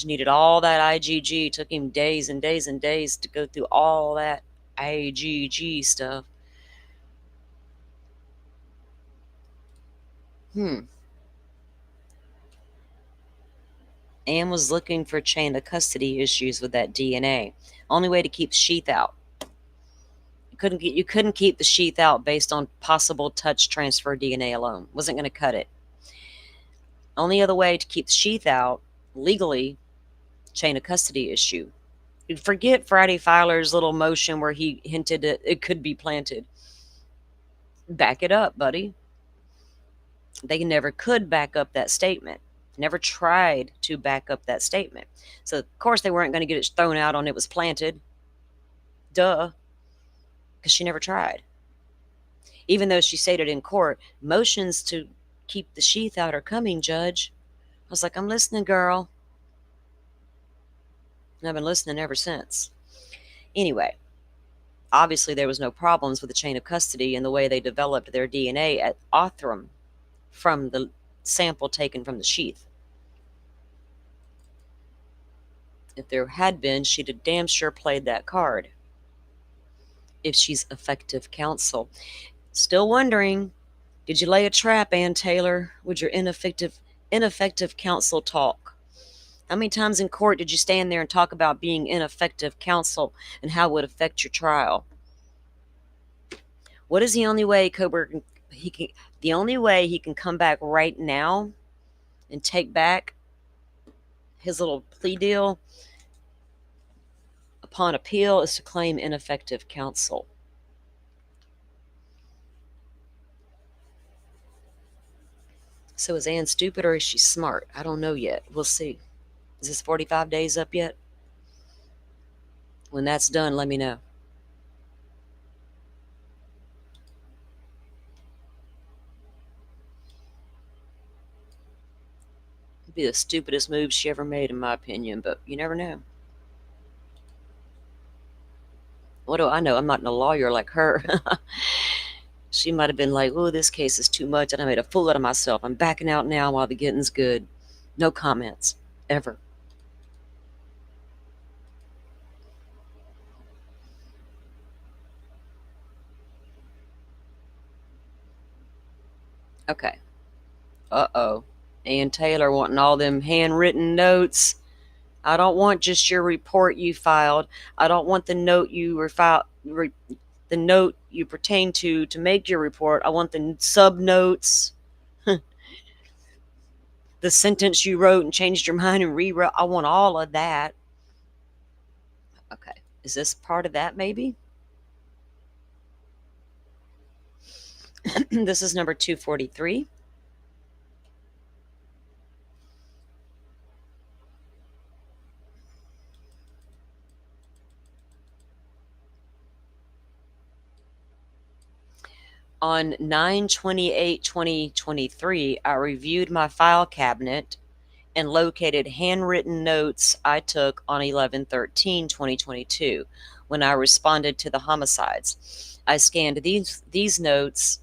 needed all that IgG. It took him days and days and days to go through all that IgG stuff. Anne was looking for chain of custody issues with that DNA. Only way to keep the sheath out. You couldn't keep the sheath out based on possible touch transfer DNA alone. Wasn't going to cut it. Only other way to keep the sheath out legally, chain of custody issue. Forget Friday Filer's little motion where he hinted that it could be planted. Back it up, buddy. They never could back up that statement. Never tried to back up that statement. So, of course, they weren't going to get it thrown out on it was planted. Duh. Because she never tried. Even though she stated in court, motions to keep the sheath out are coming, Judge. I was like, I'm listening, girl. And I've been listening ever since. Anyway, obviously there was no problems with the chain of custody and the way they developed their DNA at Othram from the sample taken from the sheath. If there had been, she'd have damn sure played that card. If she's effective counsel. Still wondering, did you lay a trap, Ann Taylor, with your ineffective counsel talk? How many times in court did you stand there and talk about being ineffective counsel and how it would affect your trial? What is the only way Kohberger the only way he can come back right now and take back his little plea deal upon appeal is to claim ineffective counsel. So is Ann stupid or is she smart? I don't know yet. We'll see. Is this 45 days up yet? When that's done, let me know. It'd be the stupidest move she ever made, in my opinion, but you never know. What do I know? I'm not a lawyer like her. She might have been like, oh, this case is too much and I made a fool out of myself. I'm backing out now while the getting's good. No comments. Ever. Okay. Uh-oh. Ann Taylor wanting all them handwritten notes. I don't want just your report you filed. I don't want the note you the note you pertain to make your report. I want the sub notes, the sentence you wrote and changed your mind and rewrote. I want all of that. Okay, is this part of that maybe? This is number 243. On 9/28/2023, I reviewed my file cabinet and located handwritten notes I took on 11/13/2022 when I responded to the homicides. I scanned these notes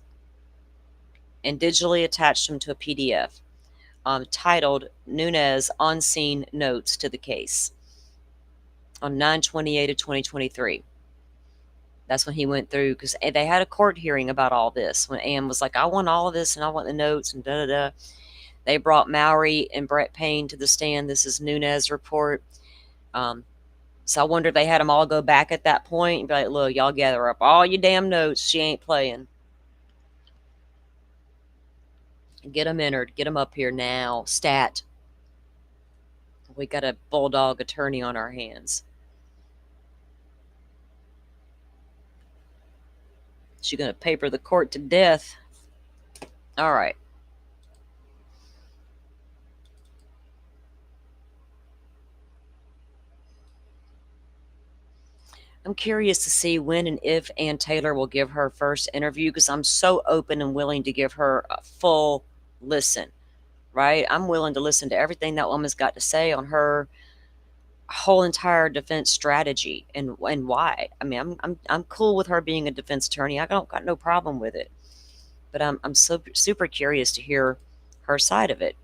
and digitally attached them to a PDF titled Nunez On Scene Notes to the Case on 9/28/2023. That's when he went through, because they had a court hearing about all this when Ann was like, I want all of this and I want the notes and da-da-da. They brought Mowry and Brett Payne to the stand. This is Nunez report. So I wonder if they had them all go back at that point and be like, look, y'all gather up all your damn notes. She ain't playing. Get them entered. Get them up here now. Stat. We got a bulldog attorney on our hands. She's going to paper the court to death. All right. I'm curious to see when and if Ann Taylor will give her first interview, because I'm so open and willing to give her a full listen, right? I'm willing to listen to everything that woman's got to say on her whole entire defense strategy and why. I mean, I'm cool with her being a defense attorney. I don't got no problem with it, but I'm so super curious to hear her side of it.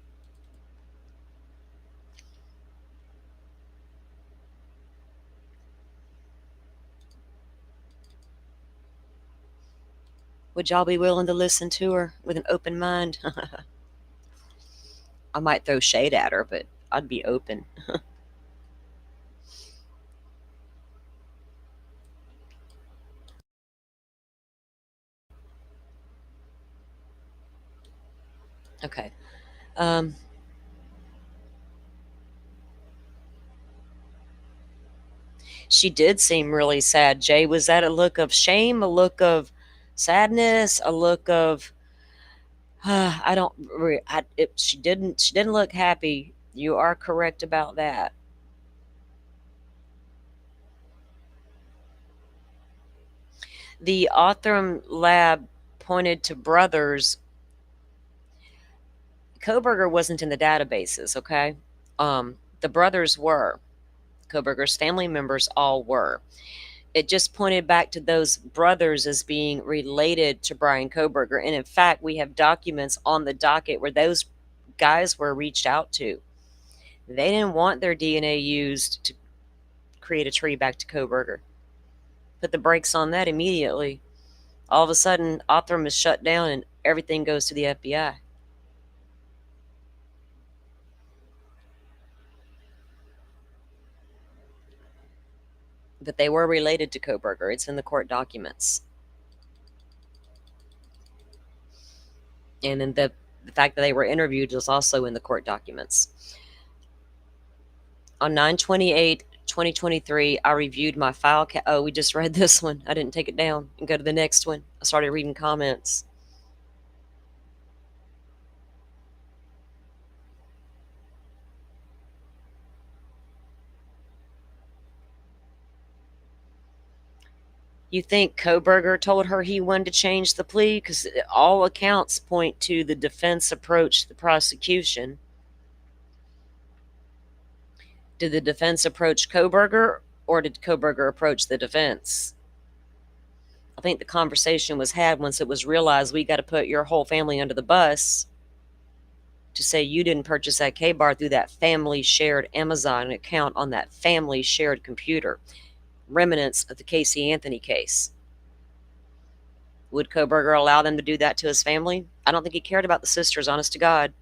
Would y'all be willing to listen to her with an open mind? I might throw shade at her, but I'd be open. Okay. She did seem really sad. Jay, was that a look of shame, a look of sadness, a look of I don't she didn't look happy. You are correct about that. The Othram lab pointed to brothers. Kohberger wasn't in the databases, okay? The brothers were. Kohberger's family members all were. It just pointed back to those brothers as being related to Brian Kohberger. And in fact, we have documents on the docket where those guys were reached out to. They didn't want their DNA used to create a tree back to Kohberger. Put the brakes on that immediately. All of a sudden, Othram is shut down and everything goes to the FBI. But they were related to Kohberger. It's in the court documents. And then the fact that they were interviewed is also in the court documents. On 9/28/2023, I reviewed my file. Oh, we just read this one. I didn't take it down and go to the next one. I started reading comments. You think Kohberger told her he wanted to change the plea? Because all accounts point to the defense approach the prosecution. Did the defense approach Kohberger, or did Kohberger approach the defense? I think the conversation was had once it was realized we got to put your whole family under the bus to say you didn't purchase that K-bar through that family shared Amazon account on that family shared computer. Remnants of the Casey Anthony case. Would Kohberger allow them to do that to his family? I don't think he cared about the sisters, honest to God.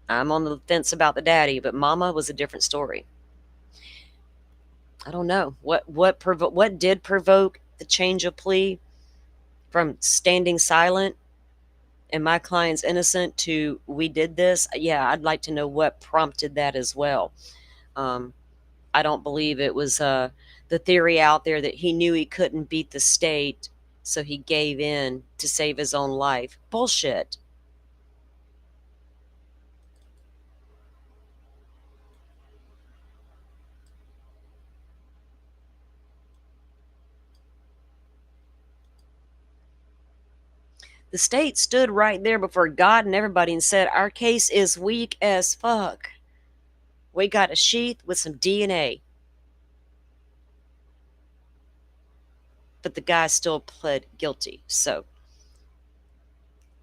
I'm on the fence about the daddy, but mama was a different story. I don't know. What did provoke the change of plea from standing silent and my client's innocent to we did this. Yeah, I'd like to know what prompted that as well. I don't believe it was the theory out there that he knew he couldn't beat the state, so he gave in to save his own life. Bullshit. The state stood right there before God and everybody and said, our case is weak as fuck. We got a sheath with some DNA. But the guy still pled guilty. So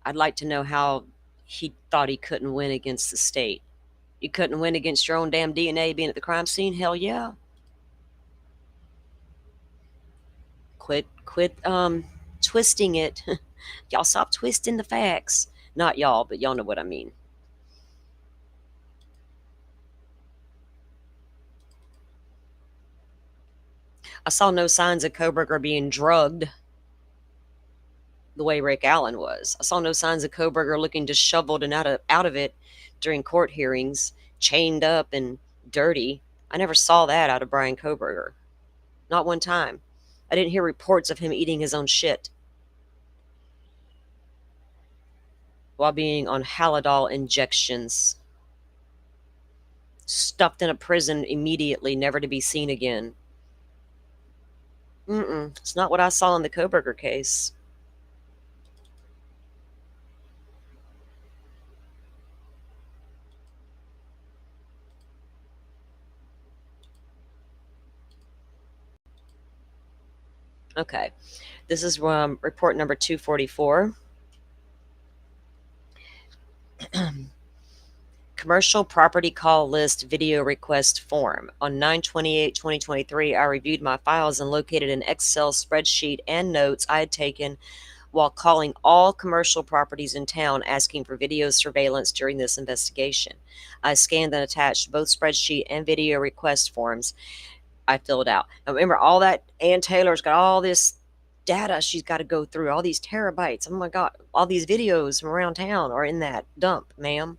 I'd like to know how he thought he couldn't win against the state. You couldn't win against your own damn DNA being at the crime scene? Hell yeah. Quit twisting it. Y'all stop twisting the facts. Not y'all, but y'all know what I mean. I saw no signs of Kohberger being drugged the way Rick Allen was. I saw no signs of Kohberger looking disheveled and out of it during court hearings, chained up and dirty. I never saw that out of Brian Kohberger. Not one time. I didn't hear reports of him eating his own shit while being on Halidol injections, stuffed in a prison immediately, never to be seen again. It's not what I saw in the Kohberger case. Okay, this is report number 244. Commercial property call list video request form. On 9/28/2023, I reviewed my files and located an Excel spreadsheet and notes I had taken while calling all commercial properties in town asking for video surveillance during this investigation. I scanned and attached both spreadsheet and video request forms I filled out. Now remember, all that Ann Taylor's got all this data she's got to go through, all these terabytes. Oh my God, all these videos from around town are in that dump, ma'am.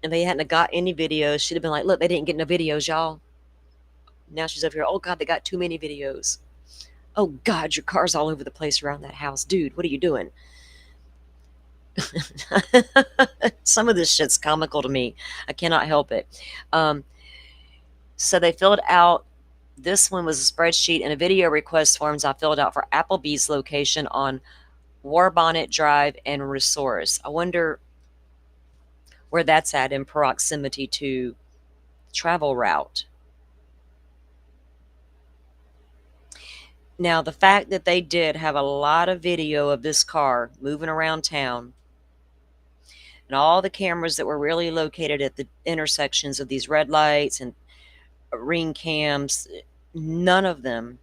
And they hadn't got any videos. She'd have been like, look, they didn't get no videos, y'all. Now she's over here, oh God, they got too many videos. Oh God, your car's all over the place around that house. Dude, what are you doing? Some of this shit's comical to me. I cannot help it. So they filled out, this one was a spreadsheet and a video request forms I filled out for Applebee's location on Warbonnet Drive and Resource. I wonder where that's at in proximity to travel route. Now, the fact that they did have a lot of video of this car moving around town and all the cameras that were really located at the intersections of these red lights and ring cams, none of them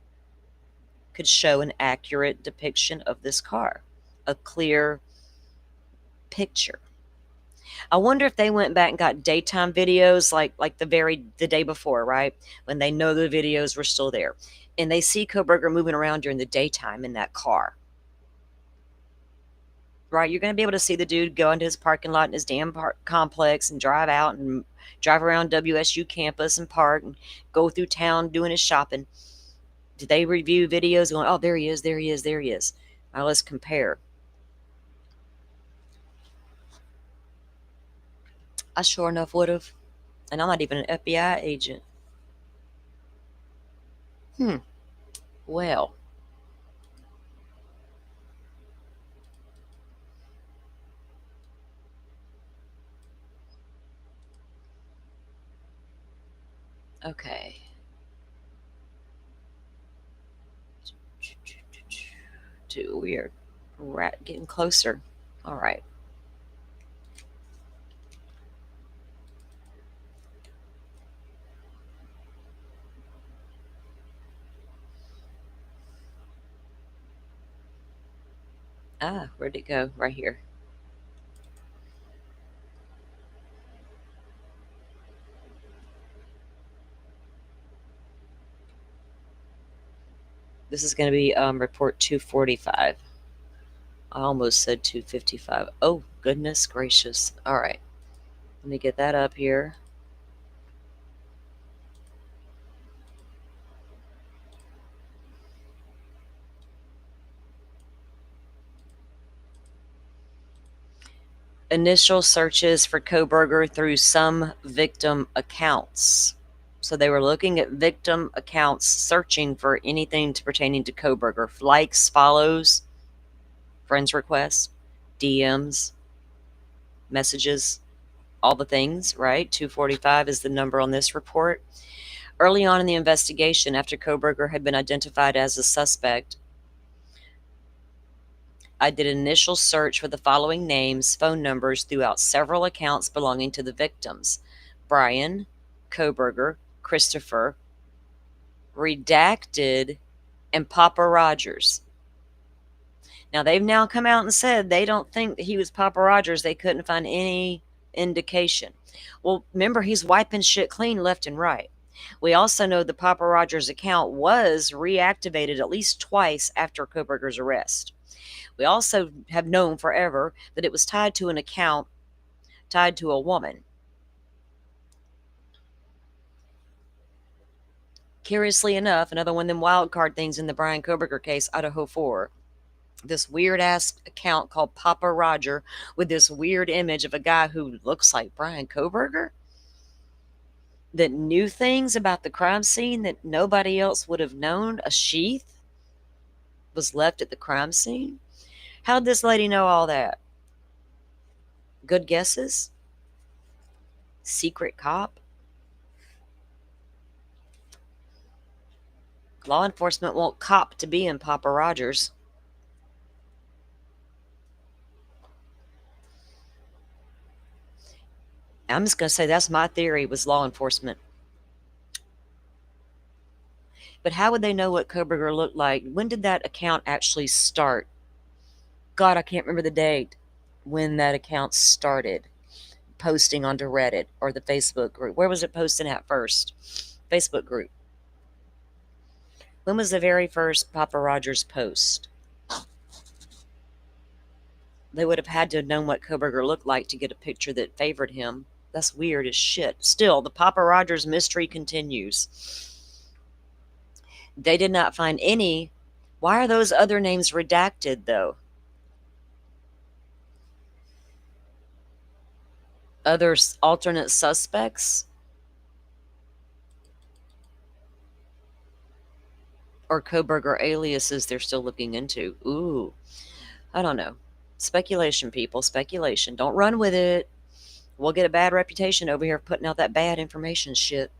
could show an accurate depiction of this car, a clear picture. I wonder if they went back and got daytime videos like the day before, right? When they know the videos were still there. And they see Kohberger moving around during the daytime in that car. Right? You're going to be able to see the dude go into his parking lot in his damn complex and drive out and drive around WSU campus and park and go through town doing his shopping. Did they review videos going, oh, there he is, there he is, there he is. Now let's compare. I sure enough would have. And I'm not even an FBI agent. Well. Okay. We are getting closer. All right. Where'd it go? Right here. This is going to be report 245. I almost said 255. Oh, goodness gracious. All right. Let me get that up here. Initial searches for Kohberger through some victim accounts. So they were looking at victim accounts, searching for anything pertaining to Kohberger. Likes, follows, friends requests, DMs, messages, all the things, right? 245 is the number on this report. Early on in the investigation, after Kohberger had been identified as a suspect, I did an initial search for the following names, phone numbers throughout several accounts belonging to the victims: Brian, Kohberger, Christopher, Redacted, and Papa Rogers. Now, they've now come out and said they don't think that he was Papa Rogers. They couldn't find any indication. Well, remember, he's wiping shit clean left and right. We also know the Papa Rogers account was reactivated at least twice after Kohberger's arrest. We also have known forever that it was tied to an account tied to a woman. Curiously enough, another one of them wild card things in the Brian Kohberger case, Idaho 4. This weird ass account called Papa Roger with this weird image of a guy who looks like Brian Kohberger that knew things about the crime scene that nobody else would have known. A sheath was left at the crime scene. How'd this lady know all that? Good guesses? Secret cop? Law enforcement won't cop to be in Papa Rogers. I'm just going to say that's my theory, was law enforcement. But how would they know what Kohberger looked like? When did that account actually start? God, I can't remember the date when that account started posting onto Reddit or the Facebook group. Where was it posting at first? Facebook group. When was the very first Papa Rogers post? They would have had to have known what Kohberger looked like to get a picture that favored him. That's weird as shit. Still, the Papa Rogers mystery continues. They did not find any. Why are those other names redacted, though? Other alternate suspects? Or Kohberger aliases they're still looking into? Ooh, I don't know. Speculation, people, speculation. Don't run with it. We'll get a bad reputation over here putting out that bad information shit.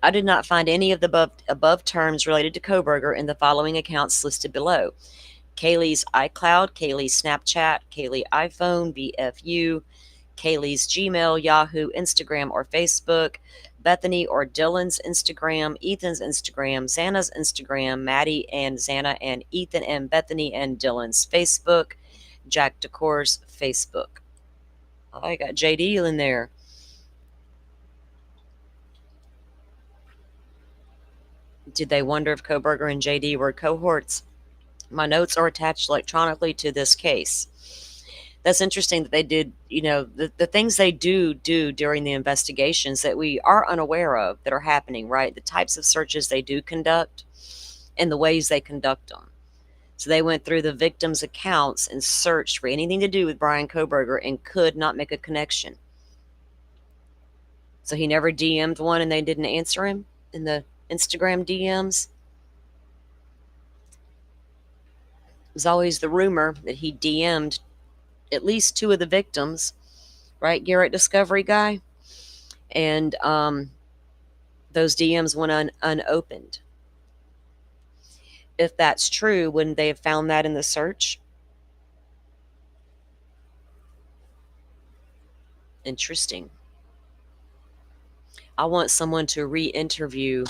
I did not find any of the above terms related to Kohberger in the following accounts listed below: Kaylee's iCloud, Kaylee's Snapchat, Kaylee iPhone, BFU, Kaylee's Gmail, Yahoo, Instagram, or Facebook, Bethany or Dylan's Instagram, Ethan's Instagram, Xana's Instagram, Maddie and Xana and Ethan and Bethany and Dylan's Facebook, Jack Decor's Facebook. I got JD in there. Did they wonder if Kohberger and JD were cohorts? My notes are attached electronically to this case. That's interesting that they did, the things they do during the investigations that we are unaware of that are happening, right? The types of searches they do conduct and the ways they conduct them. So they went through the victims' accounts and searched for anything to do with Brian Kohberger and could not make a connection. So he never DM'd one and they didn't answer him in the Instagram DMs. It was always the rumor that he DM'd at least two of the victims, right? Garrett Discovery guy. And those DMs went unopened. If that's true, wouldn't they have found that in the search? Interesting. I want someone to re-interview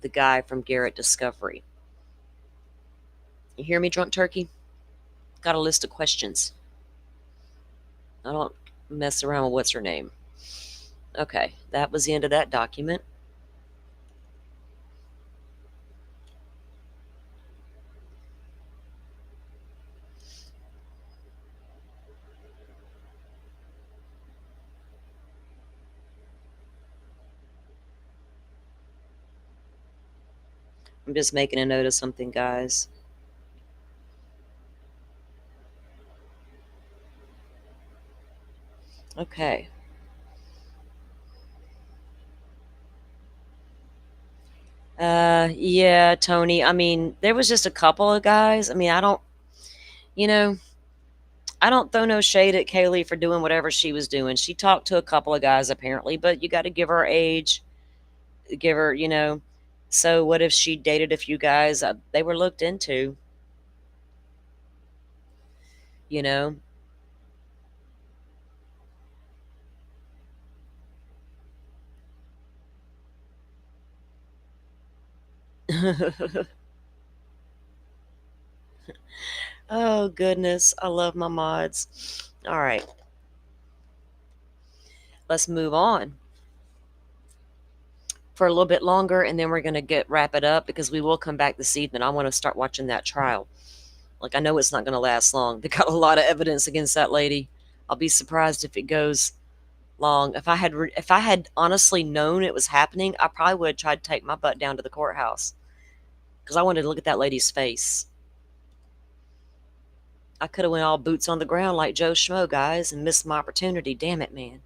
the guy from Garrett Discovery. You hear me, Drunk Turkey? Got a list of questions. I don't mess around with what's her name. Okay, that was the end of that document. I'm just making a note of something, guys. Okay. Yeah, Tony. I mean, there was just a couple of guys. I mean, you know, I don't throw no shade at Kaylee for doing whatever she was doing. She talked to a couple of guys apparently, but you got to give her age, give her. So what if she dated a few guys they were looked into, you know? Oh, goodness. I love my mods. All right. Let's move on for a little bit longer, and then we're going to wrap it up because we will come back this evening. I want to start watching that trial. Like, I know it's not going to last long. They got a lot of evidence against that lady. I'll be surprised if it goes long. If I had honestly known it was happening, I probably would have tried to take my butt down to the courthouse because I wanted to look at that lady's face. I could have went all boots on the ground like Joe Schmo, guys, and missed my opportunity. Damn it, man.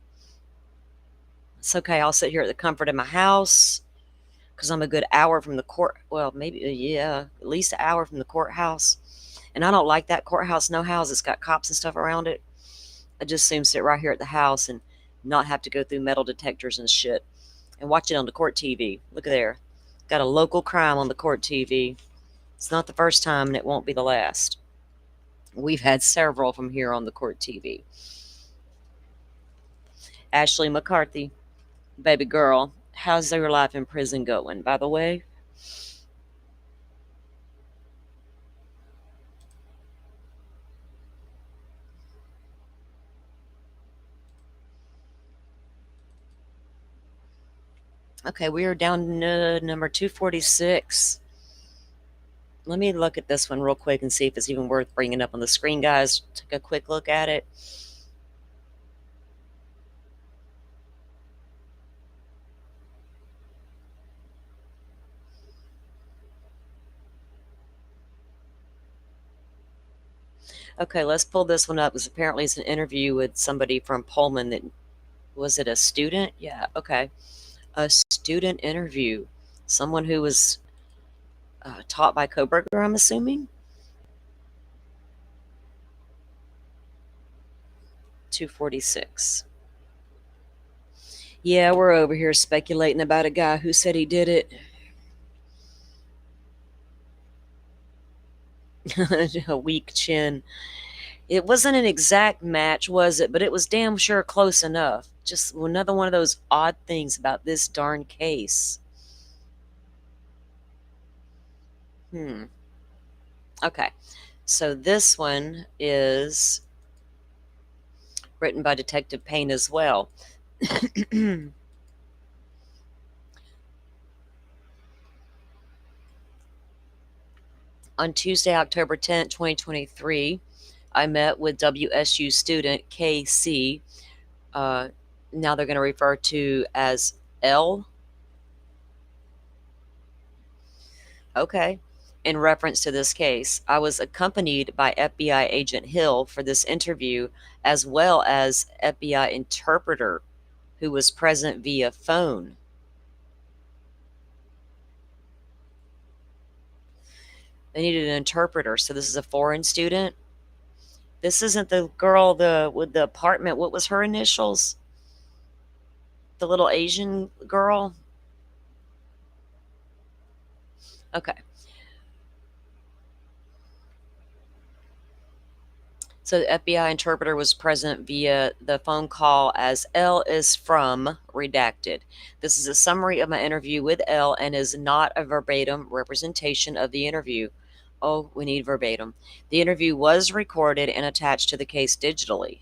It's okay. I'll sit here at the comfort of my house because I'm a good hour from the court. Well, maybe, yeah, at least an hour from the courthouse. And I don't like that courthouse no house. It's got cops and stuff around it. I just soon sit right here at the house and not have to go through metal detectors and shit and watch it on the court TV. Look at there. Got a local crime on the court TV. It's not the first time and it won't be the last. We've had several from here on the court TV. Ashley McCarthy, baby girl, how's your life in prison going, by the way? Okay, we are down to number 246. Let me look at this one real quick and see if it's even worth bringing up on the screen, guys. Take a quick look at it. Okay, let's pull this one up because apparently it's an interview with somebody from Pullman. Was it a student? Yeah, okay. A student interview. Someone who was taught by Kohberger, I'm assuming. 246. Yeah, we're over here speculating about a guy who said he did it. A weak chin. It wasn't an exact match, was it? But it was damn sure close enough. Just another one of those odd things about this darn case. Okay. So this one is written by Detective Payne as well. On Tuesday, October 10th, 2023, I met with WSU student KC. Now they're going to refer to as L. Okay. In reference to this case, I was accompanied by FBI agent Hill for this interview, as well as FBI interpreter who was present via phone. They needed an interpreter, so this is a foreign student. This isn't the girl with the apartment. What was her initials? The little Asian girl? Okay. So the FBI interpreter was present via the phone call as L is from redacted. This is a summary of my interview with L and is not a verbatim representation of the interview. Oh, we need verbatim. The interview was recorded and attached to the case digitally.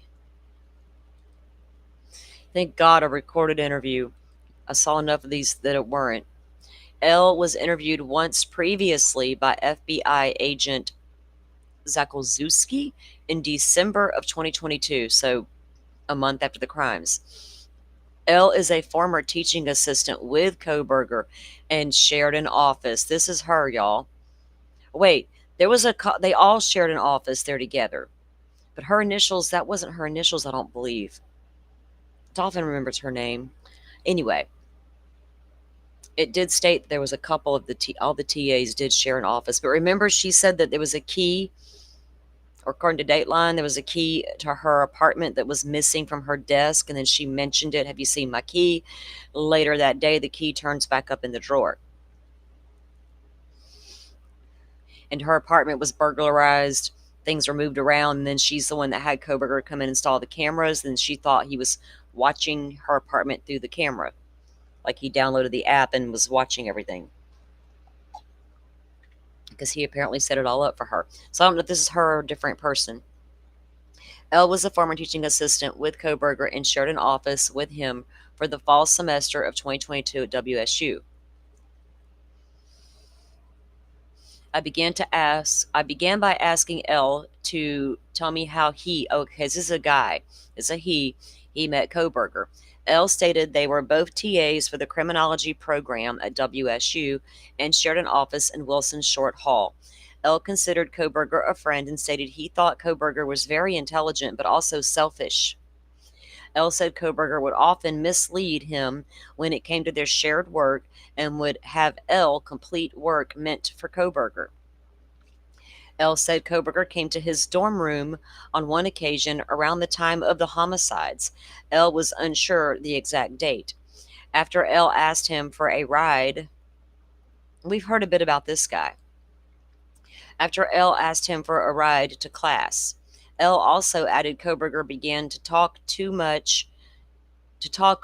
Thank God, a recorded interview. I saw enough of these that it weren't. L was interviewed once previously by FBI agent Zakolzewski in December of 2022, so a month after the crimes. Elle is a former teaching assistant with Kohberger and shared an office. This is her, y'all. Wait, they all shared an office there together. But her initials, that wasn't her initials, I don't believe. Dolphin remembers her name. Anyway, it did state there was a couple of all the TAs did share an office. But remember, she said that there was a key, or according to Dateline, there was a key to her apartment that was missing from her desk, and then she mentioned it. Have you seen my key? Later that day, the key turns back up in the drawer. And her apartment was burglarized. Things were moved around, and then she's the one that had Kohberger come in and install the cameras, and she thought he was watching her apartment through the camera. Like he downloaded the app and was watching everything. Because he apparently set it all up for her. So I don't know if this is her or a different person. Elle was a former teaching assistant with Kohberger and shared an office with him for the fall semester of 2022 at WSU. I began by asking Elle to tell me how this is a guy, it's a he met Kohberger. Elle stated they were both TAs for the criminology program at WSU and shared an office in Wilson Short Hall. Elle considered Kohberger a friend and stated he thought Kohberger was very intelligent but also selfish. Elle said Kohberger would often mislead him when it came to their shared work and would have Elle complete work meant for Kohberger. Elle said Kohberger came to his dorm room on one occasion around the time of the homicides. Elle was unsure the exact date. After Elle asked him for a ride, we've heard a bit about this guy. After Elle asked him for a ride to class, Elle also added Kohberger began to talk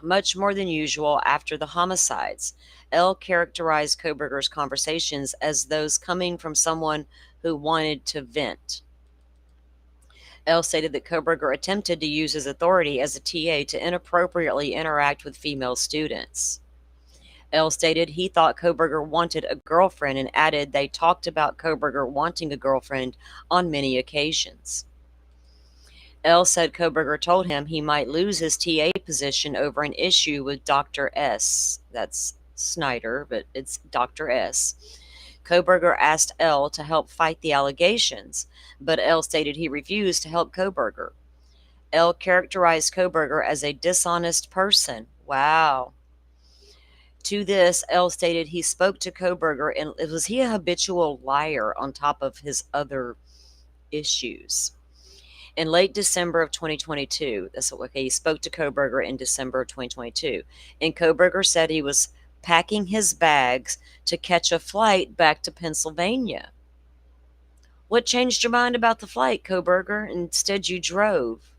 much more than usual after the homicides. Elle characterized Kohberger's conversations as those coming from someone who wanted to vent. Elle stated that Kohberger attempted to use his authority as a TA to inappropriately interact with female students. Elle stated he thought Kohberger wanted a girlfriend and added they talked about Kohberger wanting a girlfriend on many occasions. Elle said Kohberger told him he might lose his TA position over an issue with Dr. S. That's Snyder, but it's Dr. S. Kohberger asked Elle to help fight the allegations, but Elle stated he refused to help Kohberger. Elle characterized Kohberger as a dishonest person. Wow. To this, Elle stated he spoke to Kohberger, and was he a habitual liar on top of his other issues? In late December of 2022, he spoke to Kohberger in December of 2022, and Kohberger said he was packing his bags to catch a flight back to Pennsylvania. What changed your mind about the flight, Kohberger? Instead, you drove.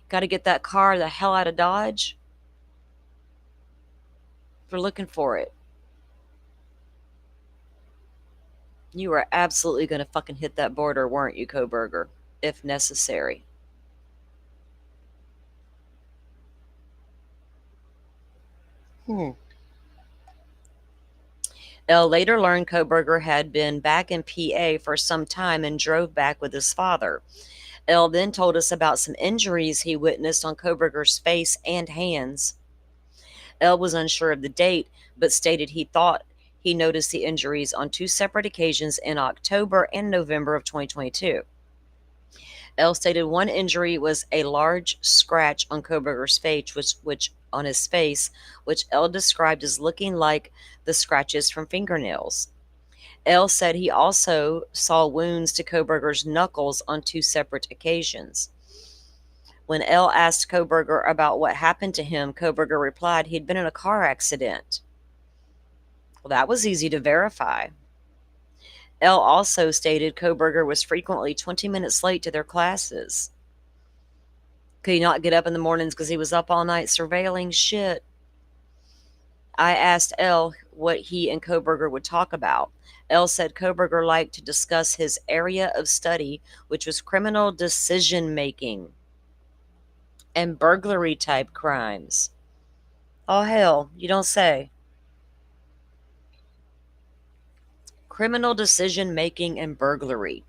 Got to get that car the hell out of Dodge? We're looking for it. You were absolutely going to fucking hit that border, weren't you, Kohberger? If necessary. Elle later learned Kohberger had been back in PA for some time and drove back with his father. Elle then told us about some injuries he witnessed on Kohberger's face and hands. Elle was unsure of the date, but stated he thought he noticed the injuries on two separate occasions in October and November of 2022. Elle stated one injury was a large scratch on Kohberger's face, which Elle described as looking like the scratches from fingernails. Elle said he also saw wounds to Kohberger's knuckles on two separate occasions. When Elle asked Kohberger about what happened to him, Kohberger replied he'd been in a car accident. Well, that was easy to verify. Elle also stated Kohberger was frequently 20 minutes late to their classes. Could he not get up in the mornings because he was up all night surveilling? Shit. I asked Elle what he and Kohberger would talk about. Elle said Kohberger liked to discuss his area of study, which was criminal decision-making and burglary-type crimes. Oh, hell, you don't say. Criminal decision-making and burglary.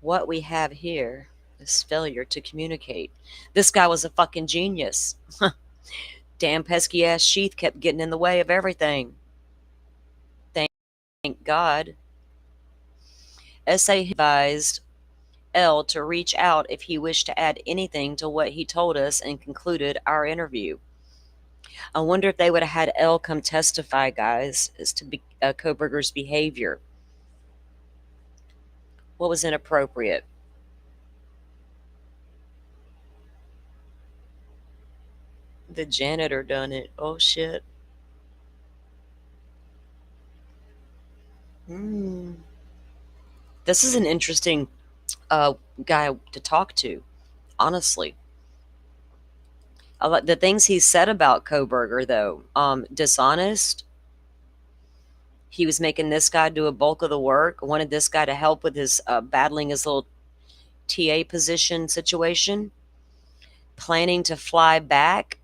What we have here This failure to communicate. This guy was a fucking genius. Damn pesky ass sheath kept getting in the way of everything. Thank God. SA advised L to reach out if he wished to add anything to what he told us and concluded our interview. I wonder if they would have had L come testify, guys, as to Kohberger's behavior. What was inappropriate? The janitor done it. Oh, shit. This is an interesting guy to talk to, honestly. The things he said about Kohberger, though, dishonest. He was making this guy do a bulk of the work, wanted this guy to help with his battling his little TA position situation, planning to fly back.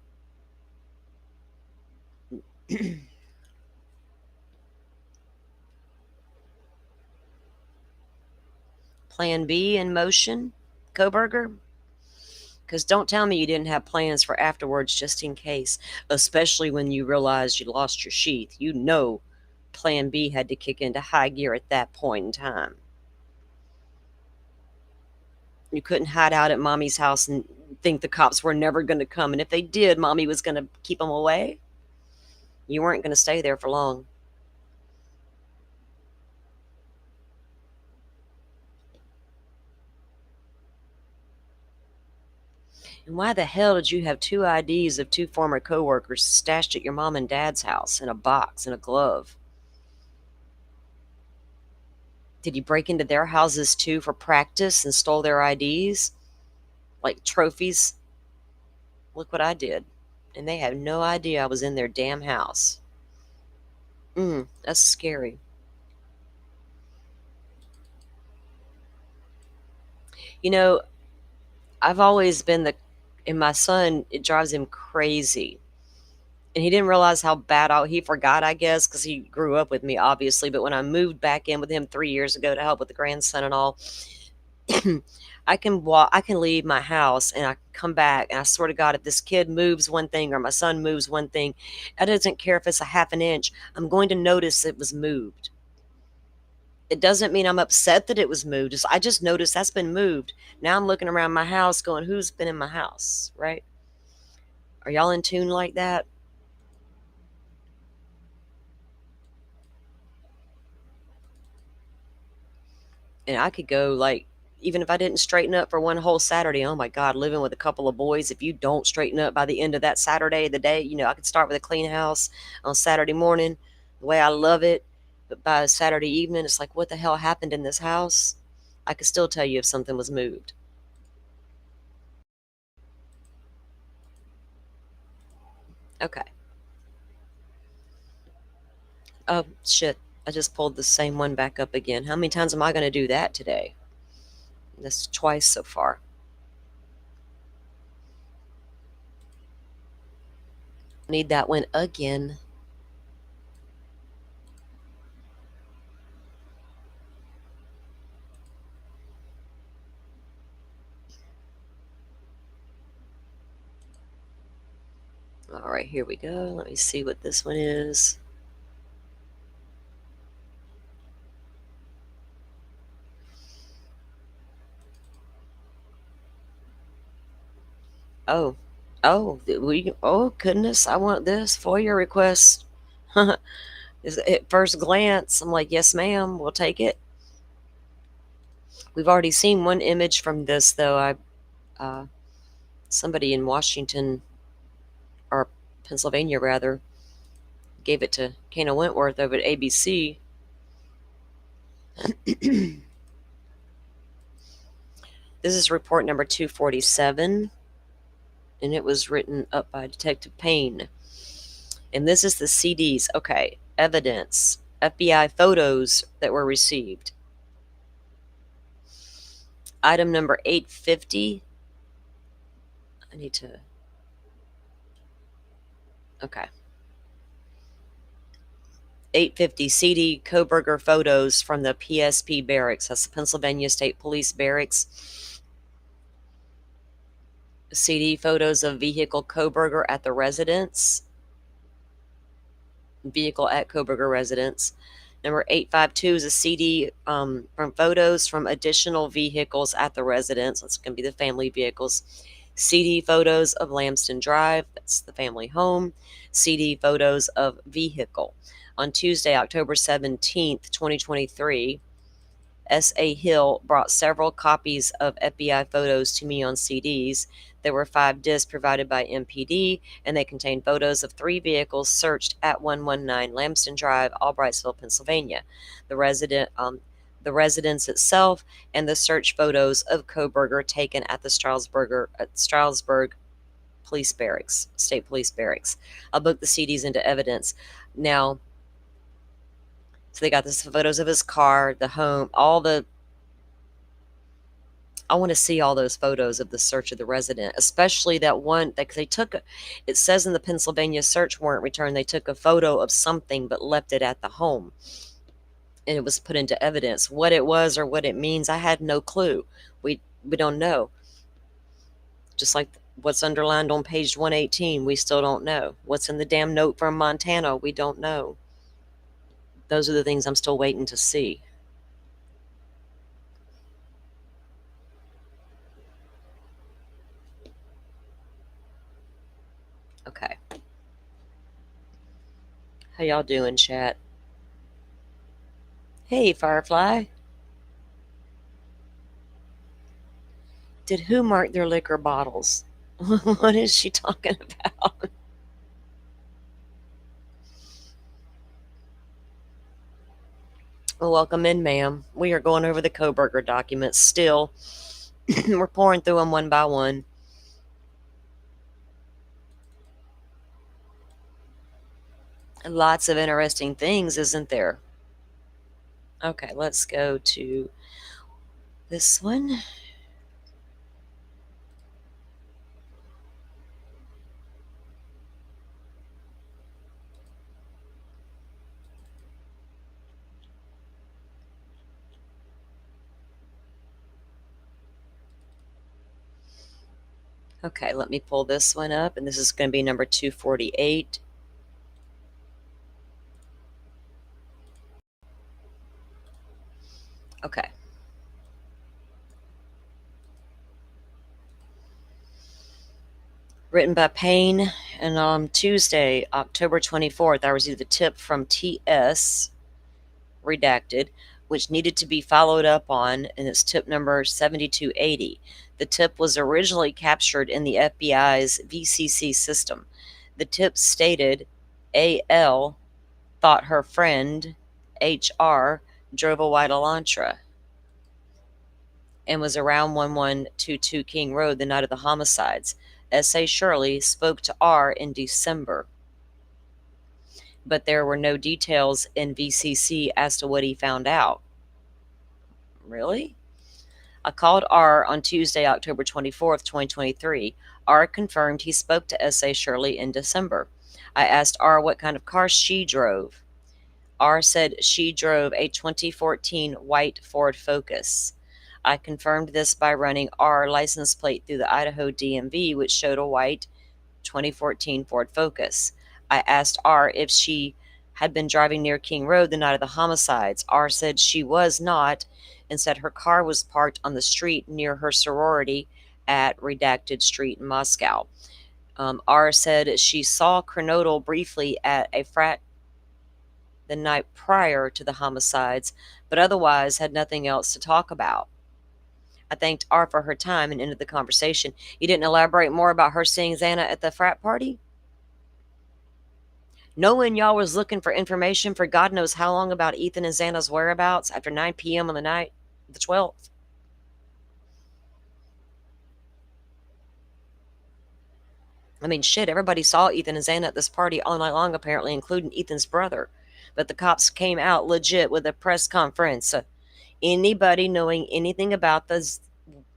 Plan B in motion, Kohberger? Because don't tell me you didn't have plans for afterwards just in case, especially when you realized you lost your sheath. You know Plan B had to kick into high gear at that point in time. You couldn't hide out at Mommy's house and think the cops were never going to come. And if they did, Mommy was going to keep them away. You weren't going to stay there for long. And why the hell did you have 2 IDs of 2 former coworkers stashed at your mom and dad's house in a box, in a glove? Did you break into their houses too for practice and stole their IDs? Like trophies? Look what I did. And they had no idea I was in their damn house. That's scary. You know, I've always been and my son, it drives him crazy. And he didn't realize how bad he forgot, I guess, because he grew up with me, obviously. But when I moved back in with him 3 years ago to help with the grandson and all, I can leave my house and I come back, and I swear to God, if this kid moves one thing or my son moves one thing, I doesn't care if it's a half an inch, I'm going to notice it was moved. It doesn't mean I'm upset that it was moved. I just noticed that's been moved. Now I'm looking around my house going, who's been in my house, right? Are y'all in tune like that? And I could go, like, even if I didn't straighten up for one whole Saturday, oh my God, living with a couple of boys, if you don't straighten up by the end of that Saturday, the day, I could start with a clean house on Saturday morning, the way I love it. But by Saturday evening, it's like, what the hell happened in this house? I could still tell you if something was moved. Okay. Oh, shit. I just pulled the same one back up again. How many times am I going to do that today? That's twice so far. Need that one again. All right, here we go. Let me see what this one is. Oh, oh goodness, I want this FOIA request. At first glance, I'm like, yes, ma'am, we'll take it. We've already seen one image from this, though. Somebody in Washington, or Pennsylvania, rather, gave it to Kana Wentworth over at ABC. This is report number 247, and it was written up by Detective Payne. And this is the CDs. Okay, evidence, FBI photos that were received. Item number 850. I need to... Okay. 850 CD Kohberger photos from the PSP barracks. That's the Pennsylvania State Police Barracks. CD photos of vehicle Kohberger at the residence. Vehicle at Kohberger residence. Number 852 is a CD from photos from additional vehicles at the residence. That's going to be the family vehicles. CD photos of Lambston Drive. That's the family home. CD photos of vehicle. On Tuesday, October 17th, 2023, S.A. Hill brought several copies of FBI photos to me on CDs. There were 5 discs provided by MPD, and they contained photos of 3 vehicles searched at 119 Lambston Drive, Albrightsville, Pennsylvania. The residence itself, and the search photos of Kohberger taken at the Stroudsburg Police Barracks, State Police Barracks. I'll book the CDs into evidence. Now, so they got the photos of his car, the home, I want to see all those photos of the search of the resident, especially that one that they took. It says in the Pennsylvania search warrant return, they took a photo of something but left it at the home. And it was put into evidence. What it was or what it means, I had no clue. We don't know. Just like what's underlined on page 118, we still don't know. What's in the damn note from Montana, we don't know. Those are the things I'm still waiting to see. Okay. How y'all doing, chat? Hey, Firefly. Did who mark their liquor bottles? What is she talking about? Well, welcome in, ma'am. We are going over the Kohberger documents still. We're pouring through them one by one. Lots of interesting things, isn't there? Okay, let's go to this one. Okay, let me pull this one up, and this is going to be number 248. Okay. Written by Payne, and on Tuesday, October 24th, I received a tip from TS, redacted, which needed to be followed up on, and it's tip number 7280. The tip was originally captured in the FBI's VCC system. The tip stated AL thought her friend HR drove a white Elantra and was around 1122 King Road the night of the homicides. S.A. Shirley spoke to R in December, but there were no details in VCC as to what he found out. Really? I called R on Tuesday, October 24th, 2023. R confirmed he spoke to S.A. Shirley in December. I asked R what kind of car she drove. R said she drove a 2014 white Ford Focus. I confirmed this by running R license plate through the Idaho DMV, which showed a white 2014 Ford Focus. I asked R if she had been driving near King Road the night of the homicides. R said she was not, and said her car was parked on the street near her sorority at Redacted Street in Moscow. R said she saw Kernodle briefly at a frat the night prior to the homicides, but otherwise had nothing else to talk about. I thanked R for her time and ended the conversation. You didn't elaborate more about her seeing Xana at the frat party? Knowing y'all was looking for information for God knows how long about Ethan and Xana's whereabouts after 9 p.m. on the night of the 12th. I mean, shit, everybody saw Ethan and Xana at this party all night long, apparently, including Ethan's brother. But the cops came out legit with a press conference. Anybody knowing anything about the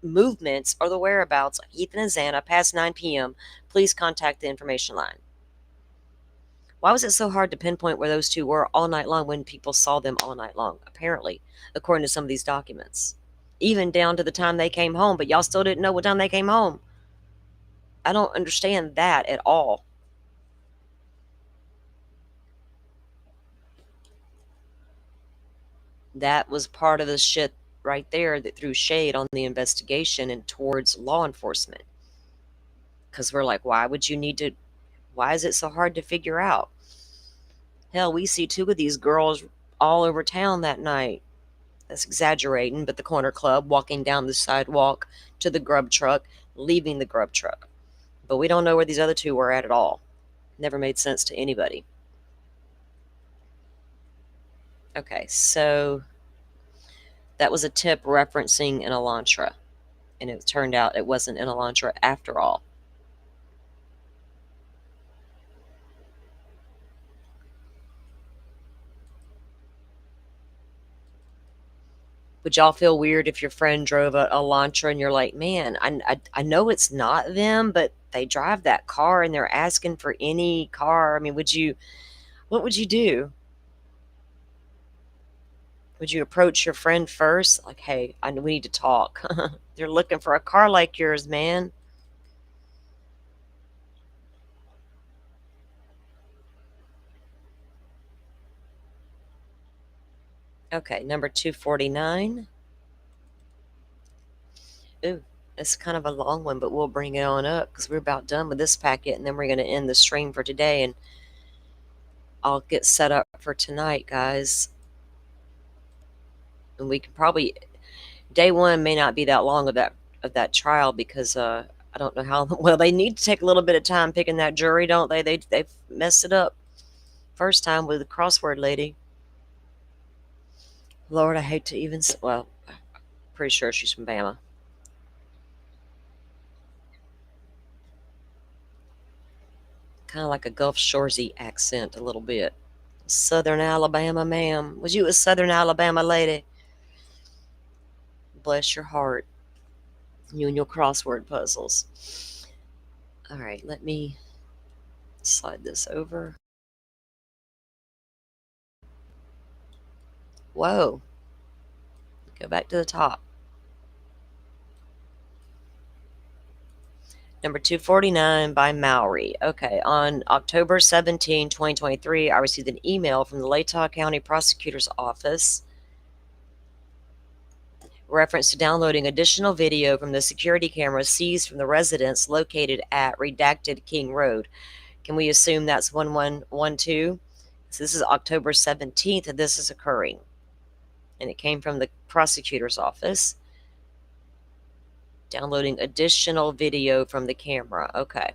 movements or the whereabouts of Ethan and Xana past 9 p.m., please contact the information line. Why was it so hard to pinpoint where those two were all night long when people saw them all night long, apparently, according to some of these documents? Even down to the time they came home, but y'all still didn't know what time they came home. I don't understand that at all. That was part of the shit right there that threw shade on the investigation and towards law enforcement. Because we're like, why is it so hard to figure out? Hell, we see 2 of these girls all over town that night. That's exaggerating, but the corner club, walking down the sidewalk to the grub truck, leaving the grub truck. But we don't know where these other 2 were at all. Never made sense to anybody. Okay, so that was a tip referencing an Elantra, and it turned out it wasn't an Elantra after all. Would y'all feel weird if your friend drove a Elantra and you're like, man, I know it's not them, but they drive that car and they're asking for any car? I mean, what would you do? Would you approach your friend first? Like, hey, we need to talk. They're looking for a car like yours, man. Okay, number 249. Ooh, it's kind of a long one, but we'll bring it on up because we're about done with this packet, and then we're going to end the stream for today, and I'll get set up for tonight, guys. And we can probably, day 1 may not be that long of that trial because I don't know how well they need to take a little bit of time picking that jury, don't they? They've messed it up first time with the crossword lady. Lord, I hate to even, well, pretty sure she's from Bama. Kind of like a Gulf Shoresy accent a little bit. Southern Alabama, ma'am. Was you a Southern Alabama lady? Bless your heart. You and your crossword puzzles. All right, let me slide this over. Whoa. Go back to the top. Number 249 by Mowry. Okay, on October 17, 2023, I received an email from the Latah County Prosecutor's Office reference to downloading additional video from the security cameras seized from the residence located at redacted King Road. Can we assume that's 1112? So this is October 17th that this is occurring. And it came from the prosecutor's office. Downloading additional video from the camera. Okay.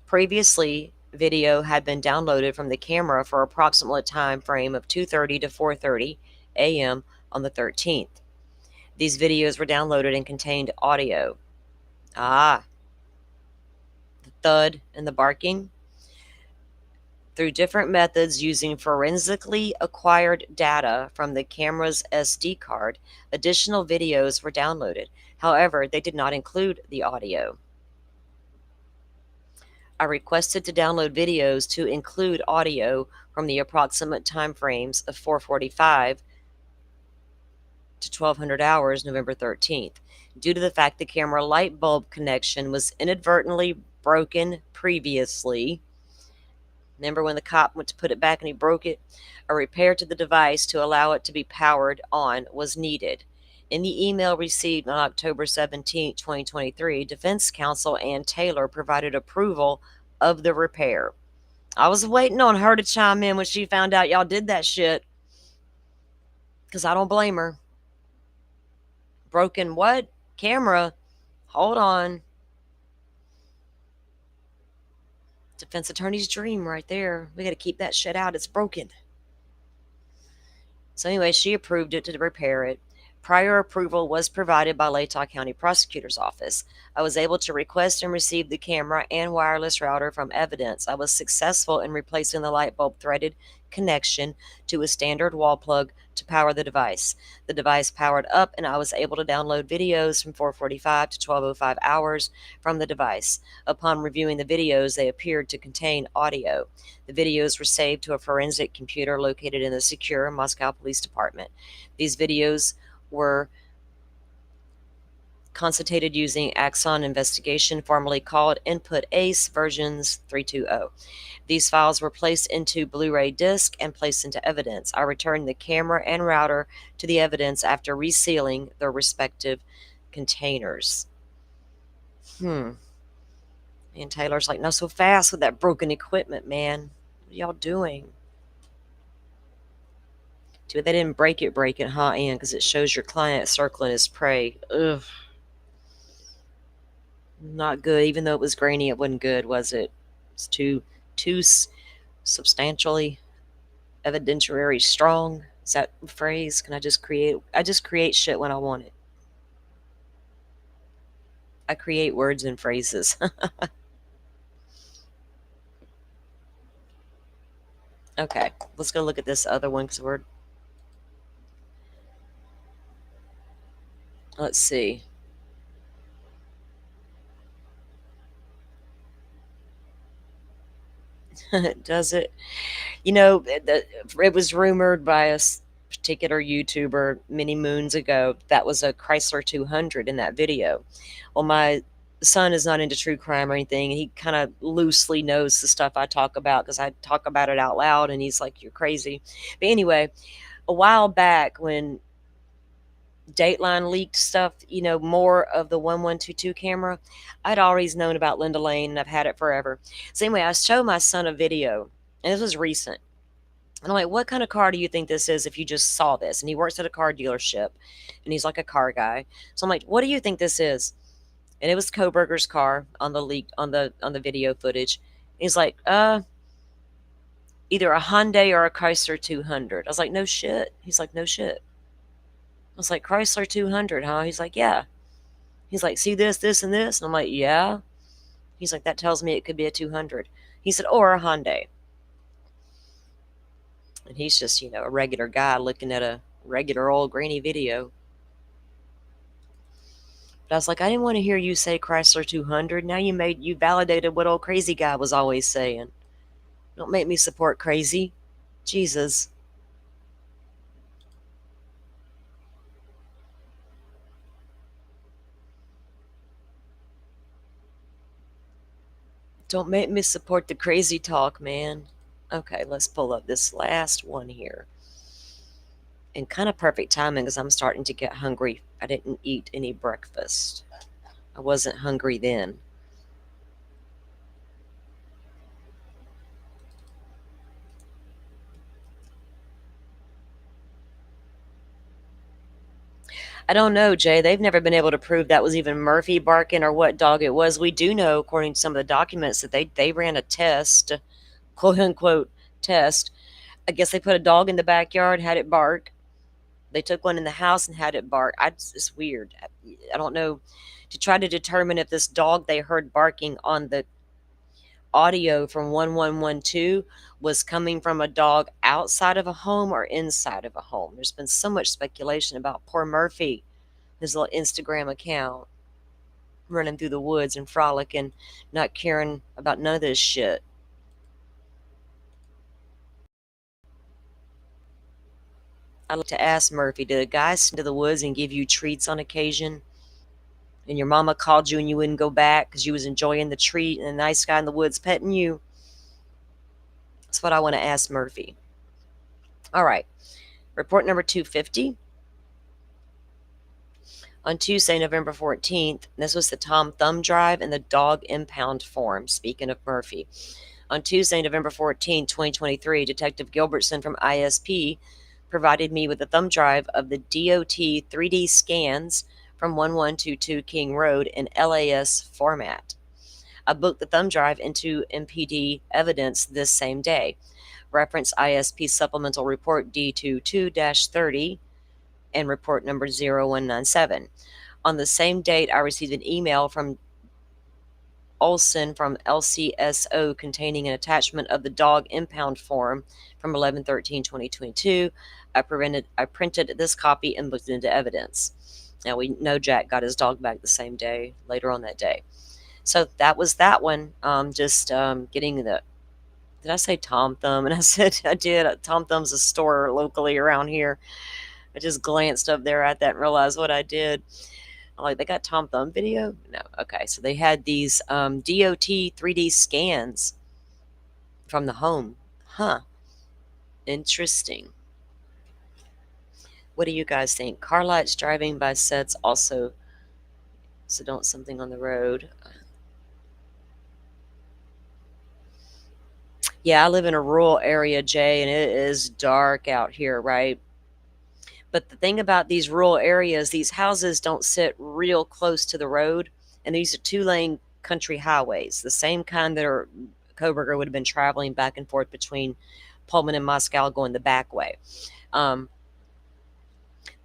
Previously, video had been downloaded from the camera for approximately a time frame of 2:30 to 4:30 a.m. on the 13th. These videos were downloaded and contained audio. The thud and the barking. Through different methods using forensically acquired data from the camera's SD card, additional videos were downloaded. However, they did not include the audio. I requested to download videos to include audio from the approximate time frames of 4:45 to 1200 hours, November 13th, due to the fact the camera light bulb connection was inadvertently broken previously. Remember when the cop went to put it back and he broke it? A repair to the device to allow it to be powered on was needed. In the email received on October 17, 2023, Defense Counsel Ann Taylor provided approval of the repair. I was waiting on her to chime in when she found out y'all did that shit. Because I don't blame her. Broken what? Camera? Hold on. Defense attorney's dream right there. We got to keep that shit out. It's broken. So anyway, she approved it to repair it. Prior approval was provided by Latah County Prosecutor's Office. I was able to request and receive the camera and wireless router from evidence. I was successful in replacing the light bulb threaded connection to a standard wall plug to power the device. The device powered up and I was able to download videos from 4:45 to 12:05 hours from the device. Upon reviewing the videos, they appeared to contain audio. The videos were saved to a forensic computer located in the secure Moscow Police Department. These videos were constituted using Axon Investigation, formerly called Input Ace versions 3.2.0. These files were placed into Blu-ray disc and placed into evidence. I returned the camera and router to the evidence after resealing their respective containers. And Taylor's like, not so fast with that broken equipment, man. What are y'all doing? Dude, they didn't break it, huh, Ann? Because it shows your client circling his prey. Ugh. Not good. Even though it was grainy, it wasn't good, was it? It's too substantially evidentiary strong. Is that a phrase? Can I just create shit when I want it. I create words and phrases. Okay, let's go look at this other one because let's see. Does it? It was rumored by a particular YouTuber many moons ago that was a Chrysler 200 in that video. Well, my son is not into true crime or anything, and he kind of loosely knows the stuff I talk about because I talk about it out loud, and he's like, you're crazy. But anyway, a while back when Dateline leaked stuff, more of the 1122 camera, I'd always known about Linda Lane, and I've had it forever. So anyway, I showed my son a video, and this was recent. And I'm like, what kind of car do you think this is if you just saw this? And he works at a car dealership, and he's like a car guy. So I'm like, what do you think this is? And it was Kohberger's car on the video footage. He's like, either a Hyundai or a Chrysler 200. I was like, no shit. He's like, no shit. I was like, Chrysler 200, huh? He's like, yeah. He's like, see this, this, and this? And I'm like, yeah. He's like, that tells me it could be a 200. He said, or a Hyundai. And he's just, a regular guy looking at a regular old grainy video. But I was like, I didn't want to hear you say Chrysler 200. Now you validated what old crazy guy was always saying. Don't make me support crazy. Jesus. Don't make me support the crazy talk, man. Okay, let's pull up this last one here. And kind of perfect timing because I'm starting to get hungry. I didn't eat any breakfast. I wasn't hungry then. I don't know, Jay. They've never been able to prove that was even Murphy barking or what dog it was. We do know, according to some of the documents, that they ran a test, quote unquote test. I guess they put a dog in the backyard, had it bark. They took one in the house and had it bark. It's weird. I don't know. To try to determine if this dog they heard barking on the audio from 1112 was coming from a dog outside of a home or inside of a home. There's been so much speculation about poor Murphy, his little Instagram account, running through the woods and frolicking, not caring about none of this shit. I'd like to ask Murphy, did a guy send to the woods and give you treats on occasion? And your mama called you and you wouldn't go back because you was enjoying the treat and a nice guy in the woods petting you? That's what I want to ask Murphy. All right. Report number 250. On Tuesday, November 14th, this was the Tom Thumb drive and the dog impound form, speaking of Murphy. On Tuesday, November 14, 2023, Detective Gilbertson from ISP provided me with a thumb drive of the DOT 3D scans from 1122 King Road in LAS format. I booked the thumb drive into MPD evidence this same day. Reference ISP Supplemental Report D22-30 and report number 0197. On the same date, I received an email from Olson from LCSO containing an attachment of the dog impound form from 11/13/2022. I printed this copy and booked it into evidence. Now, we know Jack got his dog back the same day, later on that day. So that was that one. Getting the, did I say Tom Thumb? And I said I did. Tom Thumb's a store locally around here. I just glanced up there at that and realized what I did. Like, they got Tom Thumb video? No. Okay. So they had these DOT 3D scans from the home. Huh. Interesting. What do you guys think? Car lights driving by sets also. So don't something on the road. Yeah, I live in a rural area, Jay, and it is dark out here, right? But the thing about these rural areas, these houses don't sit real close to the road, and these are 2-lane country highways, the same kind that are Kohberger would have been traveling back and forth between Pullman and Moscow going the back way.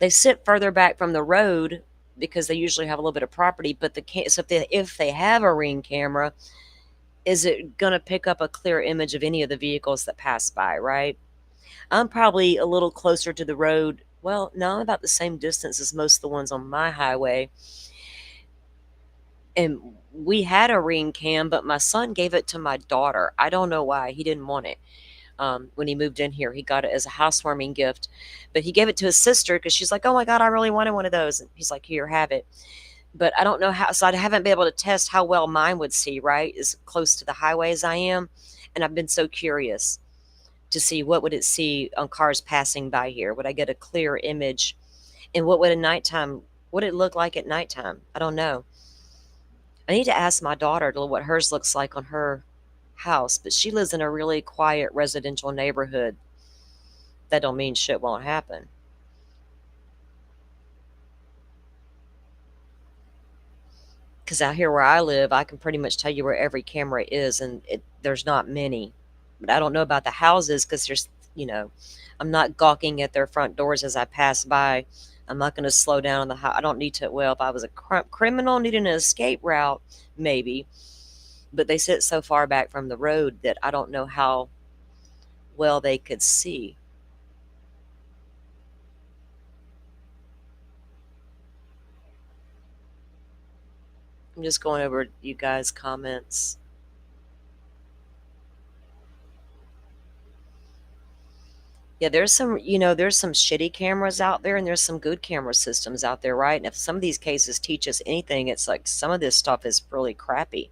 They sit further back from the road because they usually have a little bit of property, but so if they have a Ring camera, is it going to pick up a clear image of any of the vehicles that pass by, right? I'm probably a little closer to the road. Well, no, I'm about the same distance as most of the ones on my highway. And we had a Ring cam, but my son gave it to my daughter. I don't know why. He didn't want it. When he moved in here, he got it as a housewarming gift, but he gave it to his sister because she's like, oh my God, I really wanted one of those. And he's like, here, have it. But I don't know how, so I haven't been able to test how well mine would see, right? As close to the highway as I am. And I've been so curious to see what would it see on cars passing by here. Would I get a clear image? And what would it look like at nighttime? I don't know. I need to ask my daughter what hers looks like on her house, but she lives in a really quiet residential neighborhood. That don't mean shit won't happen. Because out here where I live, I can pretty much tell you where every camera is, and there's not many. But I don't know about the houses because there's, I'm not gawking at their front doors as I pass by. I'm not going to slow down on the I don't need to. Well, if I was a criminal needing an escape route, maybe. But they sit so far back from the road that I don't know how well they could see. I'm just going over you guys' comments. Yeah, there's some shitty cameras out there, and there's some good camera systems out there, right? And if some of these cases teach us anything, it's like some of this stuff is really crappy.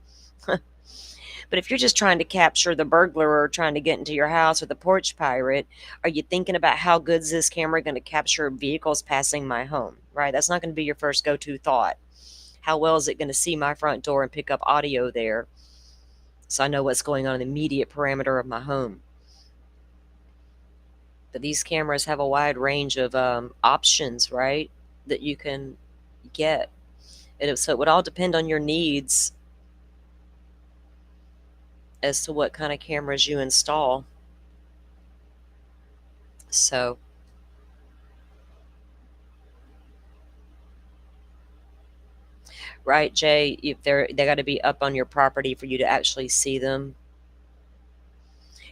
But if you're just trying to capture the burglar or trying to get into your house or the porch pirate, are you thinking about how good is this camera going to capture vehicles passing my home, right? That's not going to be your first go-to thought. How well is it going to see my front door and pick up audio there so I know what's going on in the immediate parameter of my home? But these cameras have a wide range of options, right, that you can get. So it would all depend on your needs as to what kind of cameras you install. So right, Jay, if they got to be up on your property for you to actually see them.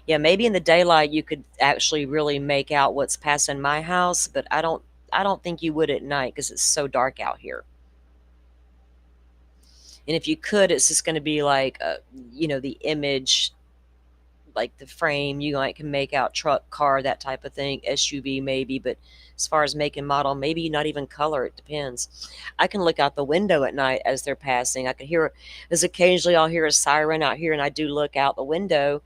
Yeah, maybe in the daylight you could actually really make out what's passing my house, but I don't think you would at night because it's so dark out here. And if you could, it's just going to be like, the image, like the frame, you can make out truck, car, that type of thing, SUV maybe, but as far as make and model, maybe not even color, it depends. I can look out the window at night as they're passing. I can hear, as occasionally I'll hear a siren out here, and I do look out the window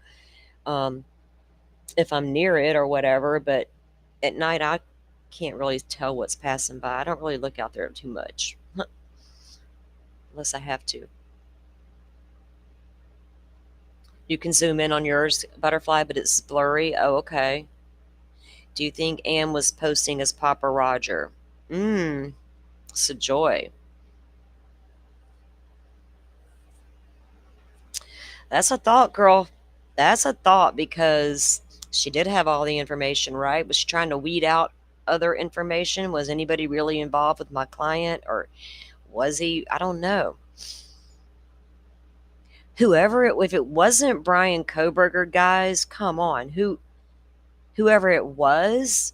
if I'm near it or whatever, but at night I can't really tell what's passing by. I don't really look out there too much. Unless I have to. You can zoom in on yours, Butterfly, but it's blurry. Oh, okay. Do you think Ann was posting as Papa Roger? It's a joy. That's a thought, girl. That's a thought, because she did have all the information, right? Was she trying to weed out other information? Was anybody really involved with my client, or was he? I don't know. If it wasn't Brian Kohberger, guys, come on. Whoever it was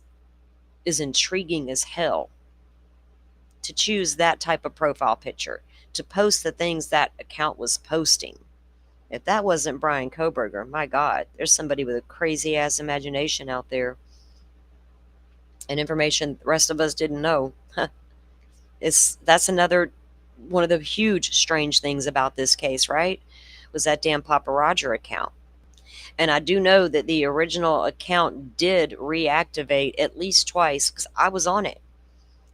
is intriguing as hell to choose that type of profile picture, to post the things that account was posting. If that wasn't Brian Kohberger, my God, there's somebody with a crazy ass imagination out there and information the rest of us didn't know. That's another one of the huge strange things about this case, right, was that damn Papa Roger account. And I do know that the original account did reactivate at least twice because I was on it.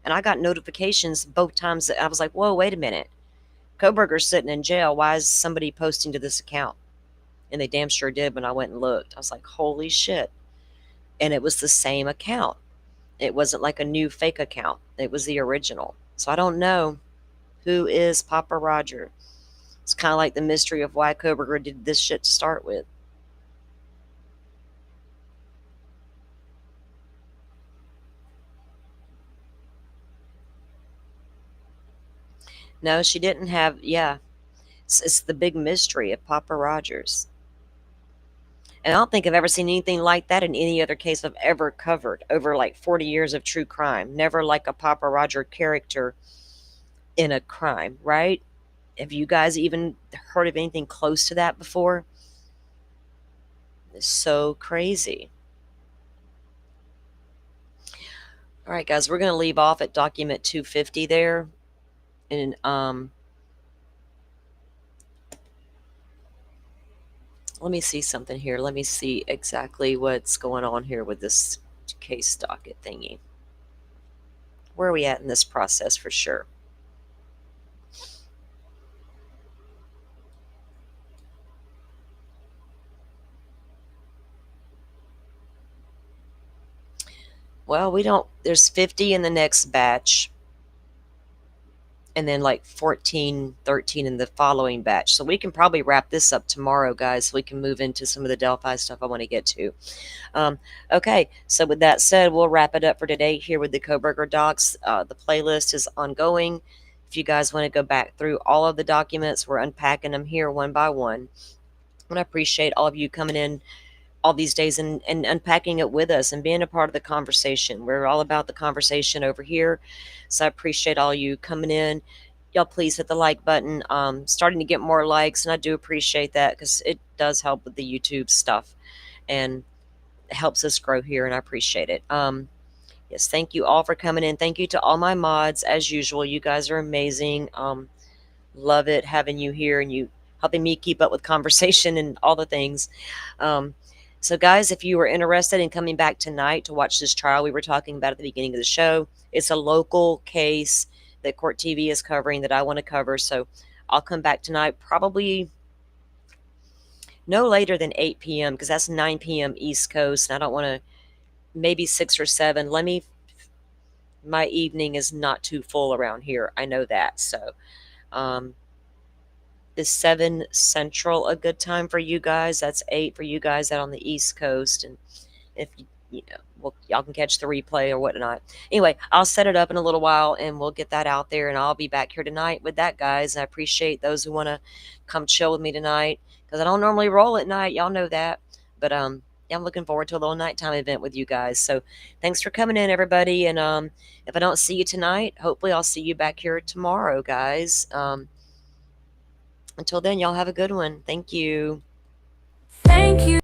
And I got notifications both times that I was like, whoa, wait a minute. Kohberger's sitting in jail. Why is somebody posting to this account? And they damn sure did when I went and looked. I was like, holy shit. And it was the same account. It wasn't like a new fake account. It was the original. So I don't know who is Papa Roger. It's kind of like the mystery of why Kohberger did this shit to start with. No, she didn't have, yeah. It's the big mystery of Papa Rogers. And I don't think I've ever seen anything like that in any other case I've ever covered over like 40 years of true crime. Never like a Papa Roger character in a crime, right? Have you guys even heard of anything close to that before? It's so crazy. All right, guys, we're going to leave off at document 250 there. And let me see something here. Let me see exactly what's going on here with this case docket thingy. Where are we at in this process for sure? Well, we don't, there's 50 in the next batch. And then like 14, 13 in the following batch. So we can probably wrap this up tomorrow, guys, so we can move into some of the Delphi stuff I want to get to. Okay, so with that said, we'll wrap it up for today here with the Kohberger docs. The playlist is ongoing. If you guys want to go back through all of the documents, we're unpacking them here one by one. And I appreciate all of you coming in all these days and unpacking it with us and being a part of the conversation. We're all about the conversation over here. So I appreciate all you coming in. Y'all please hit the like button. Starting to get more likes, and I do appreciate that because it does help with the YouTube stuff and it helps us grow here, and I appreciate it. Yes, thank you all for coming in. Thank you to all my mods. As usual, you guys are amazing. Love it having you here and you helping me keep up with conversation and all the things. So guys, if you were interested in coming back tonight to watch this trial we were talking about at the beginning of the show, it's a local case that Court TV is covering that I want to cover. So I'll come back tonight, probably no later than 8 p.m. because that's 9 p.m. East Coast. And I don't want to, maybe 6 or 7. My evening is not too full around here. I know that. So is 7 Central a good time for you guys? That's 8 for you guys out on the East Coast. And if you know, well, y'all can catch the replay or whatnot. Anyway, I'll set it up in a little while and we'll get that out there. And I'll be back here tonight with that, guys. I appreciate those who want to come chill with me tonight because I don't normally roll at night. Y'all know that. But yeah, I'm looking forward to a little nighttime event with you guys. So thanks for coming in, everybody. And if I don't see you tonight, hopefully I'll see you back here tomorrow, guys. Until then, y'all have a good one. Thank you. Thank you.